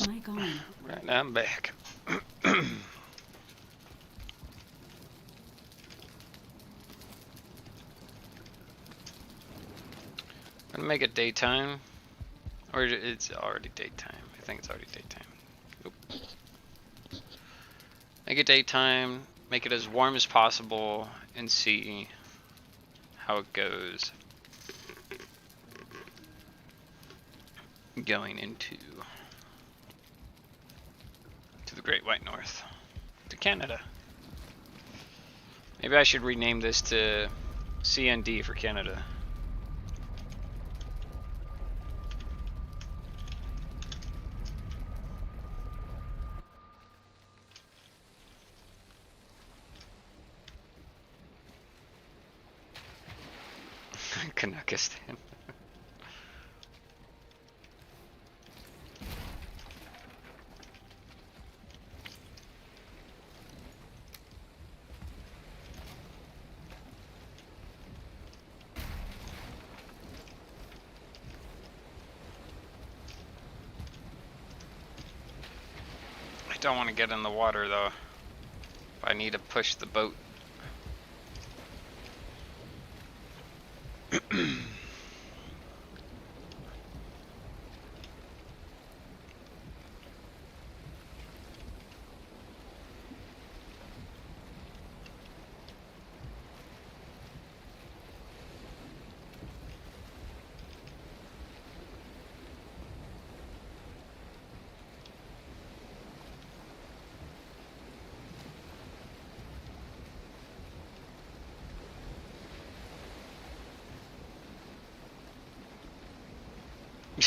Am I gone?
Right now I'm back. I'm gonna make it daytime. Or it's already daytime. I think it's already daytime. Oop. Make it daytime, make it as warm as possible, and see how it goes going into the Great White North, to Canada. Maybe I should rename this to CND for Canada. Kanakistan. I don't want to get in the water though. I need to push the boat.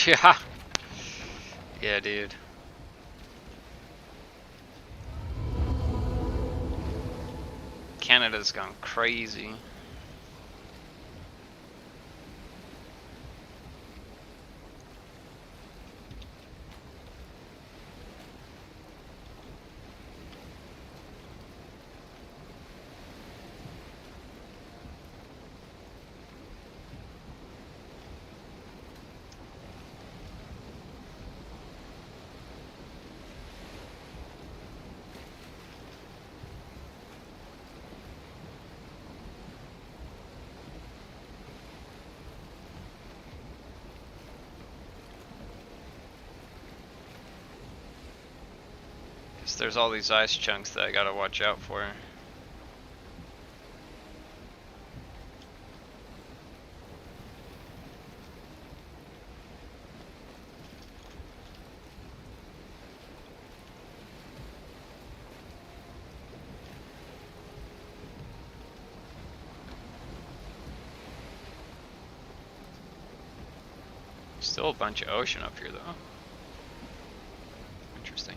Yeah. Yeah, dude. Canada's gone crazy. There's all these ice chunks that I gotta watch out for. Still a bunch of ocean up here though. Interesting.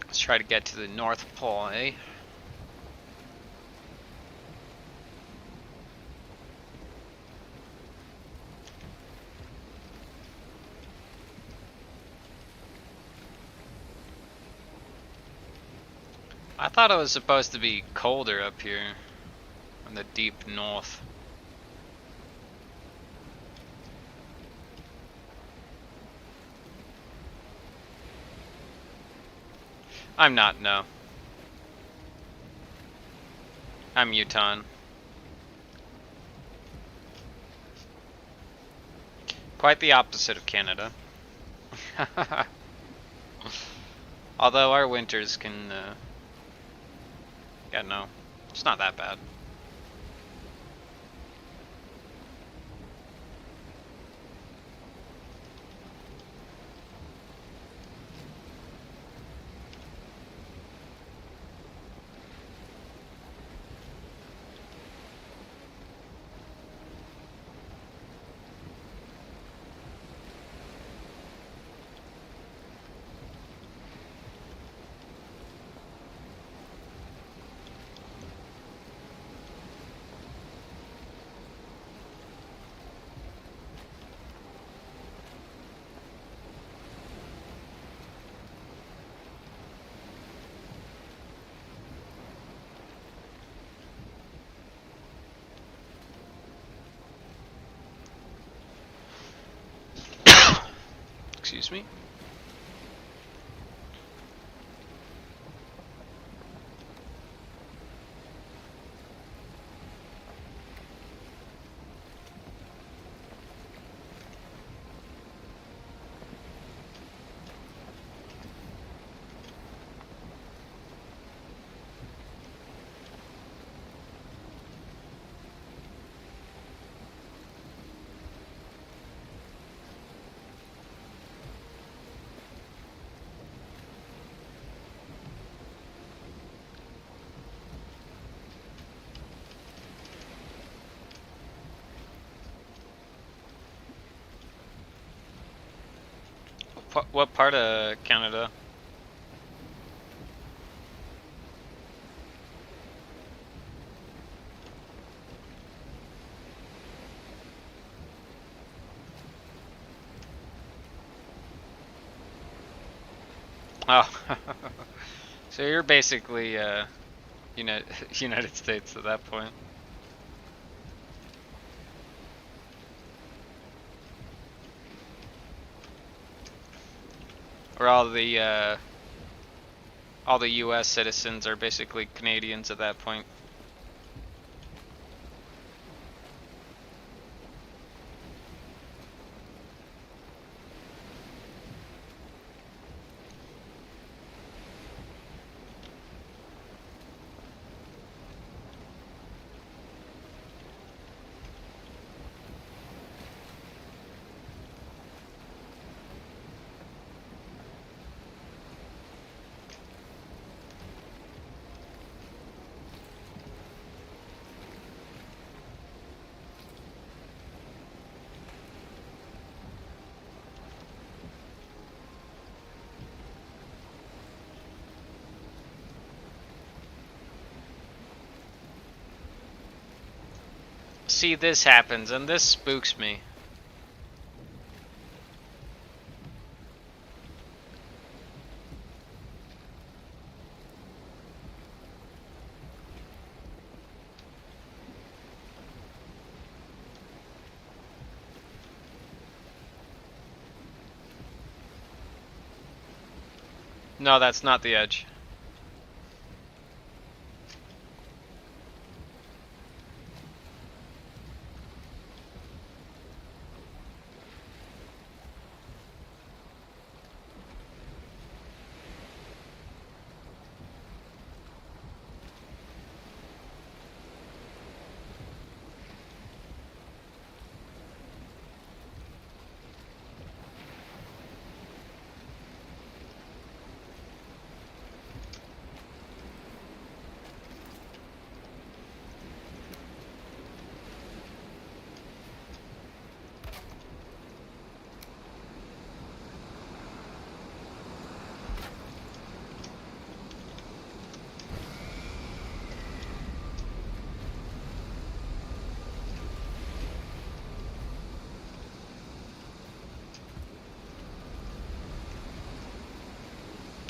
Let's try to get to the North Pole, eh? I thought it was supposed to be colder up here in the deep north. I'm not, no. I'm Utah. Quite the opposite of Canada. Although our winters can Yeah, no. It's not that bad. Excuse me. What part of Canada? Oh. So you're basically United States at that point. Or all the US citizens are basically Canadians at that point. See, this happens, and this spooks me. No, that's not the edge.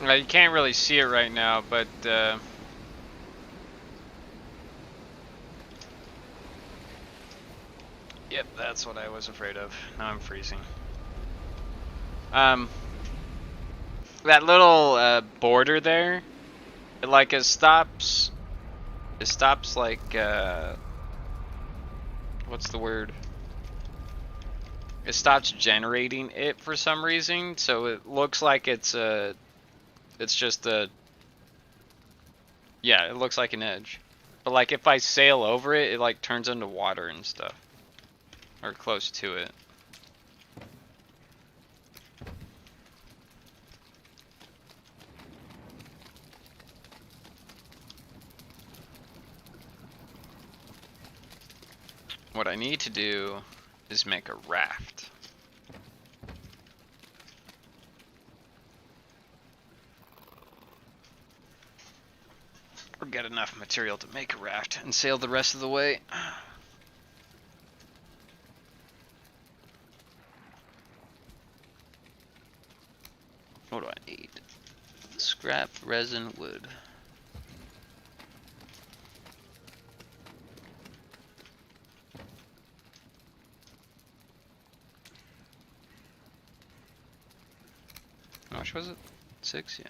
You can't really see it right now, but yep, that's what I was afraid of. Now I'm freezing. That little border there, it stops like what's the word? It stops generating it for some reason, so it looks like it's just a Yeah, it looks like an edge. But like if I sail over it, it like turns into water and stuff. Or close to it. What I need to do is make a raft. Or get enough material to make a raft and sail the rest of the way. What do I need? Scrap, resin, wood. How much was it? 6? Yeah.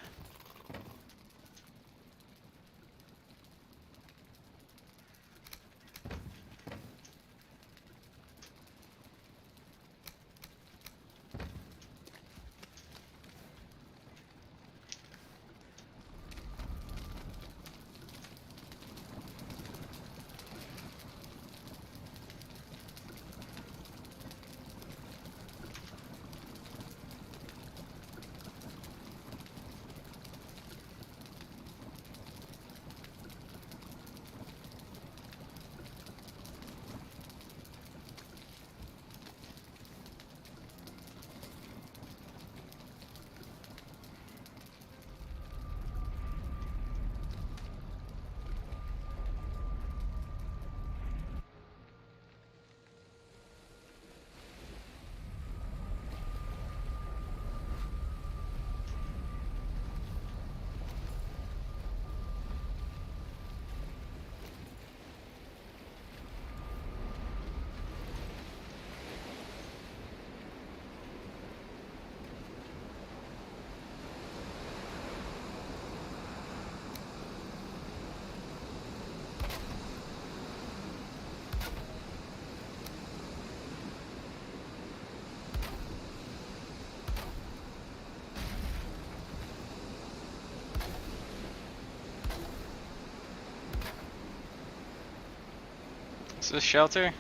Is this shelter?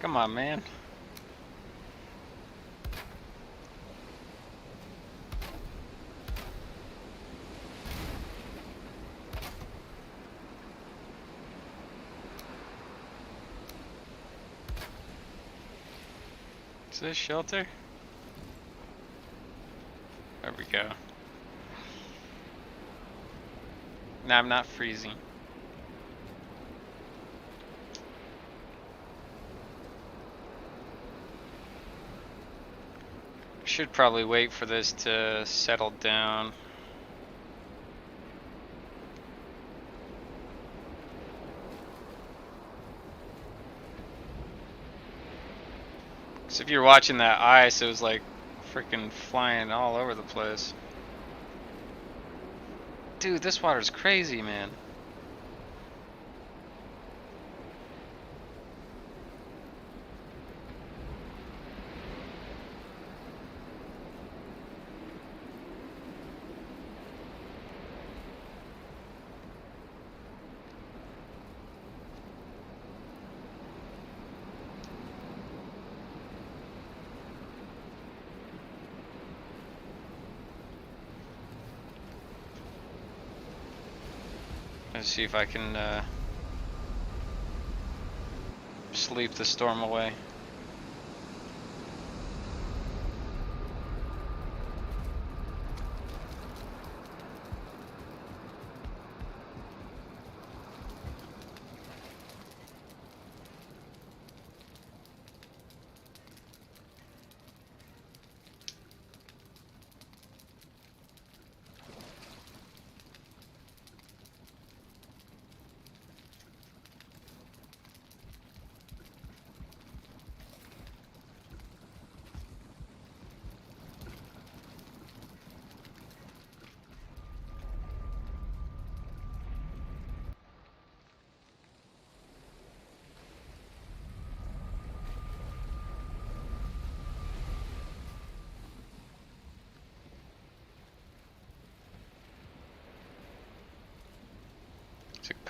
Come on, man. Is this shelter? There we go. Now I'm not freezing. Should probably wait for this to settle down. Cause if you're watching that ice, it was like freaking flying all over the place. Dude, this water's crazy, man. Let's see if I can sleep the storm away.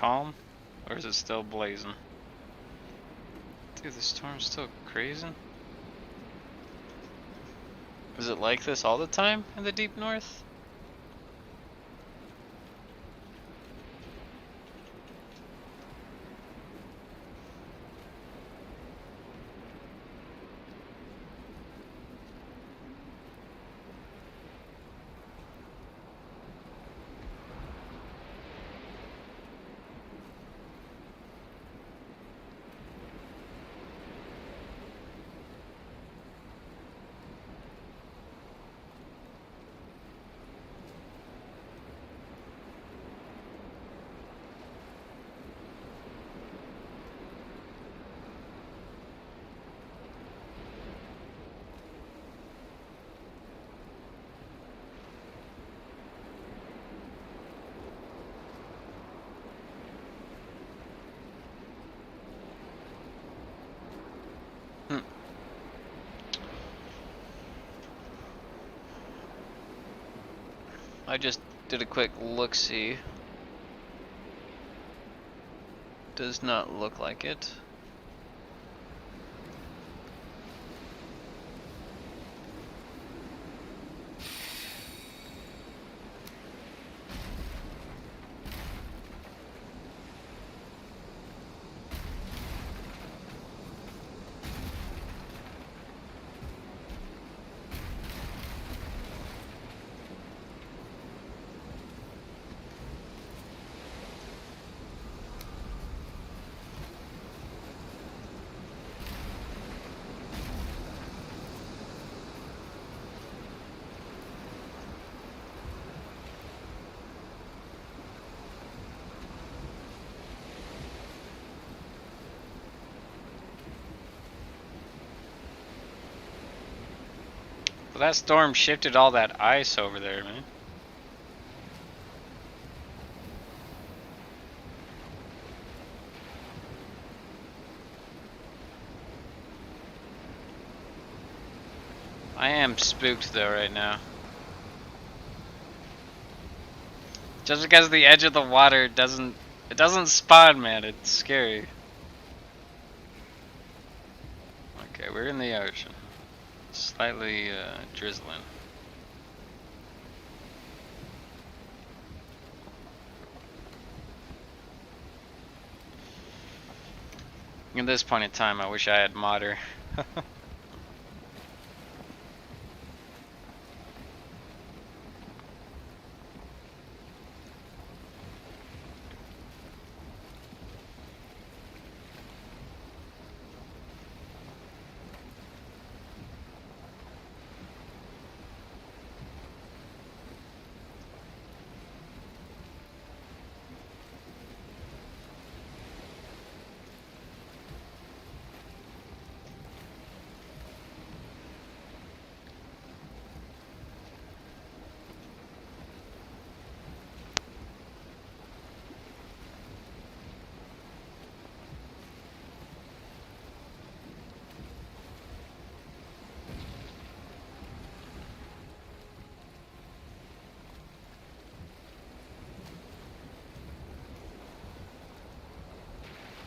calm? Or is it still blazing? Dude, the storm's still crazy. Is it like this all the time in the deep north? I just did a quick look-see. Does not look like it. Well, that storm shifted all that ice over there, man. I am spooked though right now. Just because the edge of the water doesn't spawn, man, it's scary. Okay, we're in the ocean. Slightly drizzling. At this point in time, I wish I had modder.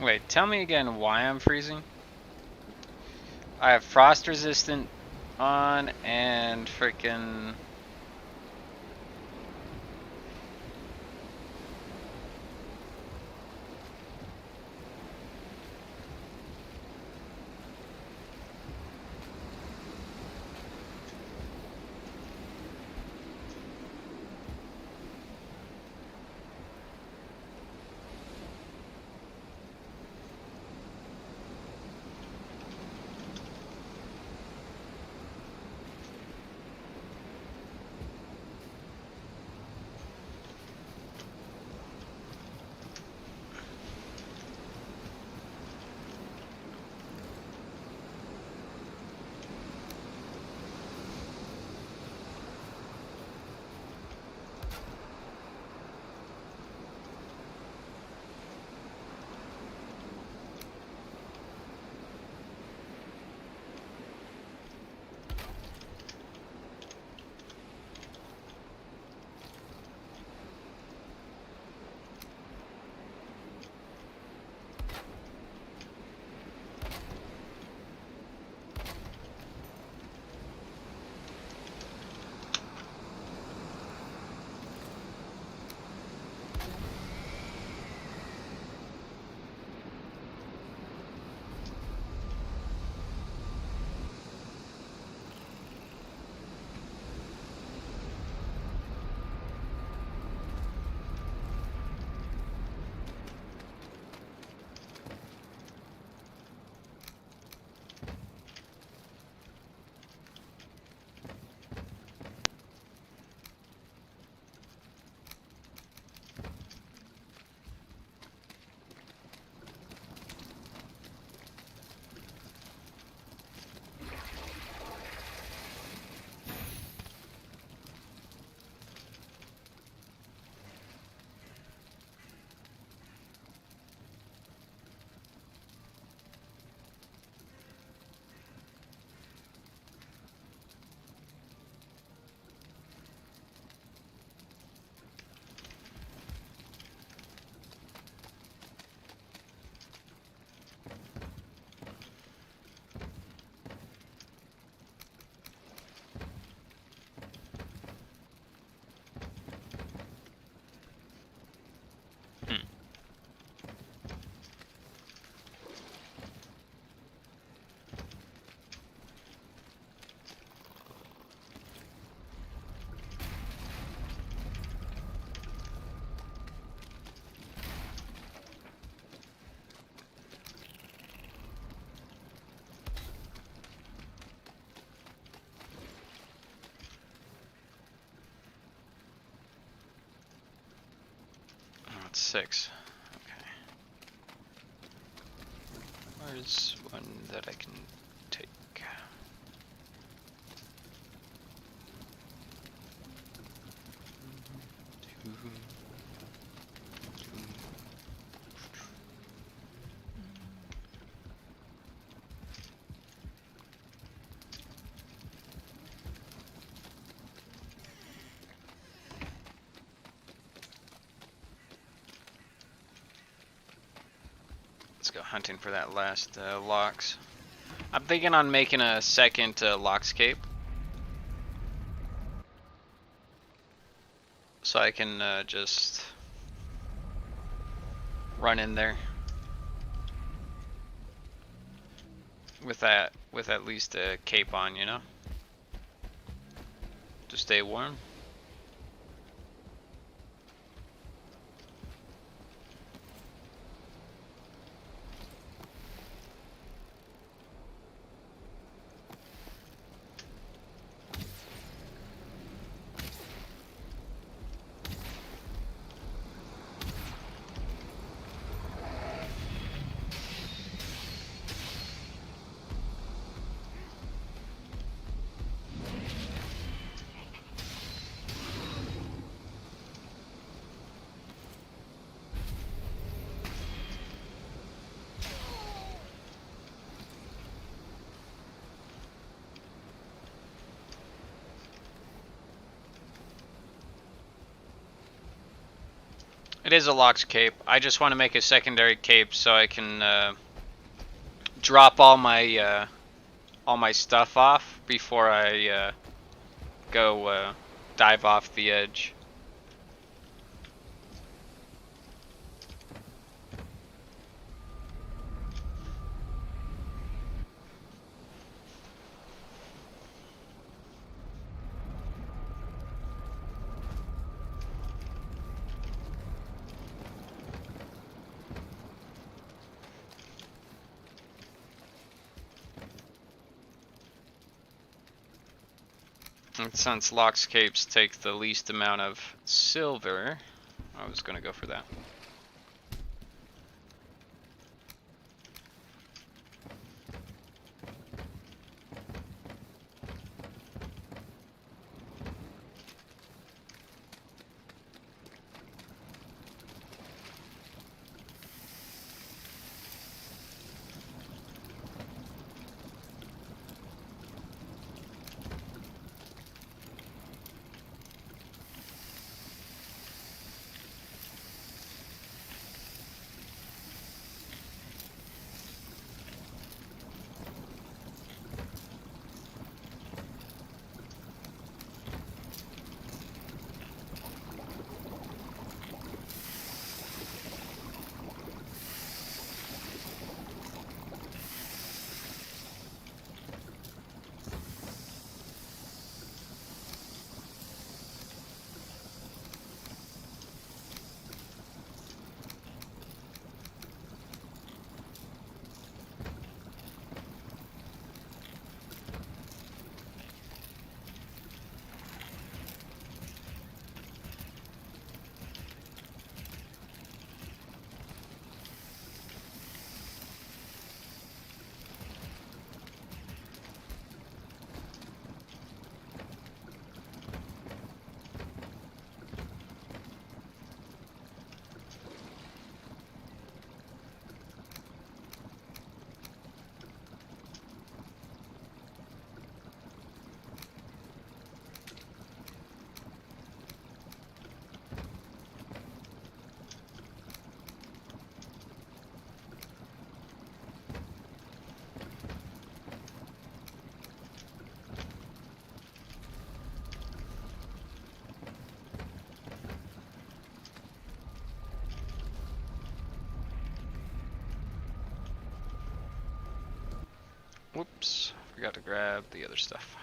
Wait, tell me again why I'm freezing. I have frost resistant on and freaking. 6. Okay. Where's one that I can take? Let's go hunting for that last Lox. I'm thinking on making a second Lox cape. So I can just run in there with at least a cape on, you know, to stay warm. It is a Lox cape. I just want to make a secondary cape so I can drop all my stuff off before I go dive off the edge. And since Lox capes take the least amount of silver, I was gonna go for that. Whoops, forgot to grab the other stuff.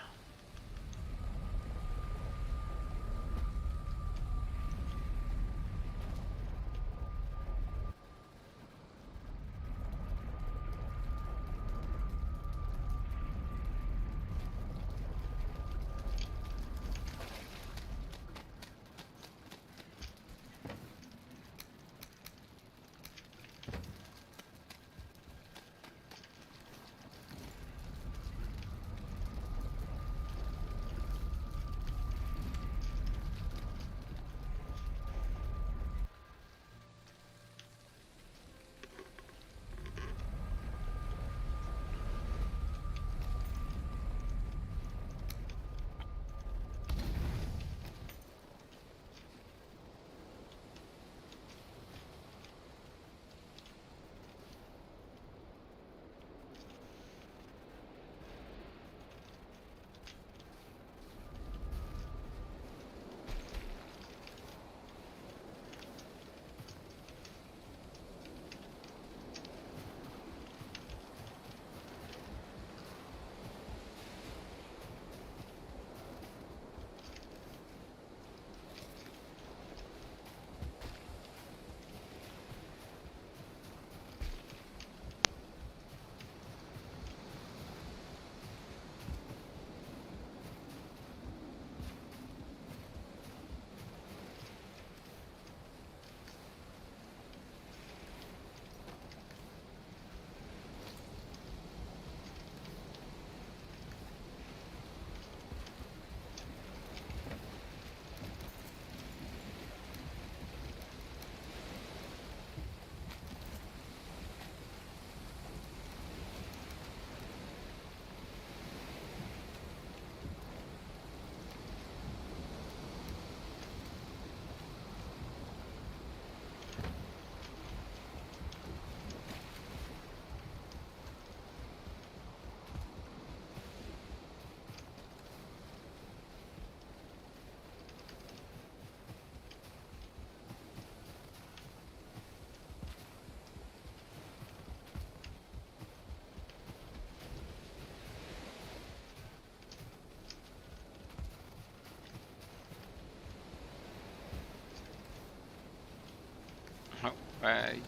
I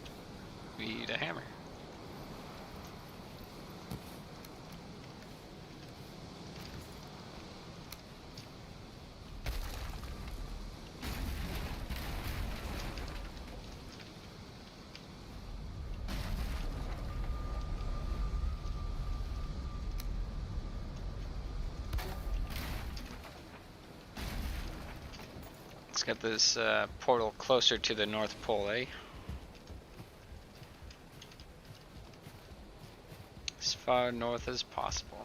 need a hammer. Let's get this portal closer to the North Pole, eh? As far north as possible.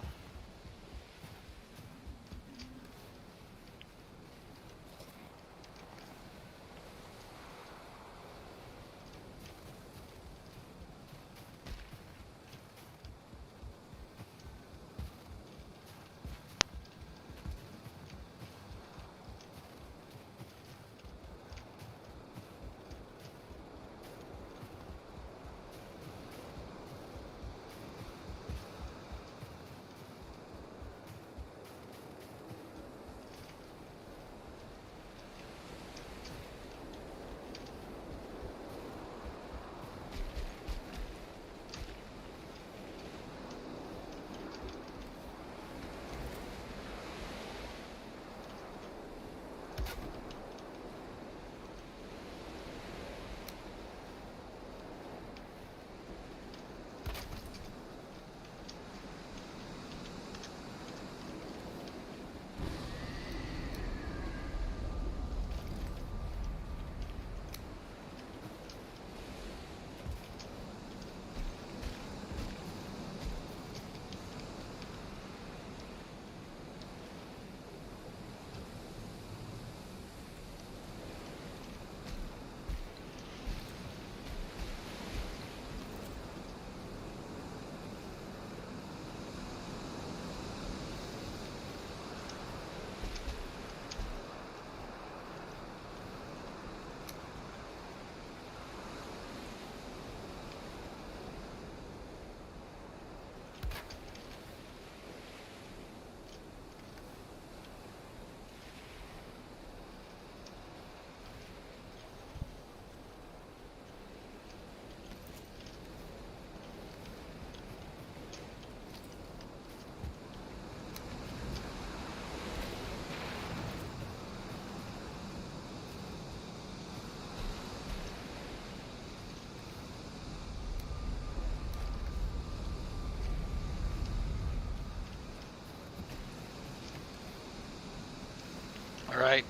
Alright.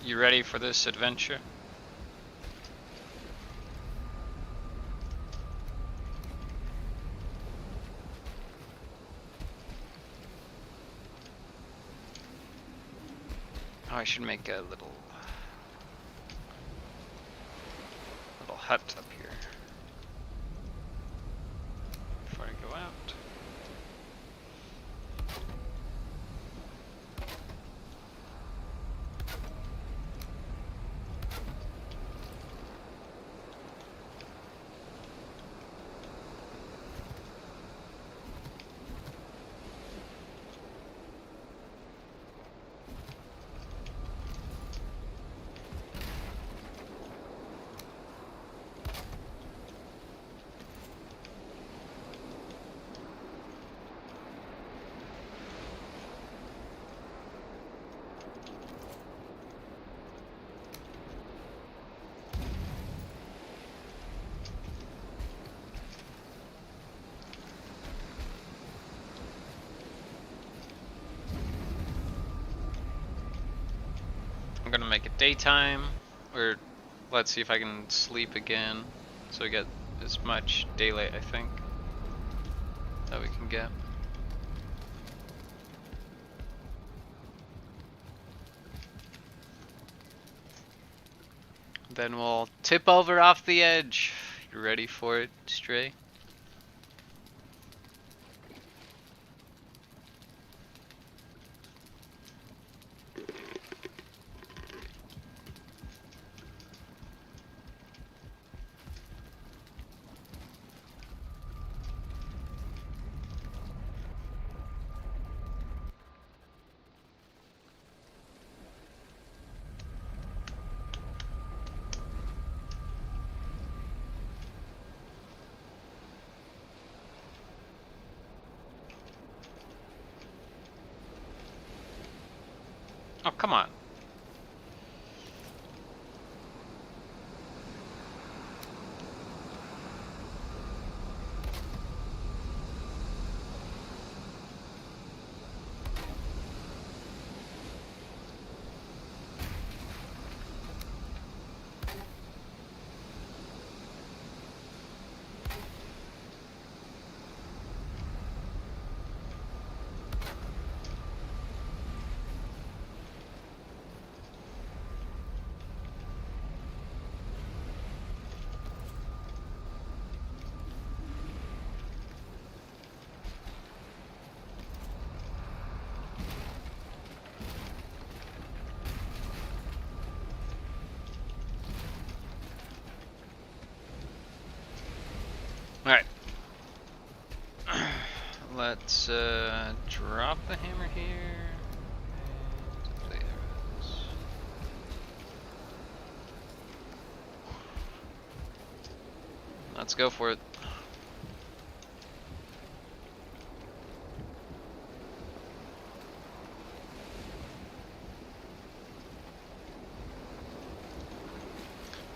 You ready for this adventure? Oh, I should make a little hut up here before I go out. I'm gonna make it daytime, or let's see if I can sleep again, so we get as much daylight, I think, that we can get. Then we'll tip over off the edge. You ready for it, Stray? Oh, come on. Alright. Let's drop the hammer here. And play arrows. Let's go for it.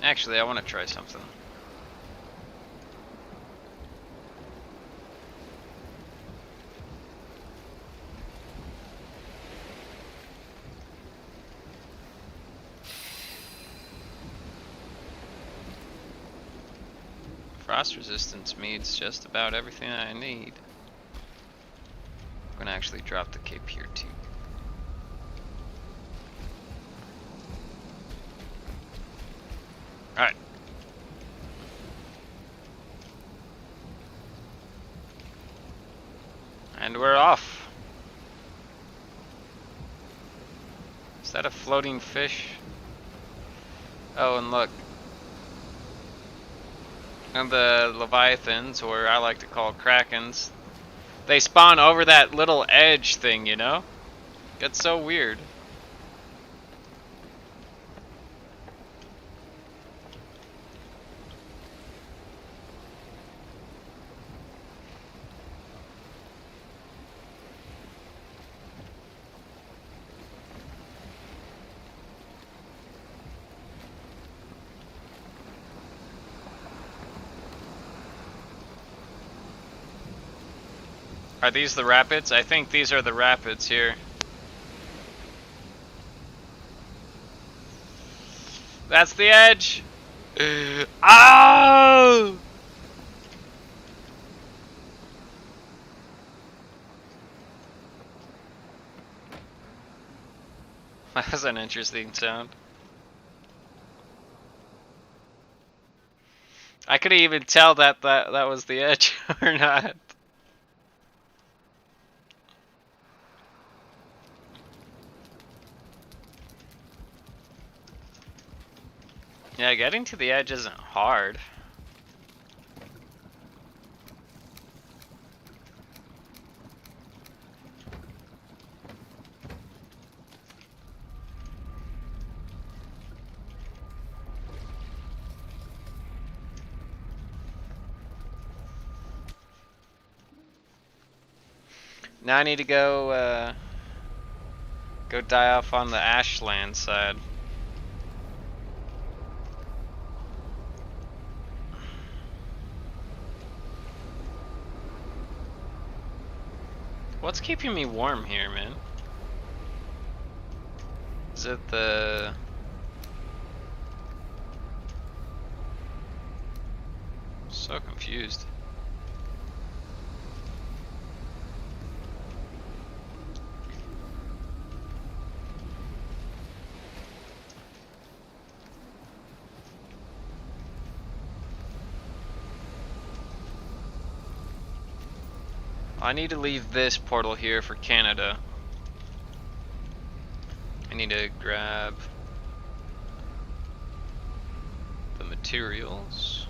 Actually, I want to try something. Frost resistance means just about everything I need. I'm gonna actually drop the cape here too. Alright. And we're off. Is that a floating fish? Oh, and look. And the Leviathans, or I like to call Krakens, they spawn over that little edge thing, you know? It's so weird. Are these the rapids? I think these are the rapids here. That's the edge! Oh! That was an interesting sound. I couldn't even tell that was the edge or not. Yeah, getting to the edge isn't hard. Now I need to go die off on the Ashland side. What's keeping me warm here, man? Is it the... So confused. I need to leave this portal here for Canada. I need to grab the materials.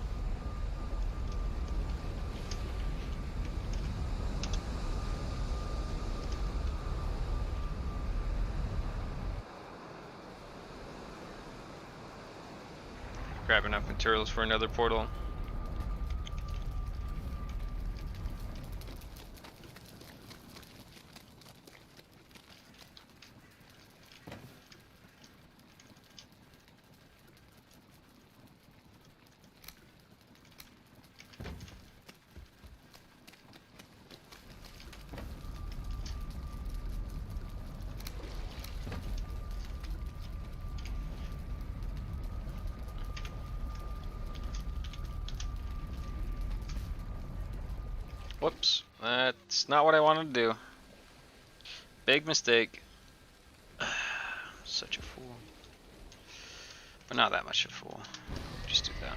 Grab enough materials for another portal. Whoops, that's not what I wanted to do. Big mistake. Such a fool. But not that much of a fool. Just do that.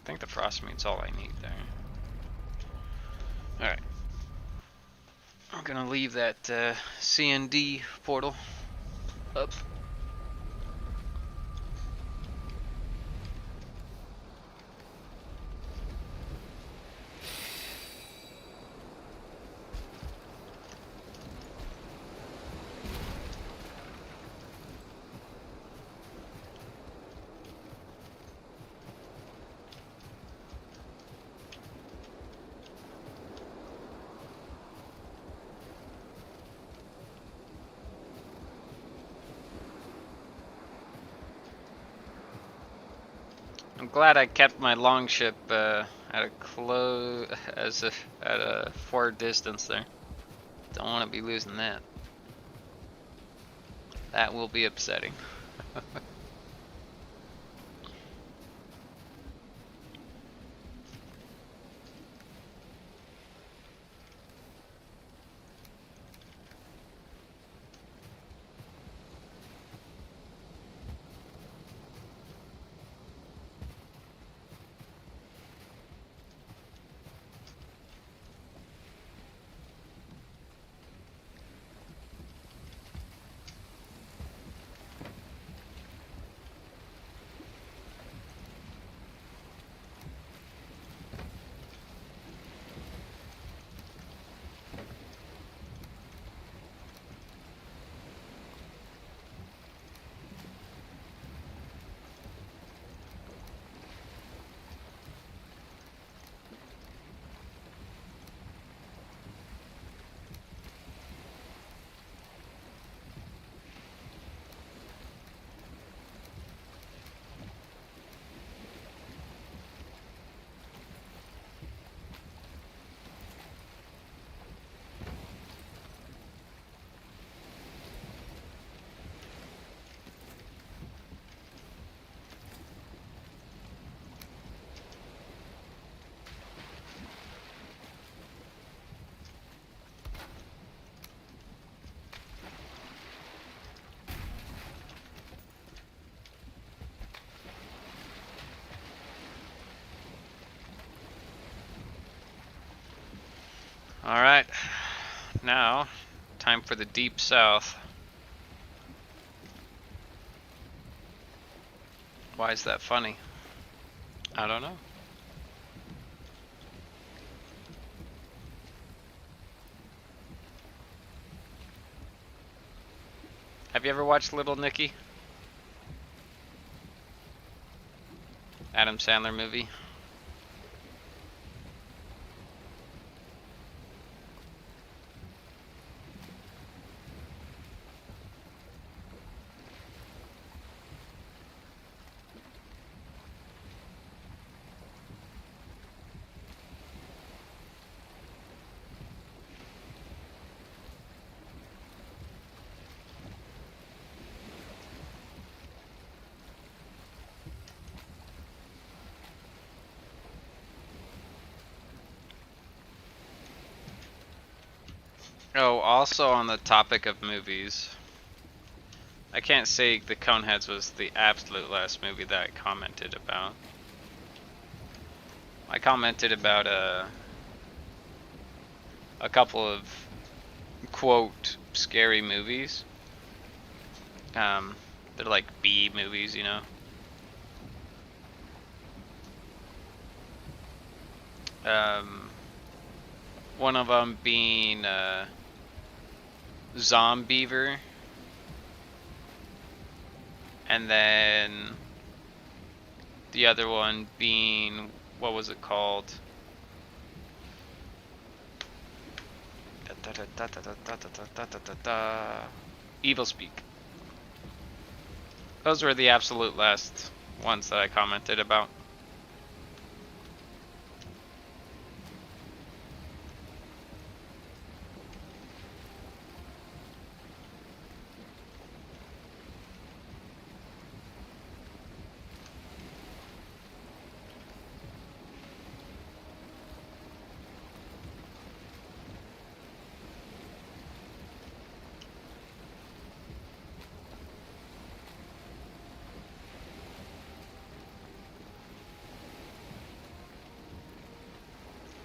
I think the frost meat's all I need there. Alright. I'm gonna leave that CND portal up. I'm glad I kept my longship at a at a forward distance there. Don't want to be losing that. That will be upsetting. Alright, now, time for the deep south. Why is that funny? I don't know. Have you ever watched Little Nicky? Adam Sandler movie. Oh, also on the topic of movies, I can't say The Coneheads was the absolute last movie that I commented about. I commented about a couple of quote scary movies. They're like B movies, you know. One of them being Zombiever, and then the other one being, what was it called? Evil Speak. Those were the absolute last ones that I commented about.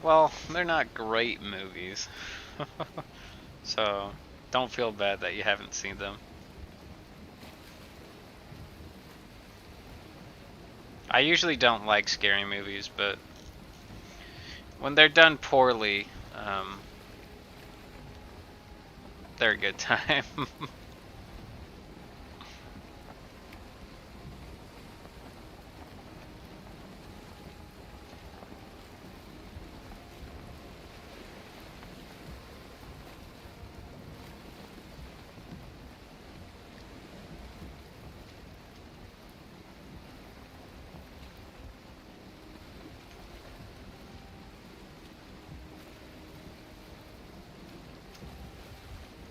Well, they're not great movies. So, don't feel bad that you haven't seen them. I usually don't like scary movies, but when they're done poorly, they're a good time.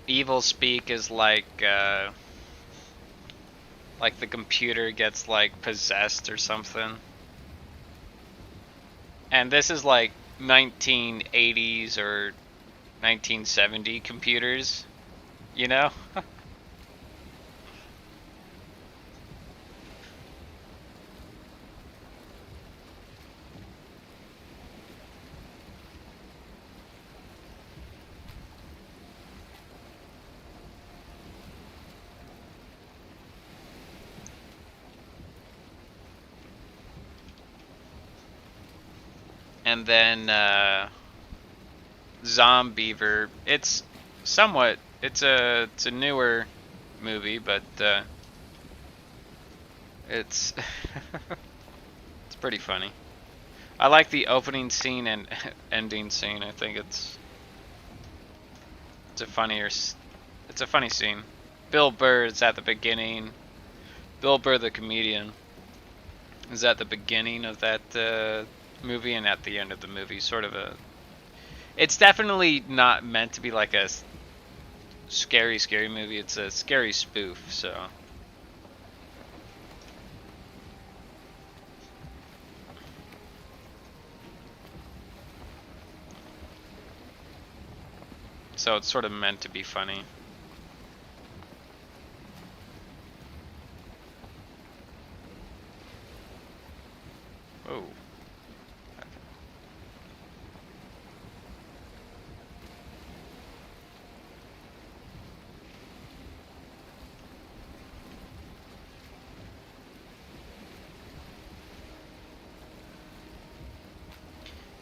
Evil Speak is like the computer gets like possessed or something. And this is like 1980s or 1970 computers, you know? And then Zombiever. It's a newer movie, but it's it's pretty funny. I like the opening scene and ending scene. I think it's a funny scene. Bill Burr is at the beginning. Bill Burr, the comedian, is at the beginning of that movie and at the end of the movie. Sort of a. It's definitely not meant to be like a scary movie. It's a scary spoof. So it's sort of meant to be funny. Oh.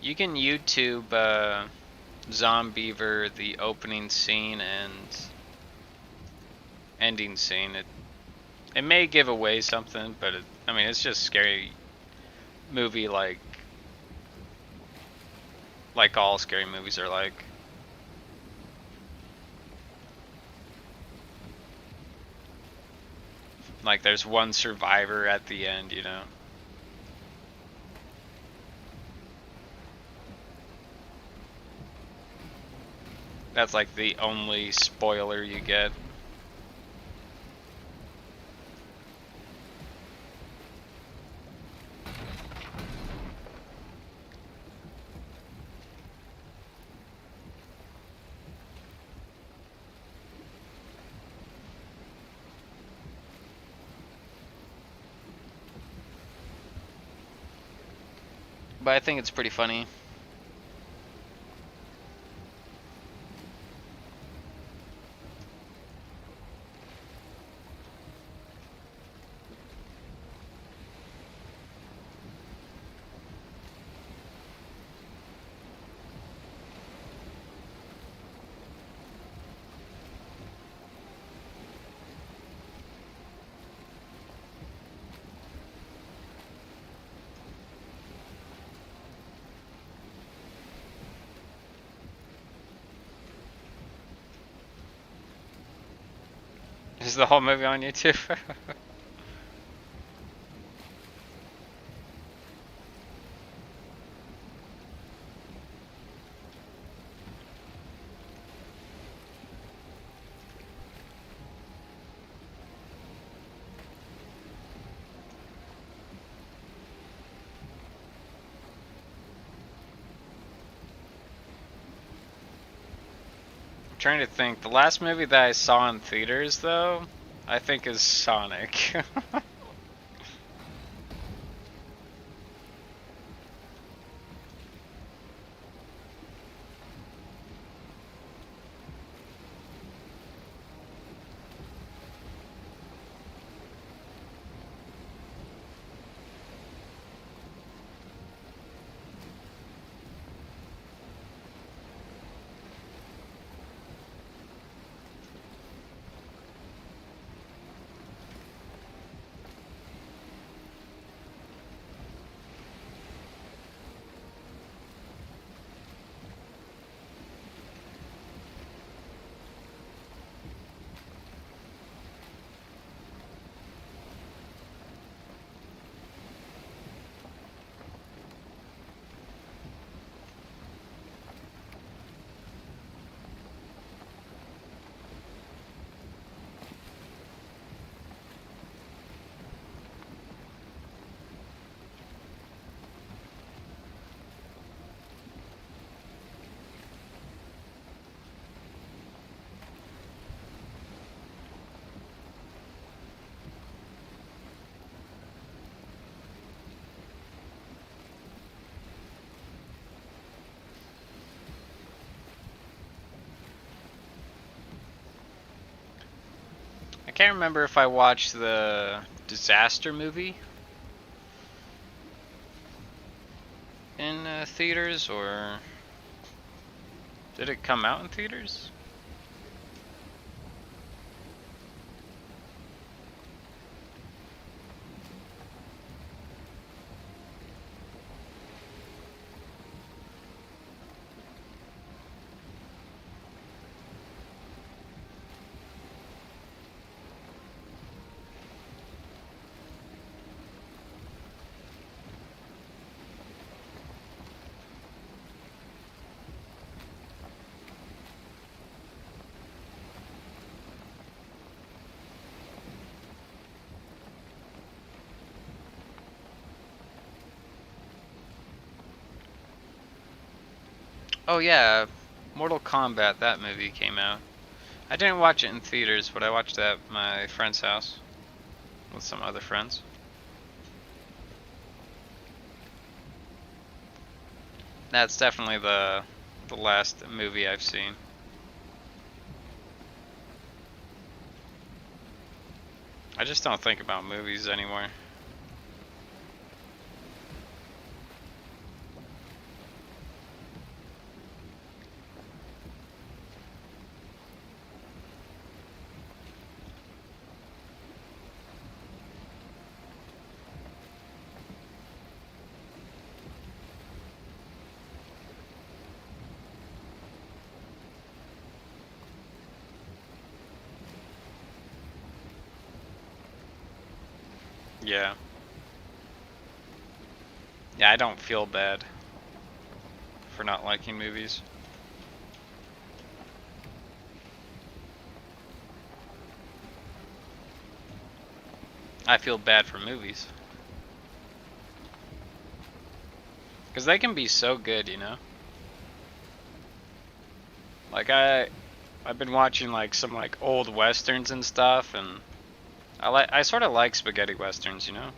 You can YouTube Zombiever, the opening scene and ending scene. It may give away something, but I mean, it's just scary movie like all scary movies are like. Like there's one survivor at the end, you know. That's like the only spoiler you get. But I think it's pretty funny. Is the whole movie on YouTube? Trying to think. The last movie that I saw in theaters, though, I think is Sonic. I can't remember if I watched the Disaster movie in theaters, or did it come out in theaters? Oh yeah, Mortal Kombat, that movie came out. I didn't watch it in theaters, but I watched it at my friend's house with some other friends. That's definitely the last movie I've seen. I just don't think about movies anymore. Yeah. Yeah, I don't feel bad for not liking movies. I feel bad for movies. Because they can be so good, you know? Like, I've been watching, like, some, like, old westerns and stuff, and I sort of like spaghetti westerns, you know?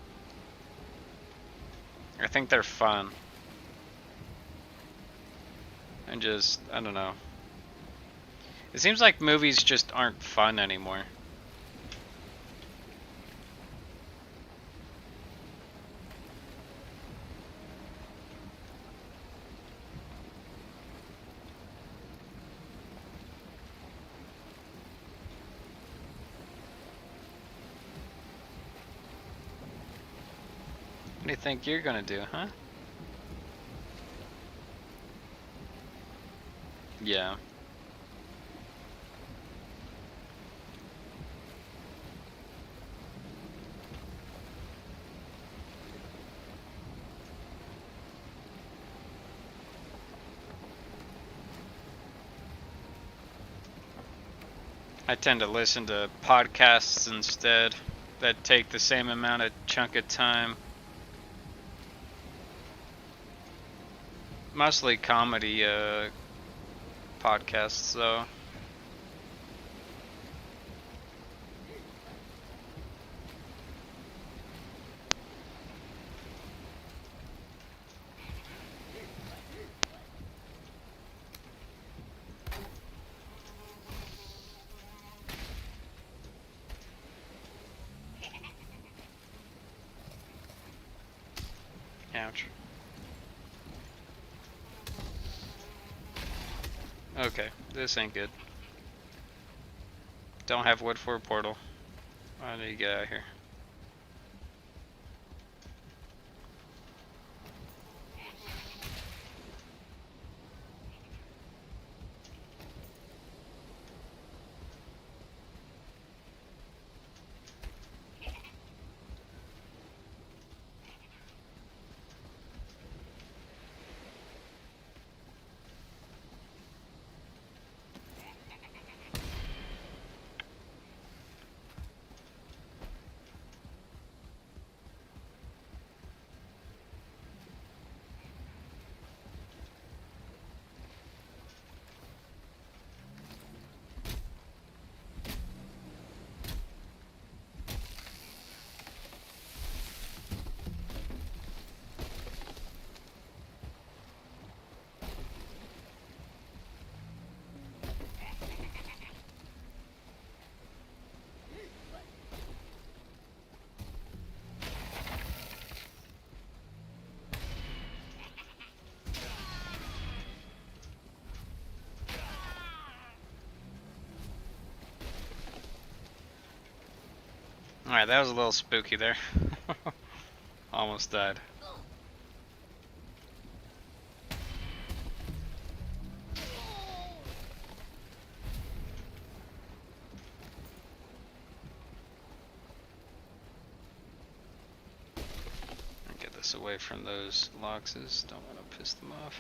I think they're fun. And just, I don't know. It seems like movies just aren't fun anymore. What do you think you're gonna do, huh? Yeah. I tend to listen to podcasts instead that take the same amount of chunk of time. Mostly comedy podcasts though. Ouch. Okay, this ain't good. Don't have wood for a portal. I need to get out of here. Alright, that was a little spooky there. Almost died. Get this away from those loxes. Don't want to piss them off.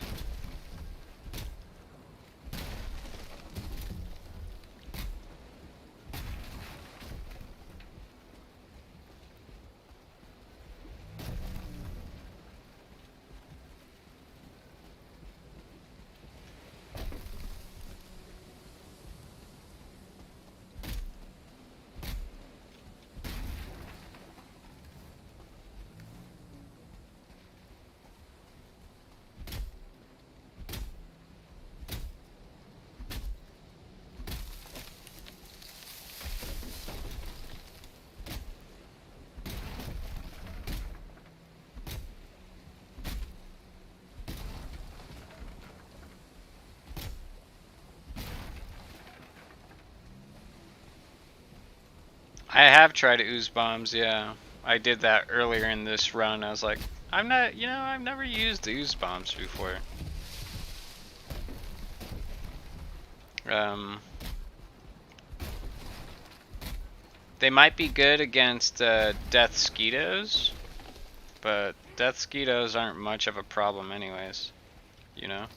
I have tried ooze bombs, yeah. I did that earlier in this run. I was like, I've never used ooze bombs before. They might be good against death skeetos, but death skeetos aren't much of a problem anyways, you know?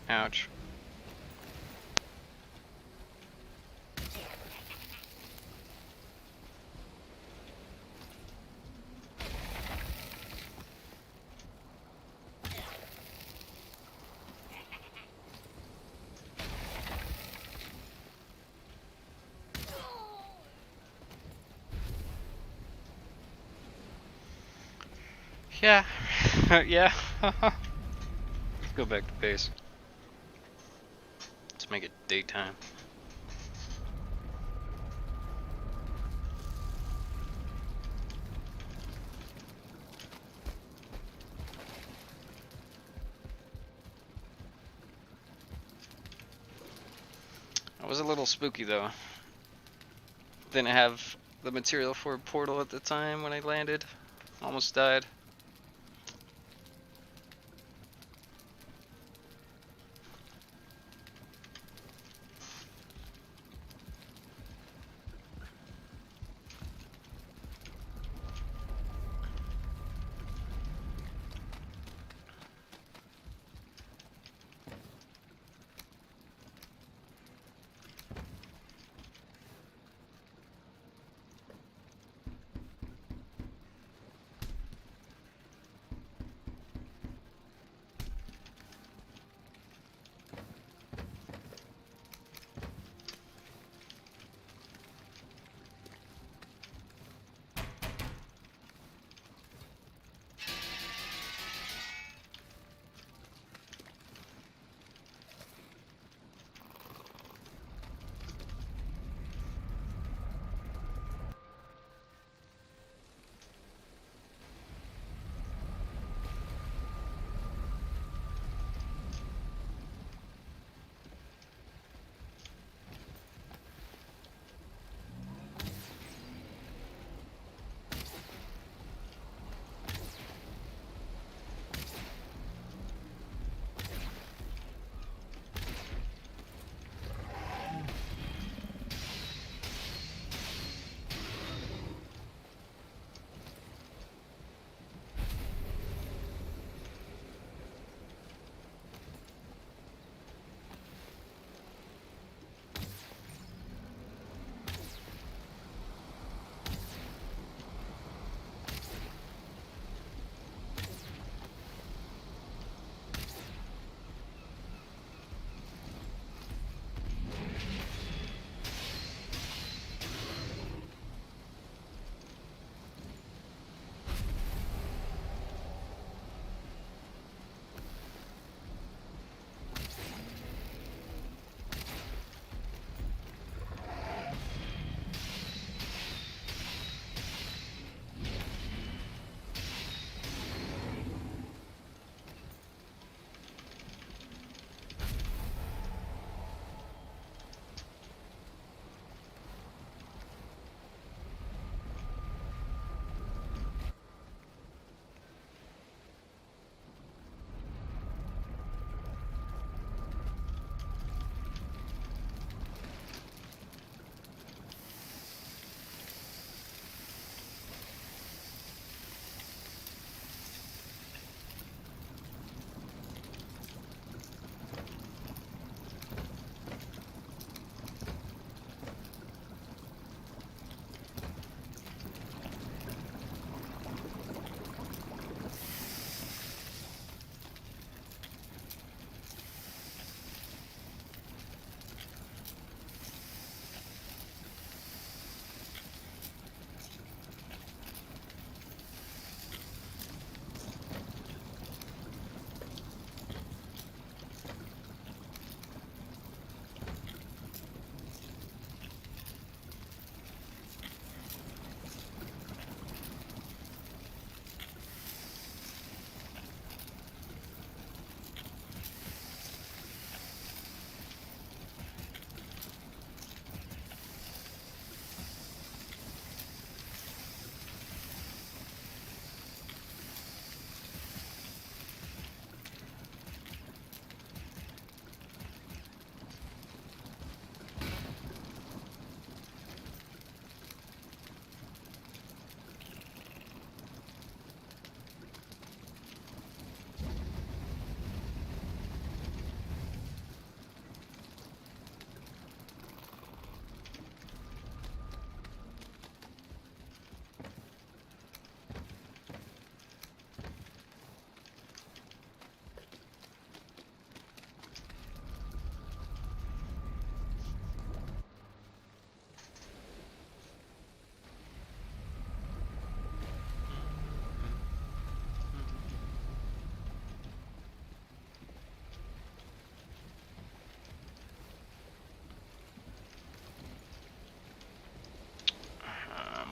Ouch. Yeah. Yeah. Go back to base. Let's make it daytime. It was a little spooky though. Didn't have the material for a portal at the time when I landed. Almost died.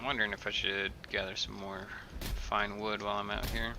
wondering if I should gather some more fine wood while I'm out here.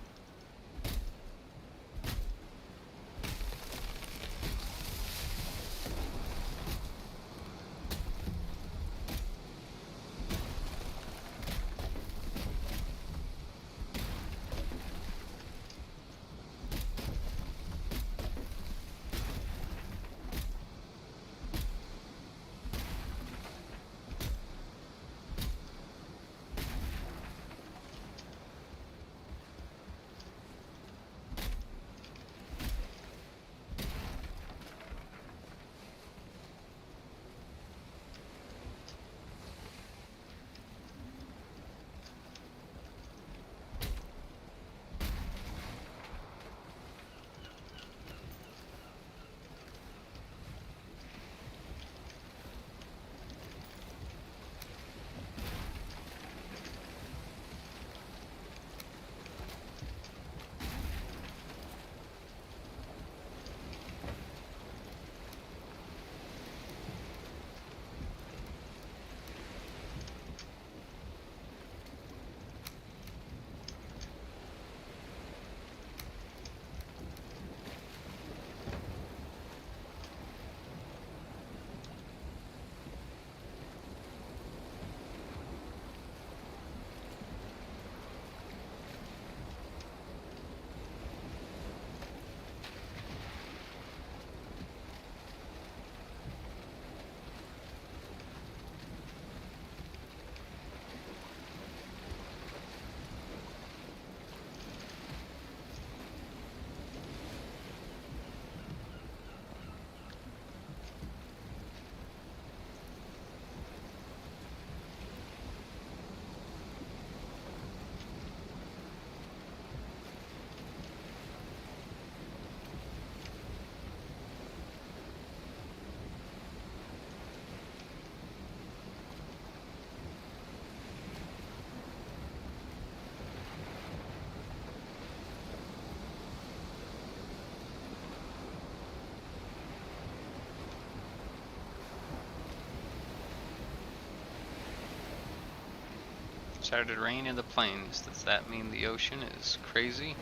Started to rain in the plains. Does that mean the ocean is crazy?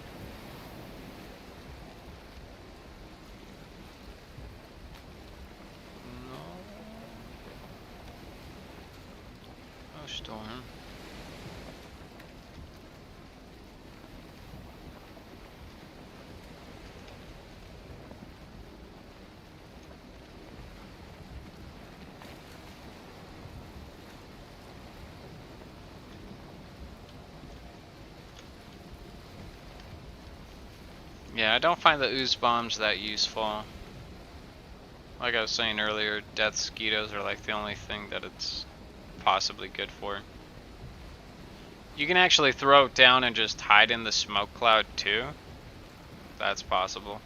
No. No storm. Yeah, I don't find the ooze bombs that useful. Like I was saying earlier, death skeetos are like the only thing that it's possibly good for. You can actually throw it down and just hide in the smoke cloud too. That's possible.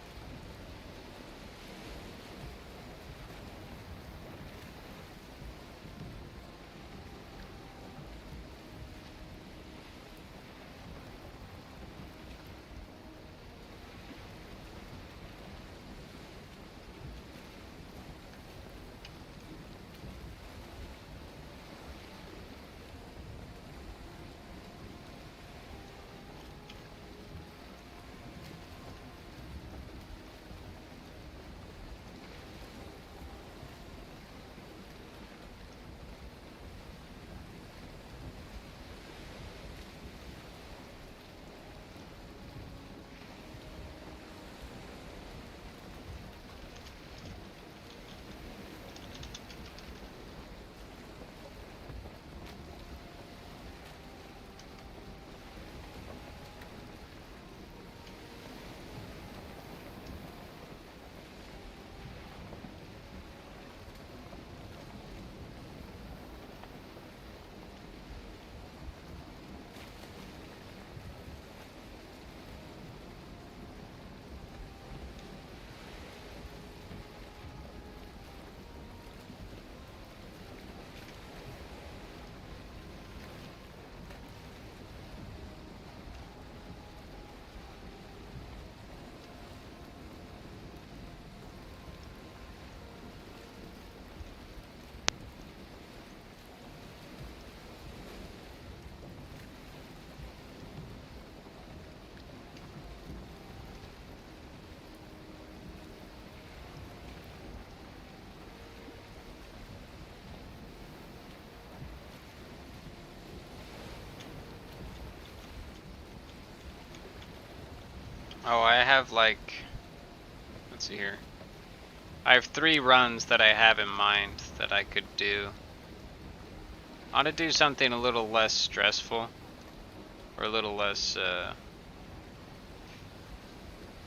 Oh, I have like, let's see here. I have 3 runs that I have in mind that I could do. I want to do something a little less stressful, or a little less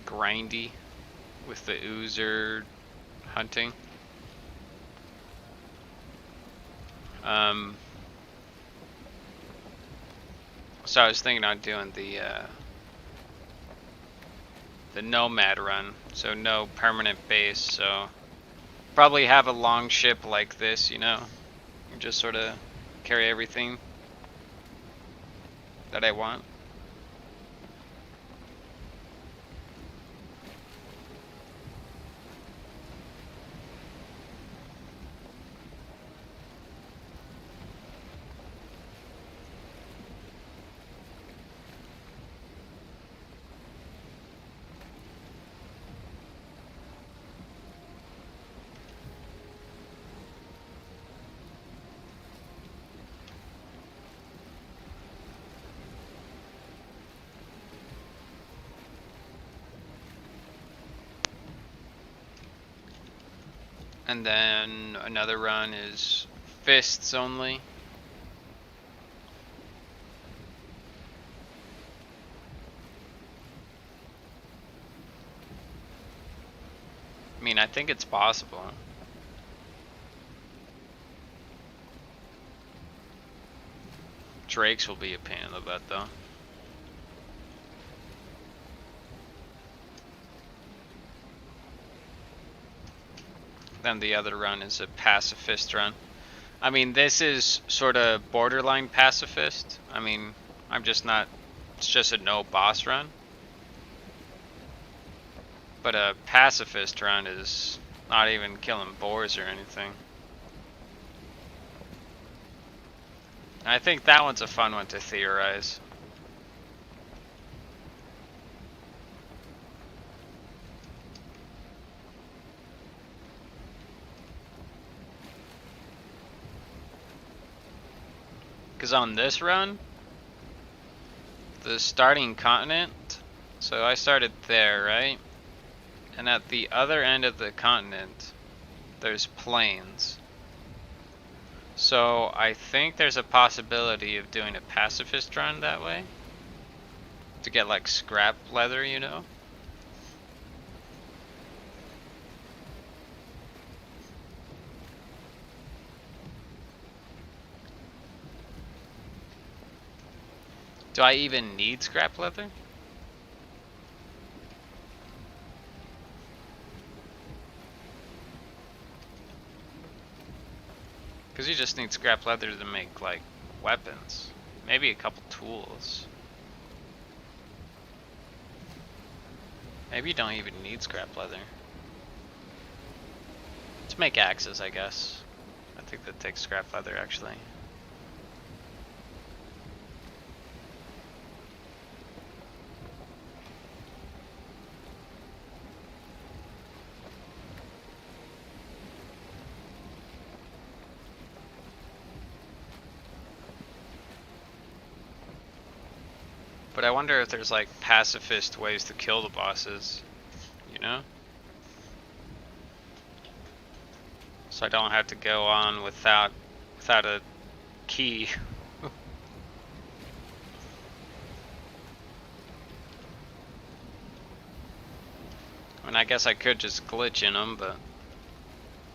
grindy with the oozer hunting. So I was thinking on doing the nomad run, so no permanent base. So probably have a long ship like this, you know, and just sort of carry everything that I want. And then another run is fists only. I mean, I think it's possible. Drakes will be a pain in the butt though. Then the other run is a pacifist run. I mean, this is sort of borderline pacifist. I mean, I'm just not, it's just a no boss run. But a pacifist run is not even killing boars or anything. I think that one's a fun one to theorize. Because on this run, the starting continent, so I started there, right? And at the other end of the continent, there's plains. So I think there's a possibility of doing a pacifist run that way. To get like scrap leather, you know? Do I even need scrap leather? Because you just need scrap leather to make like weapons. Maybe a couple tools. Maybe you don't even need scrap leather. To make axes, I guess. I think that takes scrap leather actually. But I wonder if there's like pacifist ways to kill the bosses, you know? So I don't have to go on without a key. I mean, I guess I could just glitch in them, but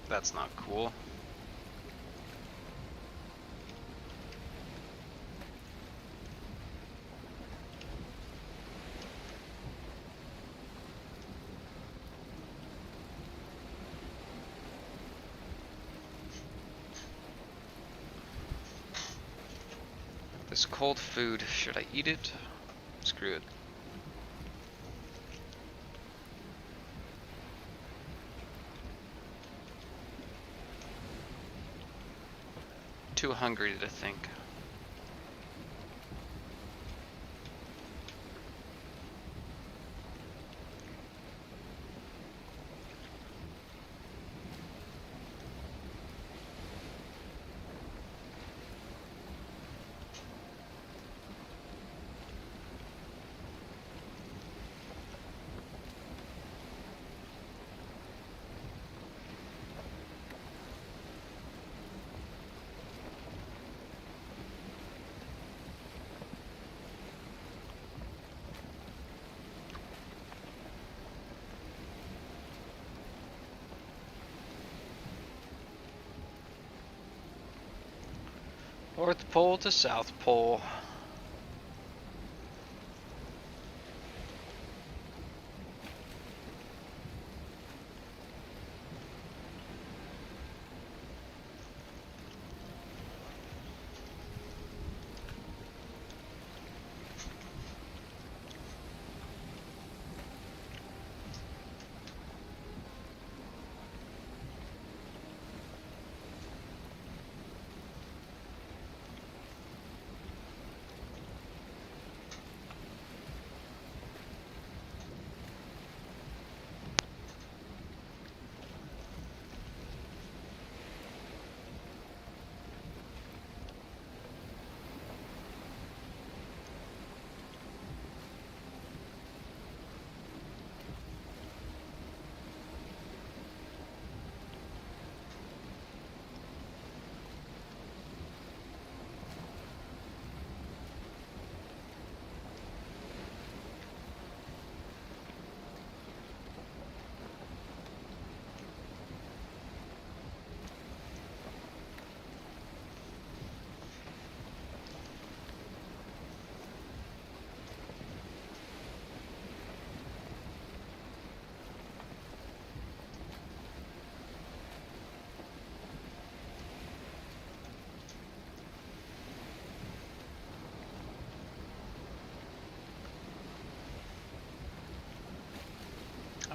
that's not cool. This cold food, should I eat it? Screw it. Too hungry to think. North Pole to South Pole.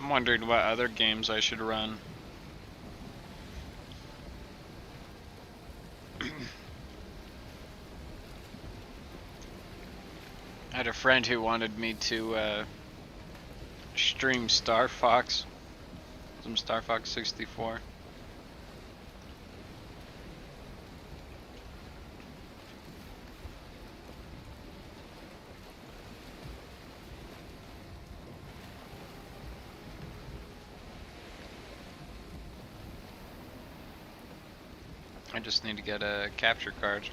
I'm wondering what other games I should run. I had a friend who wanted me to stream Star Fox, some Star Fox 64. I just need to get a capture card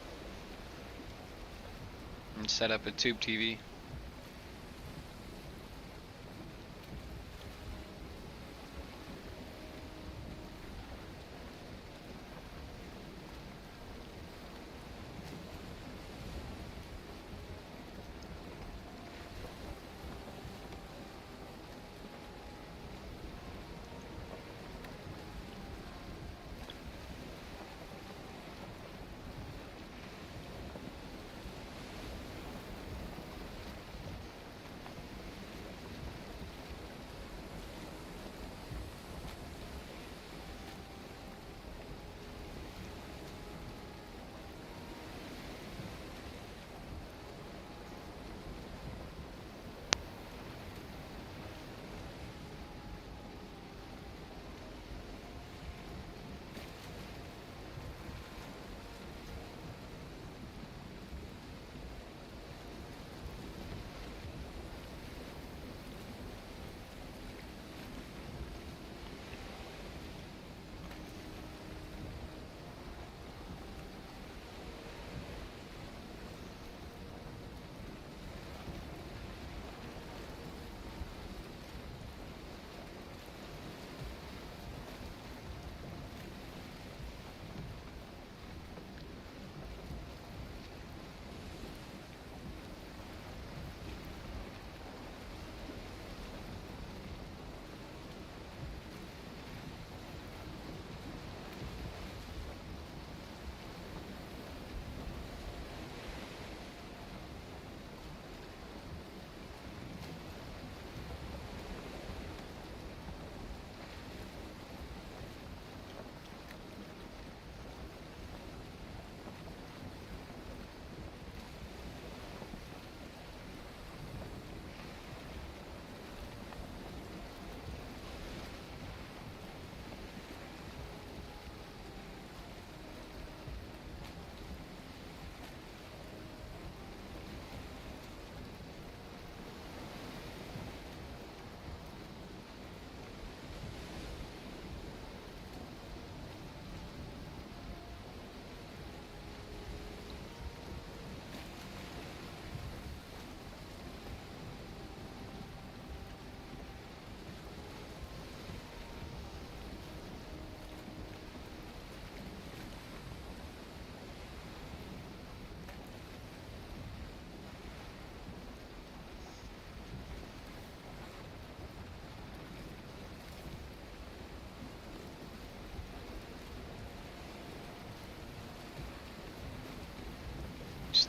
and set up a tube TV.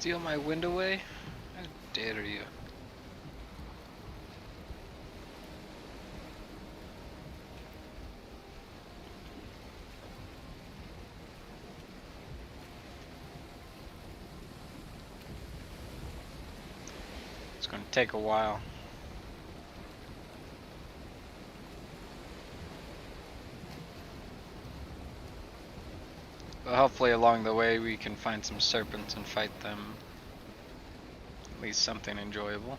steal my wind away? How dare you? It's gonna take a while. But hopefully along the way we can find some serpents and fight them. At least something enjoyable.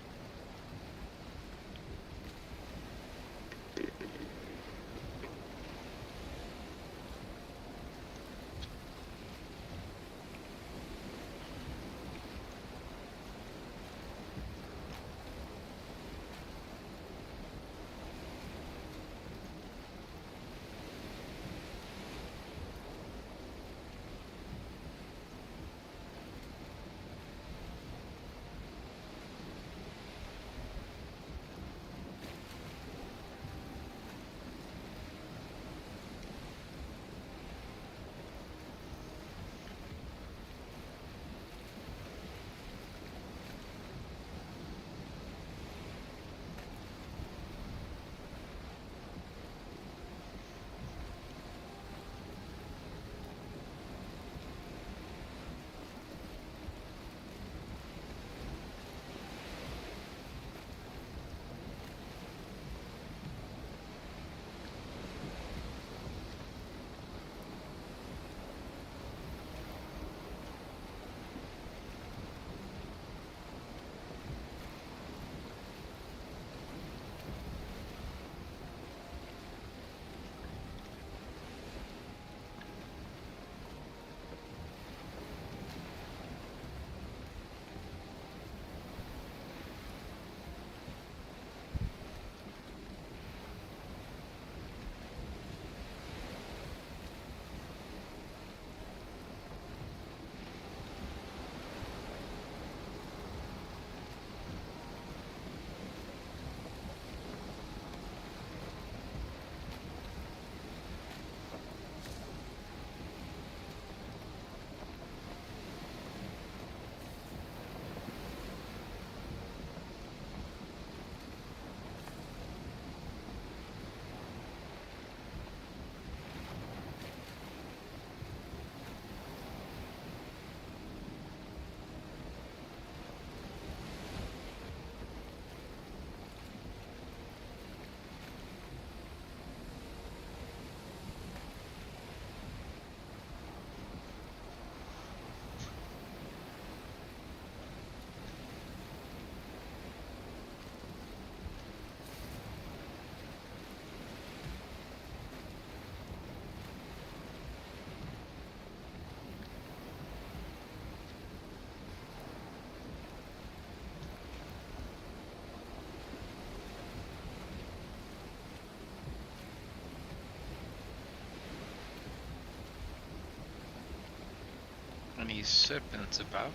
Any serpents about?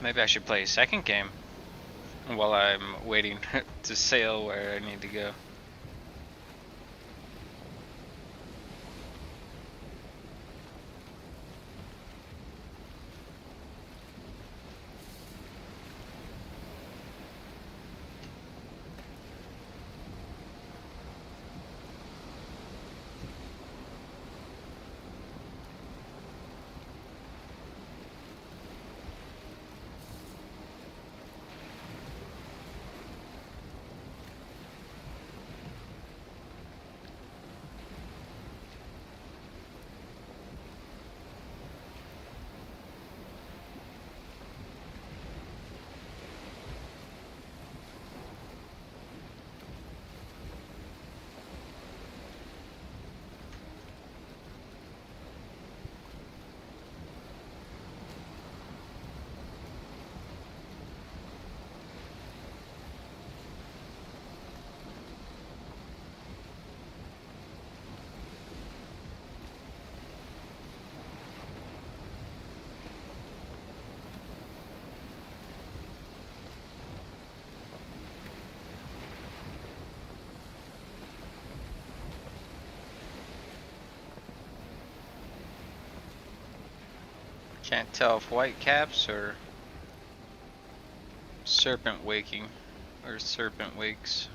Maybe I should play a second game while I'm waiting to sail where I need to go. Can't tell if white caps or serpent waking or serpent wakes.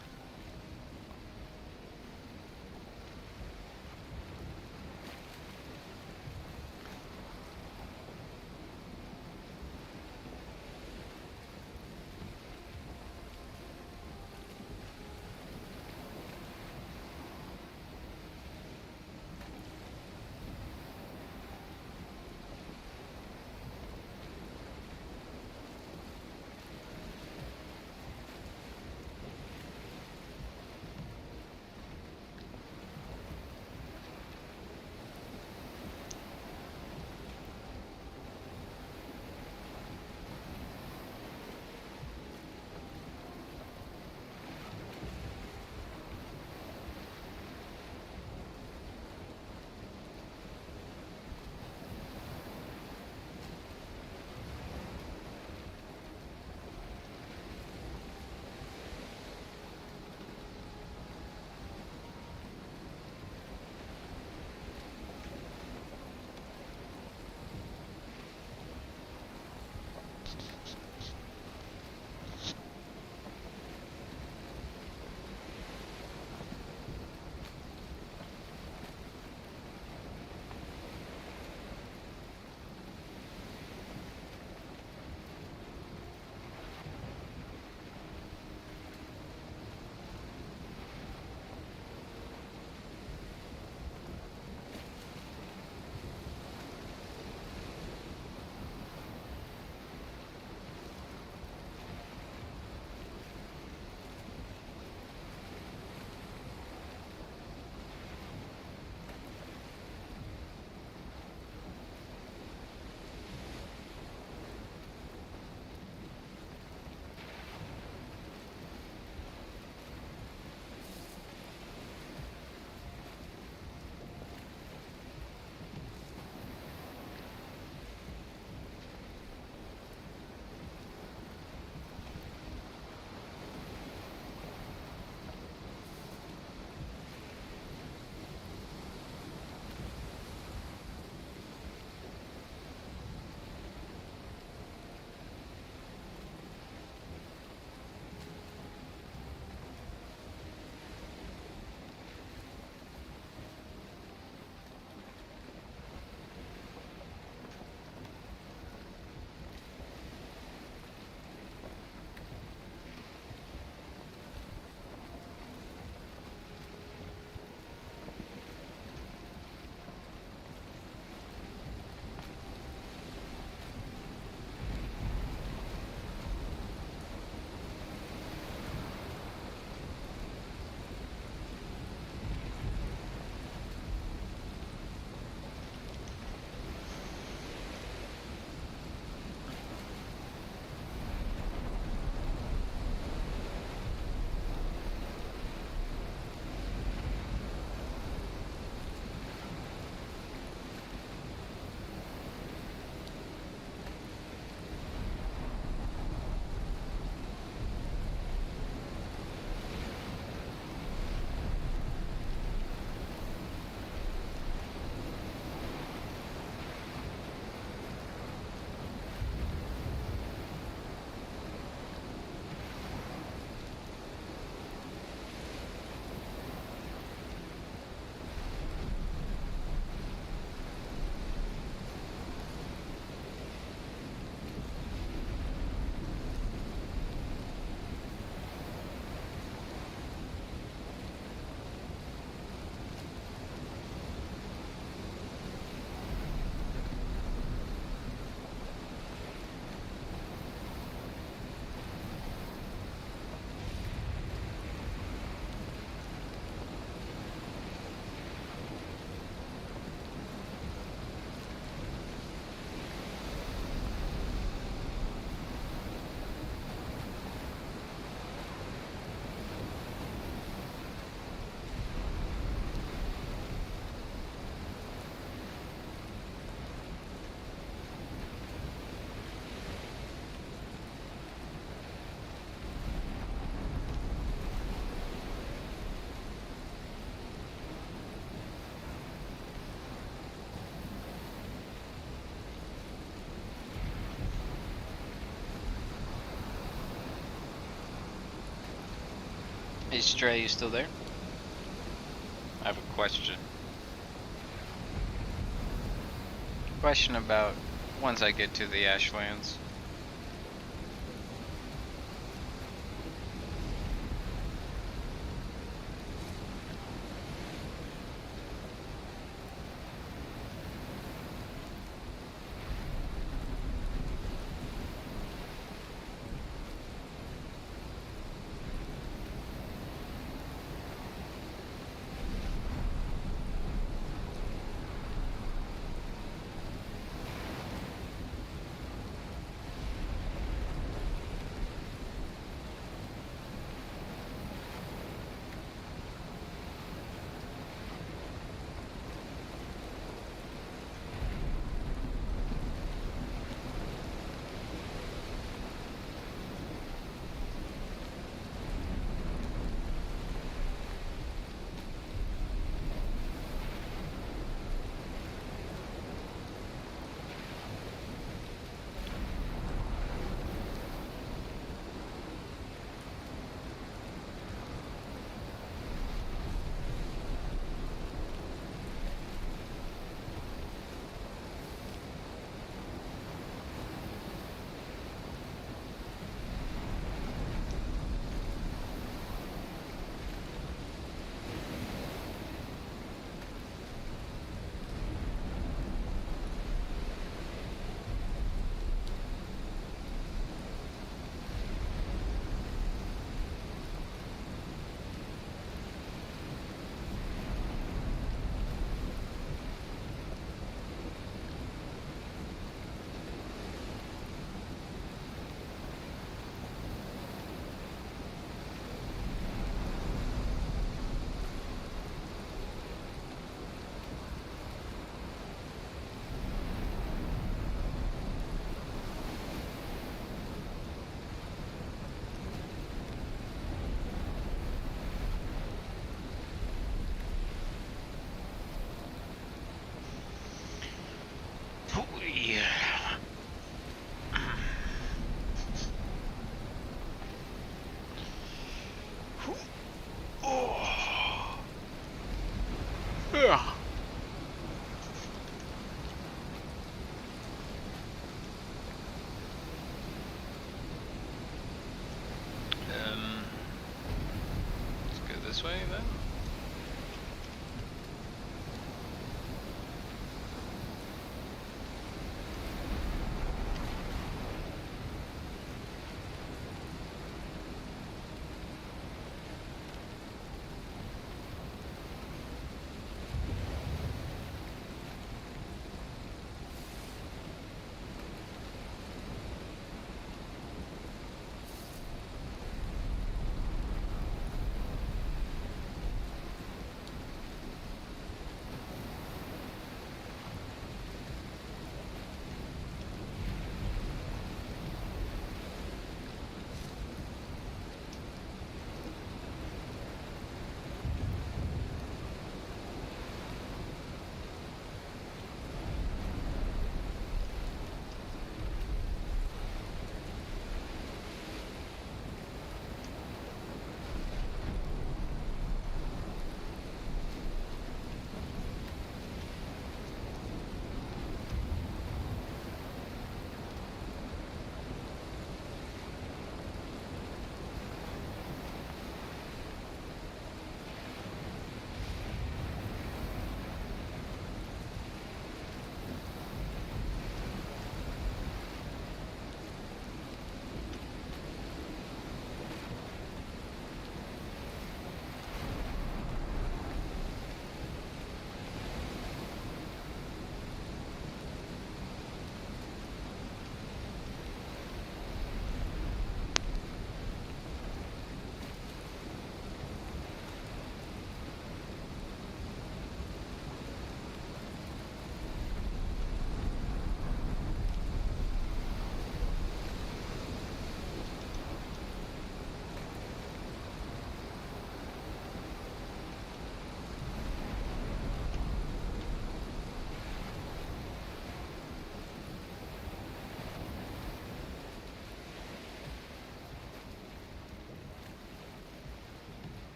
Hey Stray, you still there? I have a question. Question about once I get to the Ashlands.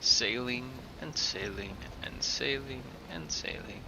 Sailing and sailing and sailing and sailing.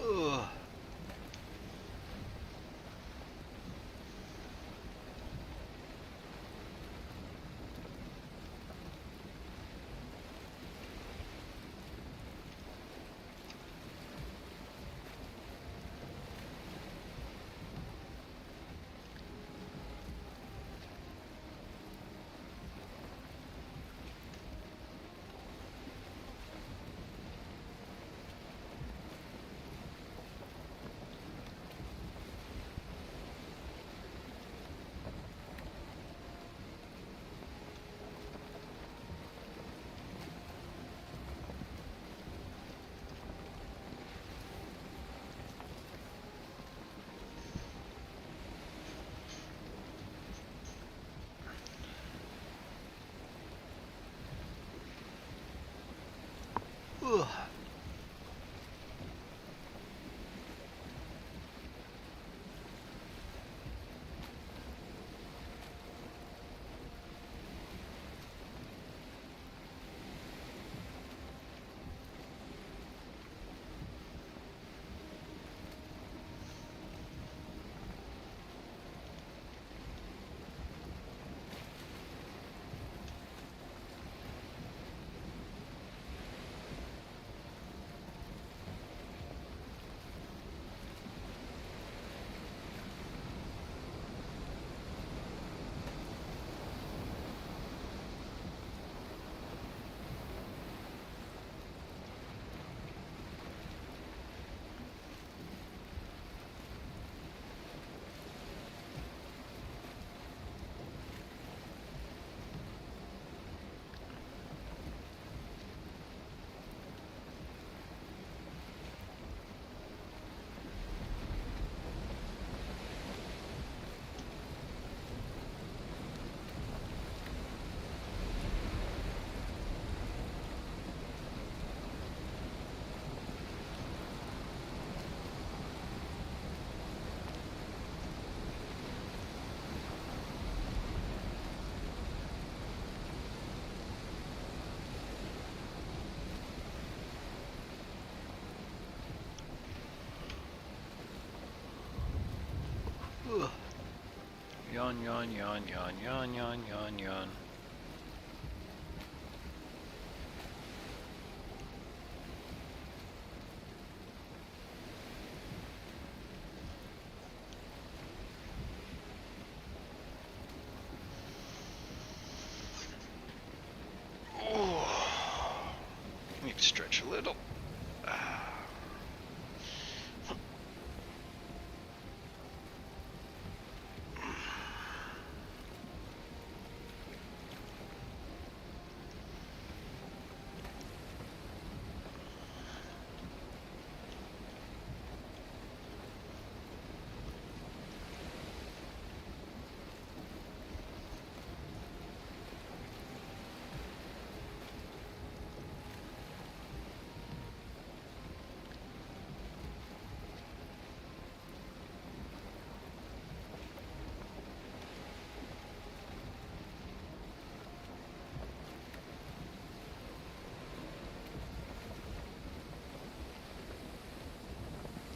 Ugh. Ugh. Ugh. Yawn, yawn, yawn, yawn, yawn, yawn, yawn, yawn. Need to stretch a little.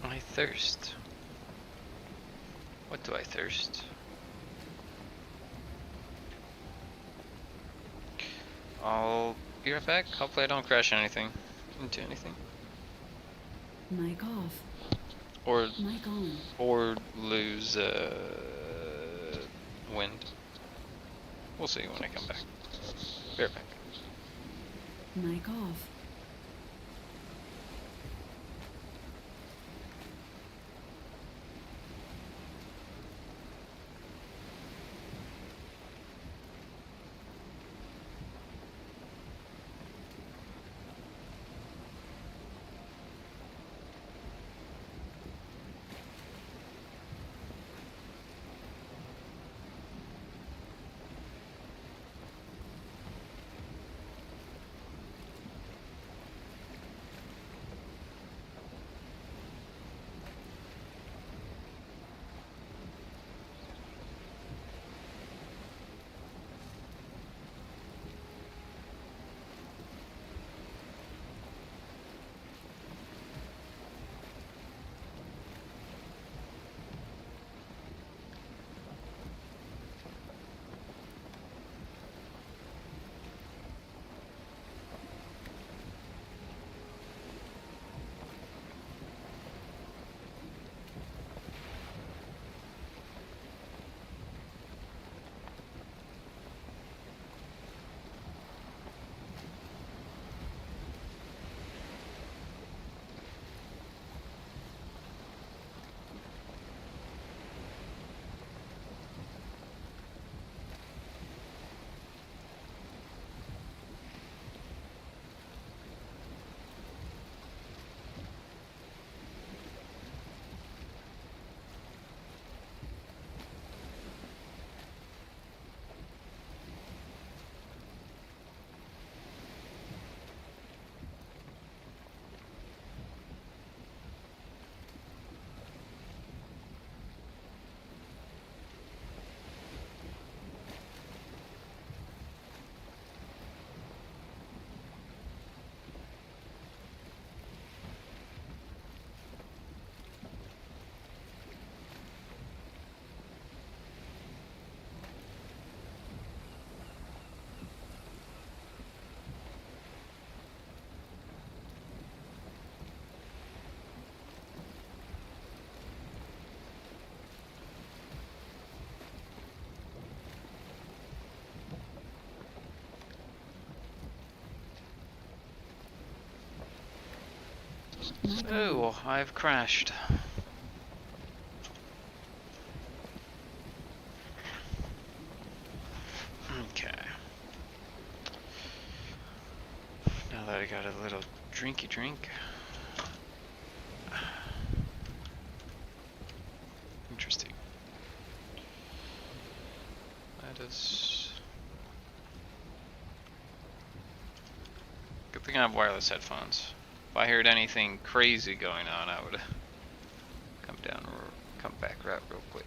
I thirst. What do I thirst? I'll be right back. Hopefully I don't crash into anything.
Mic off.
Or
Mic on.
or lose
wind.
We'll see when I come back. Be right back.
Mic off. Mic on.
Oh, I've crashed. Okay. Now that I got a little drinky drink. Interesting. That is... Good thing I have wireless headphones. If I heard anything crazy going on, I would come back right real quick.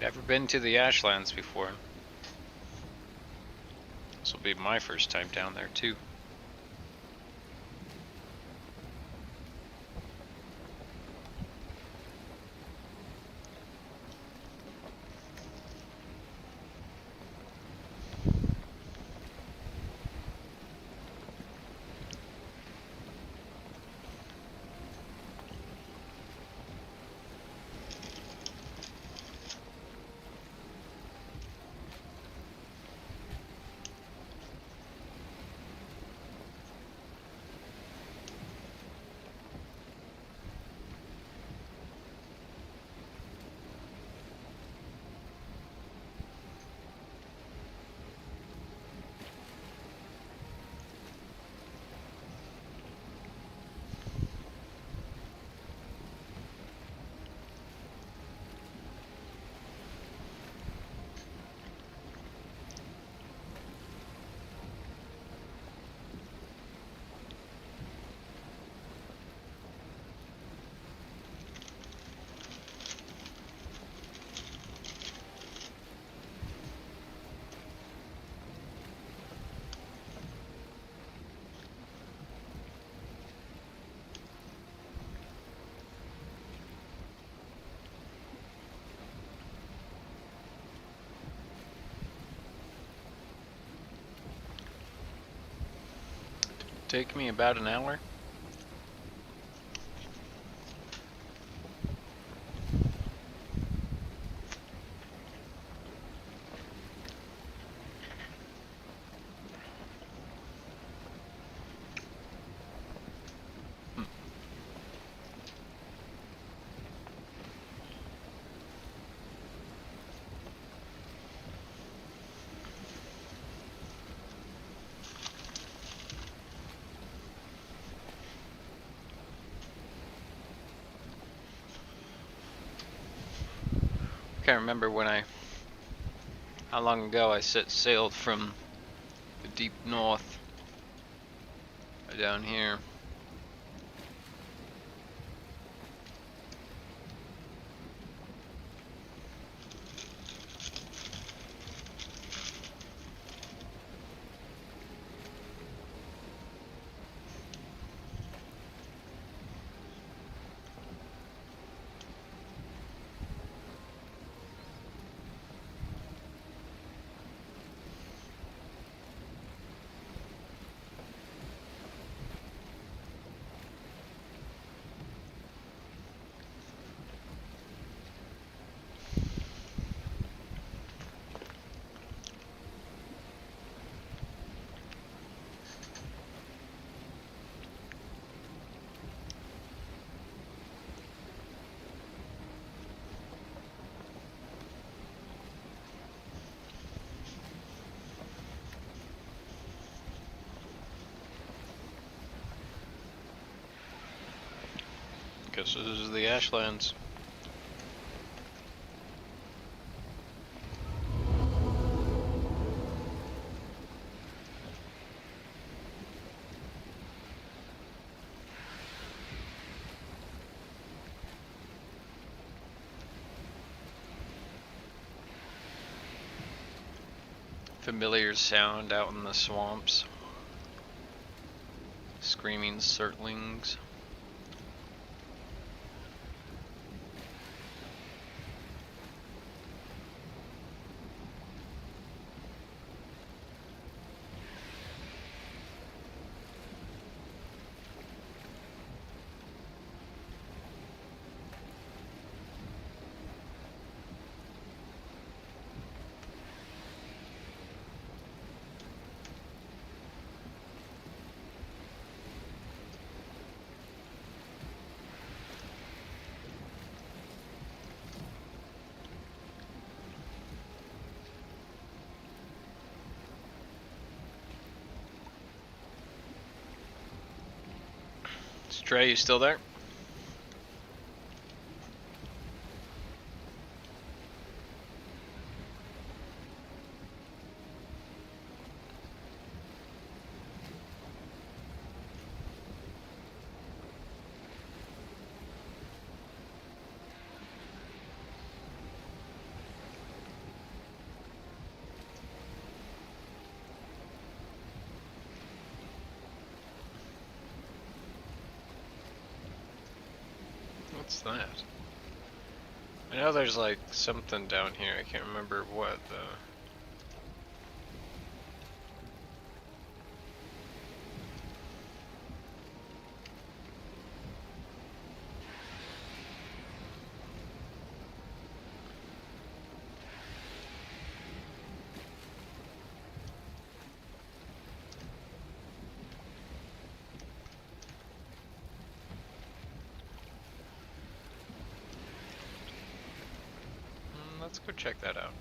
Never been to the Ashlands before. This will be my first time down there too. Take me about an hour. Can't remember how long ago I set sailed from the deep north down here. Guess this is the Ashlands. Familiar sound out in the swamps. Screaming surtlings. Trey, you still there? that? I know there's like something down here. I can't remember what though. Let's go check that out.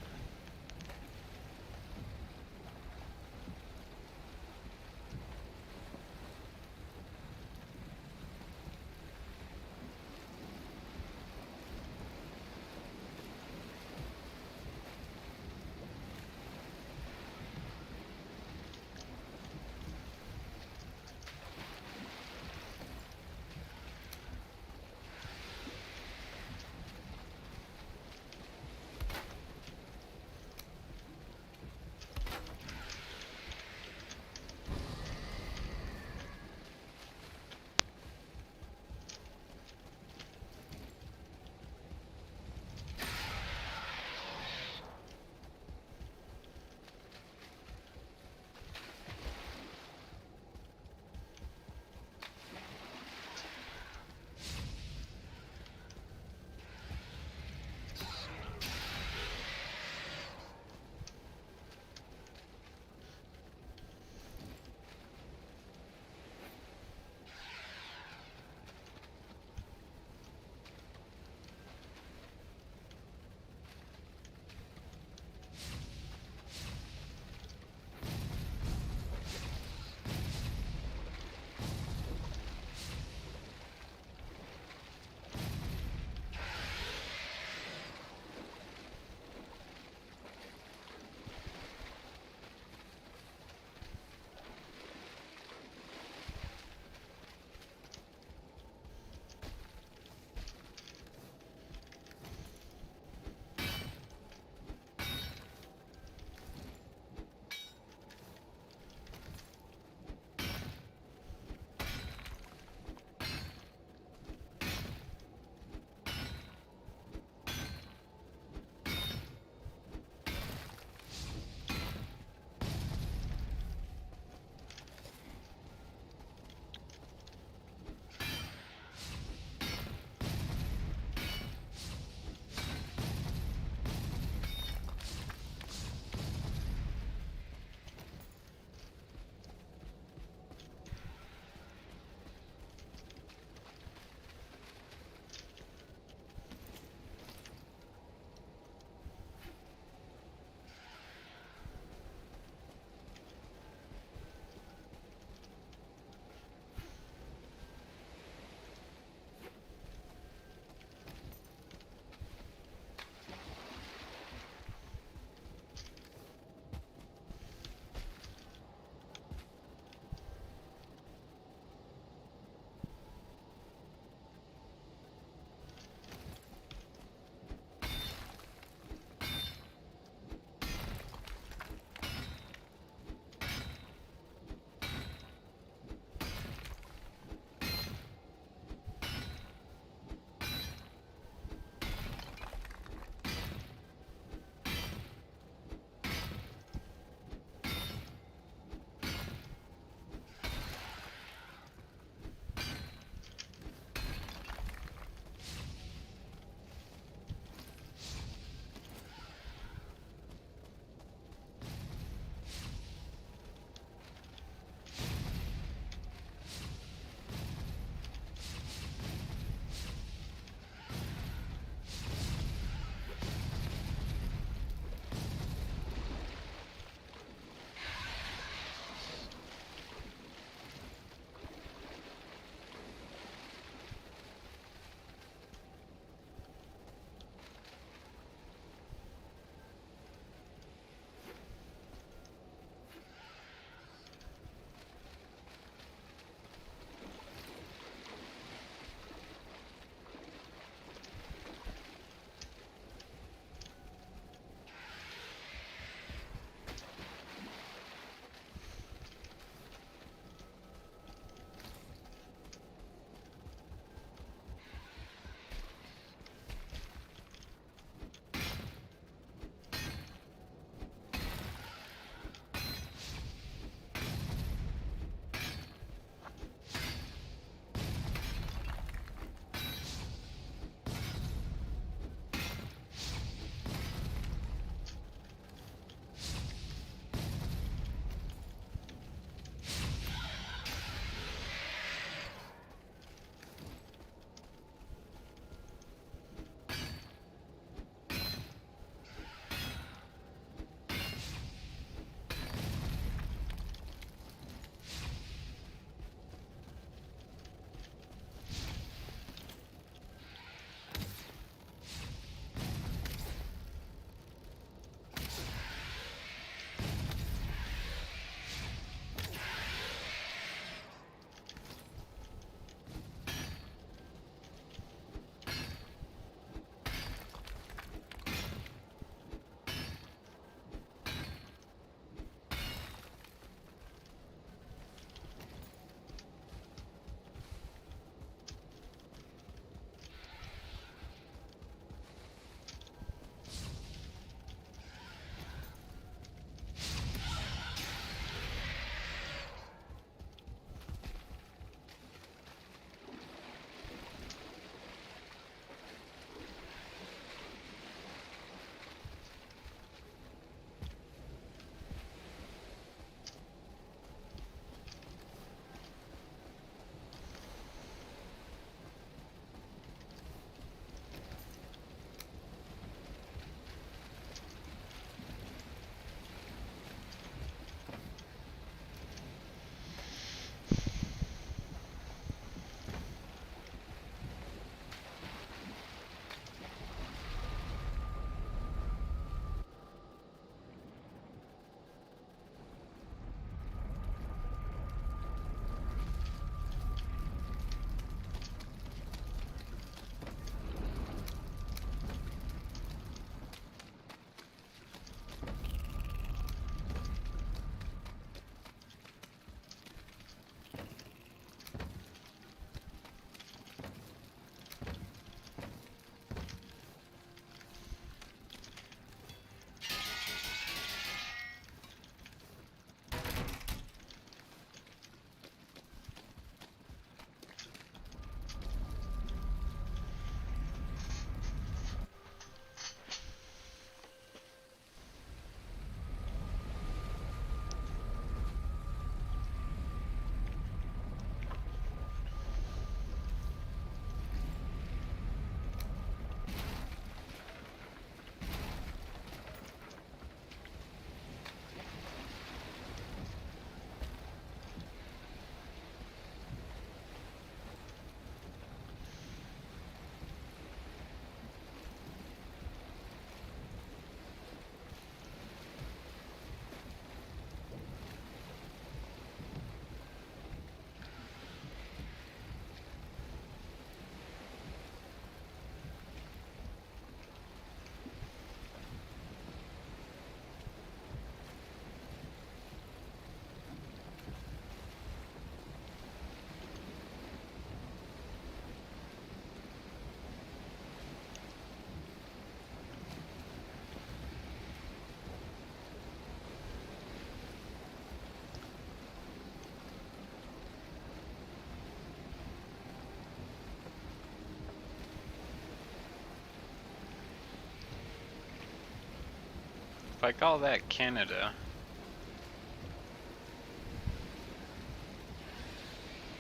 If I call that Canada,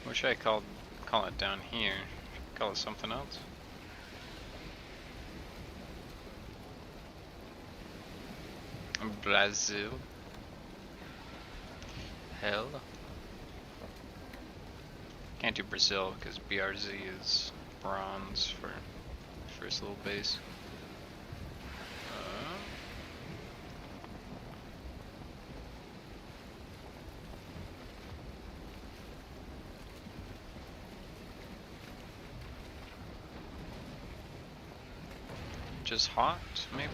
what should I call it down here? Should I call it something else? Brazil. Hell. Can't do Brazil because BRZ is bronze for first little base. Just hot, maybe?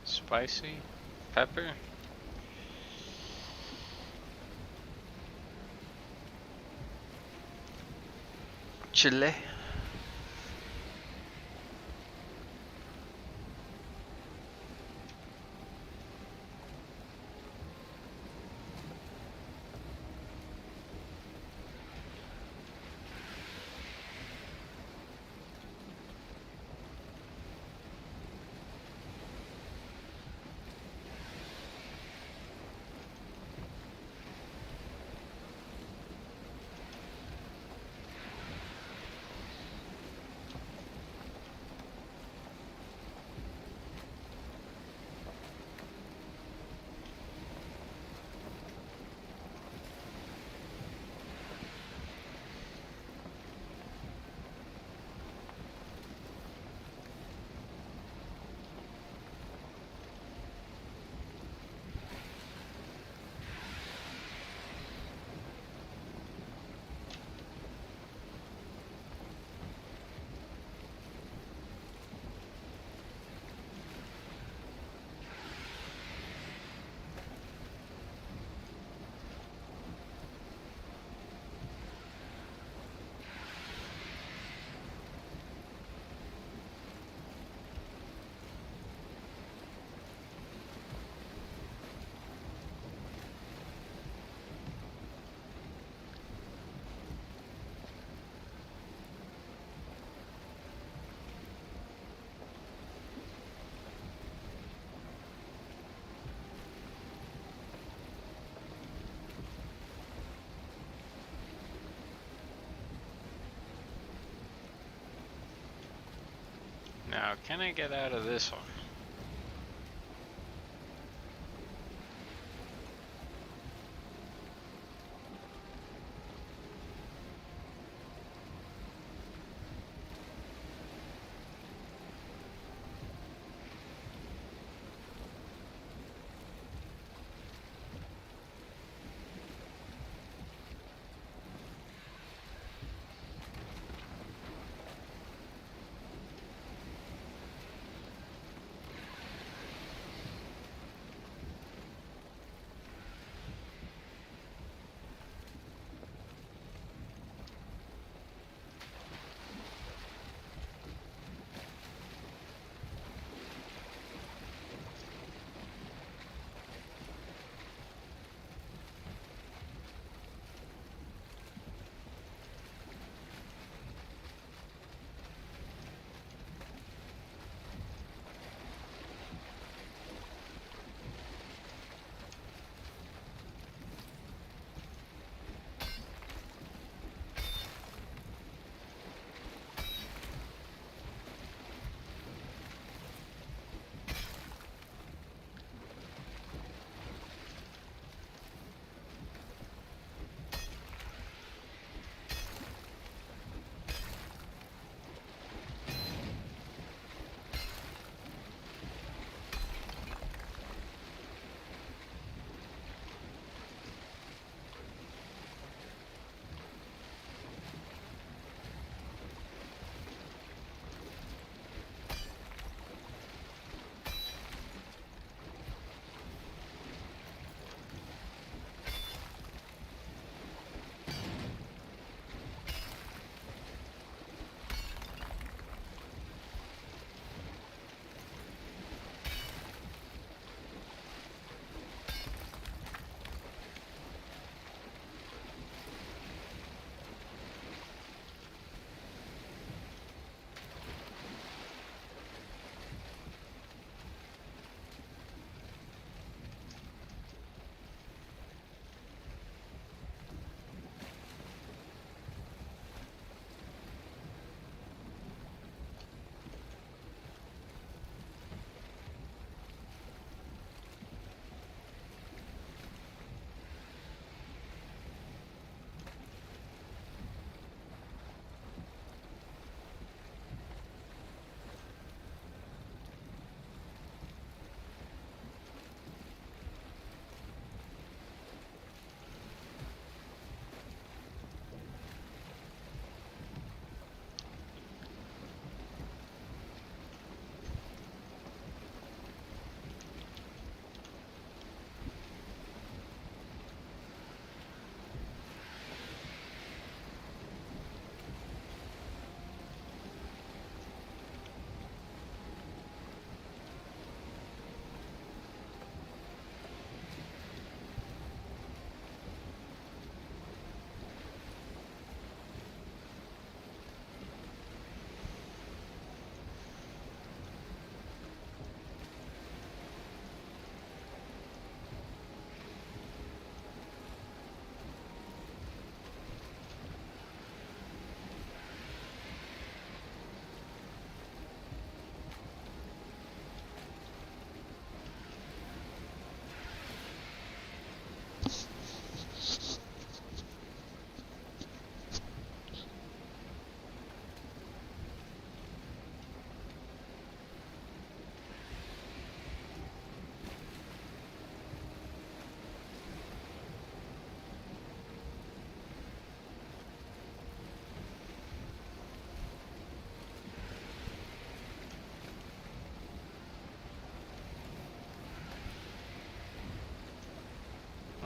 Spicy? Pepper? Chile? Now, can I get out of this one?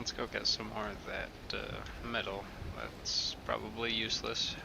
let's go get some more of that metal. That's probably useless.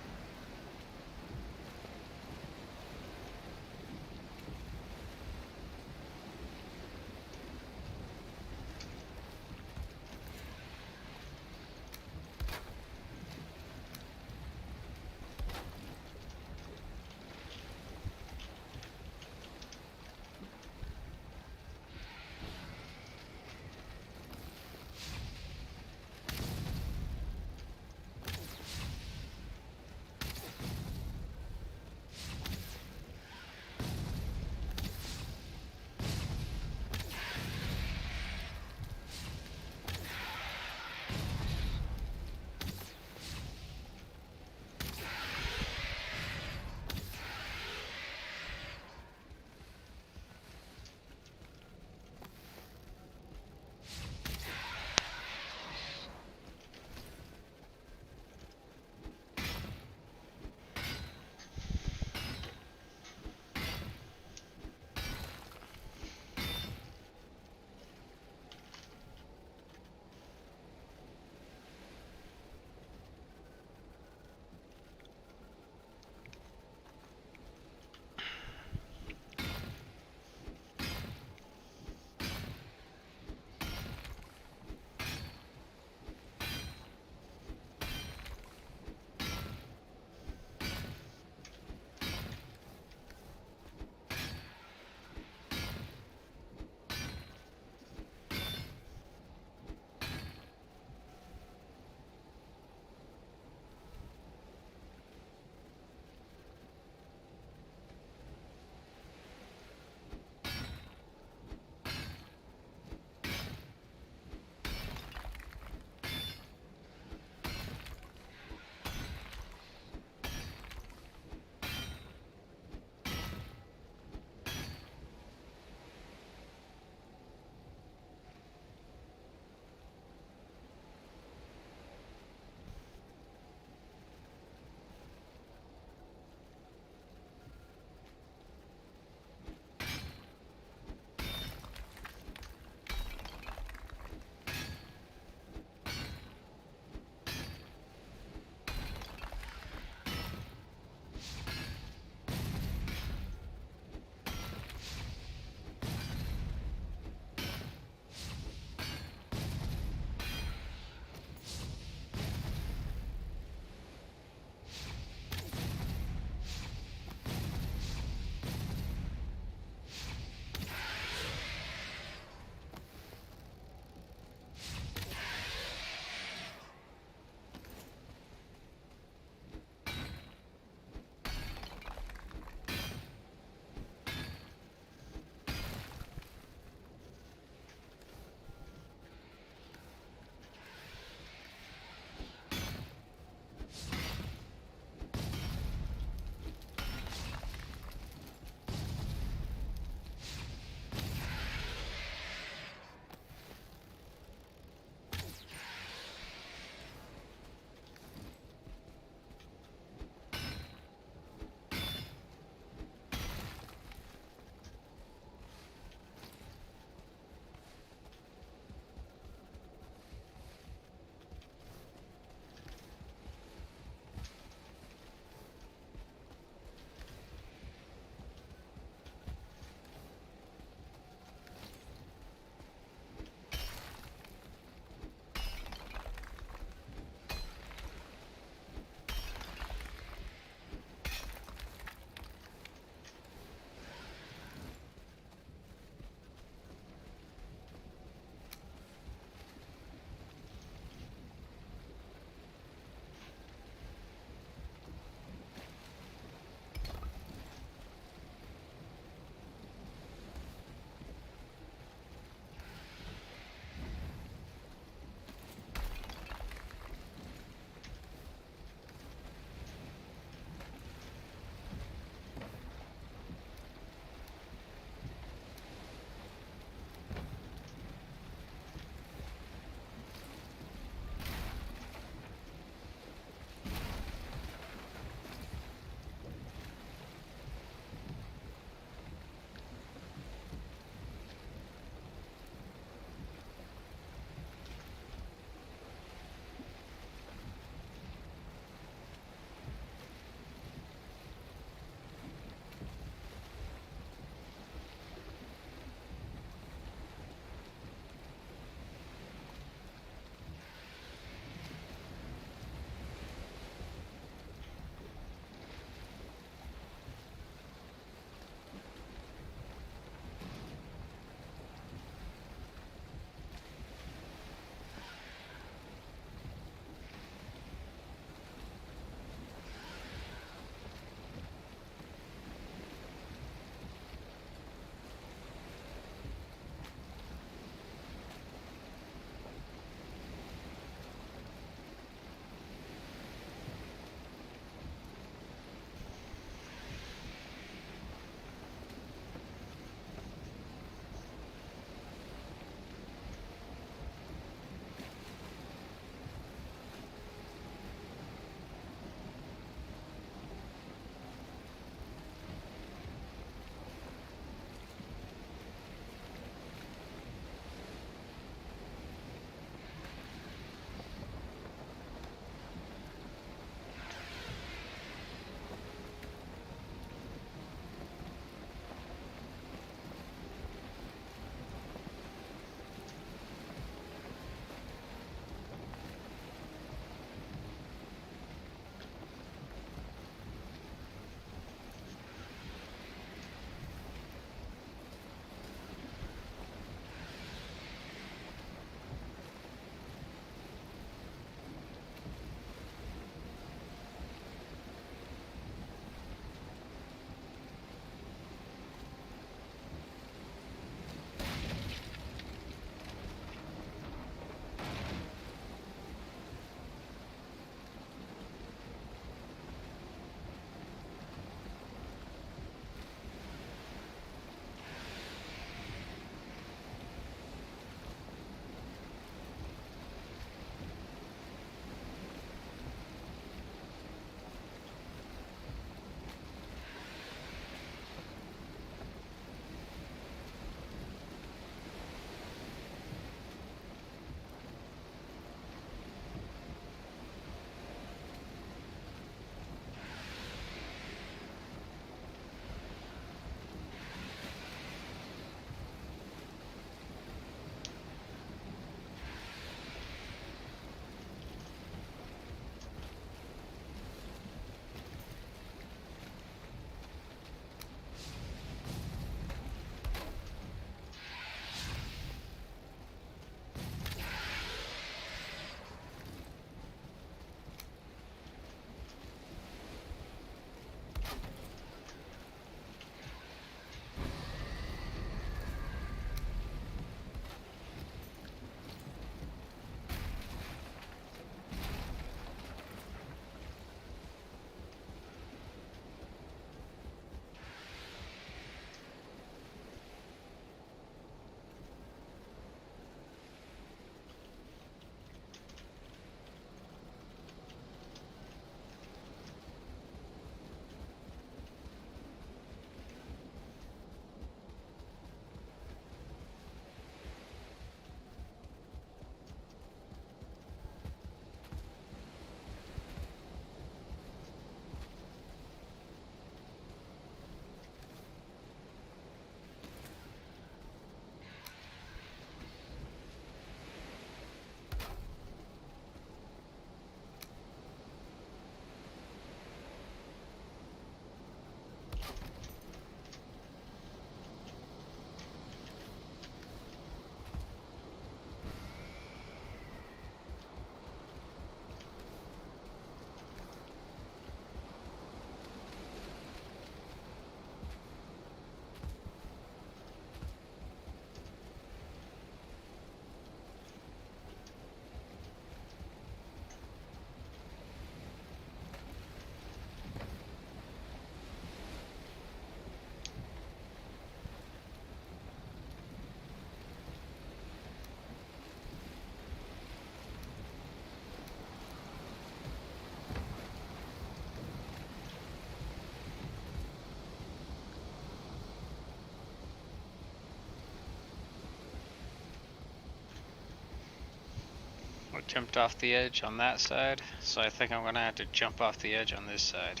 jumped off the edge on that side, so I think I'm gonna have to jump off the edge on this side.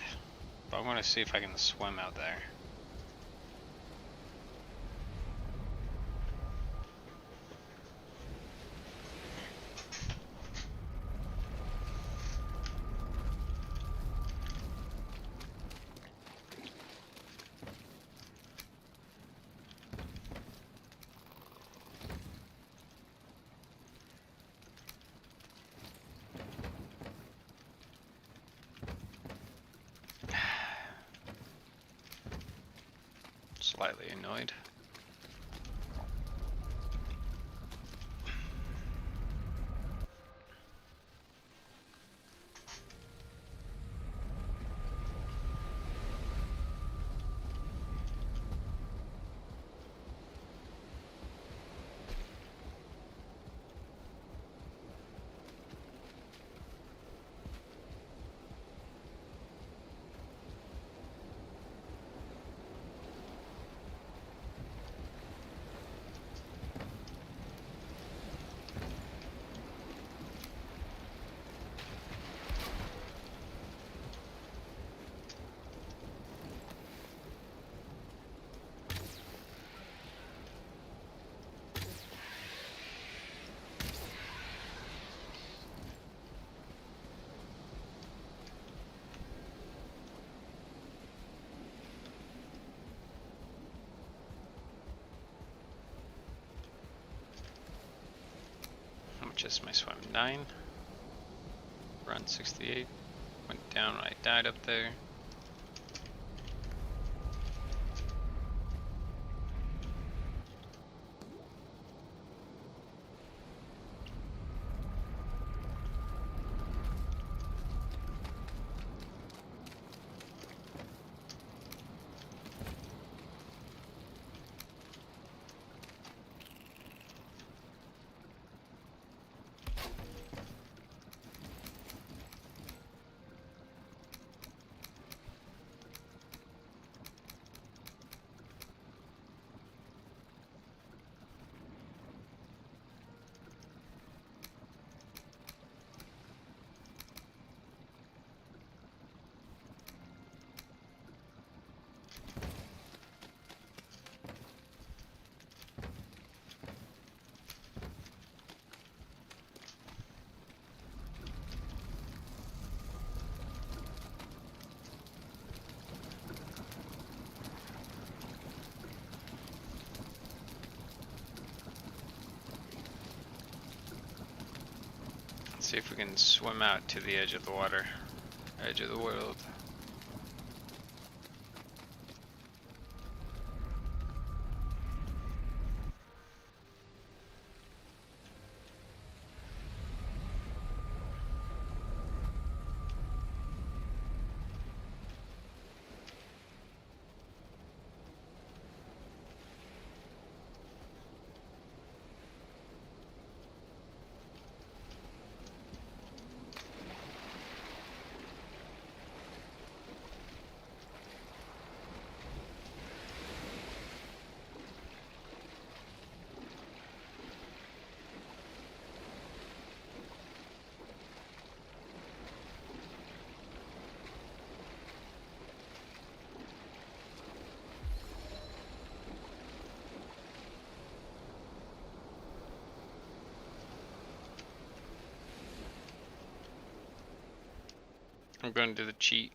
But I'm gonna see if I can swim out there. Slightly annoyed. How much is my swim? 9? Run 68. Went down when I died up there. See if we can swim out to the edge of the water, edge of the world. I'm going to do the cheat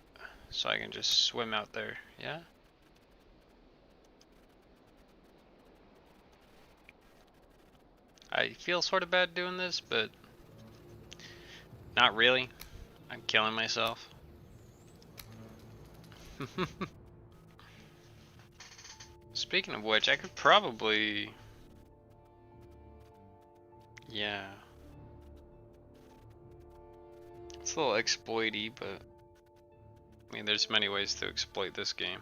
so I can just swim out there, yeah? I feel sort of bad doing this, but not really. I'm killing myself. Speaking of which, I could probably... Yeah. It's a little exploity, but... I mean, there's many ways to exploit this game.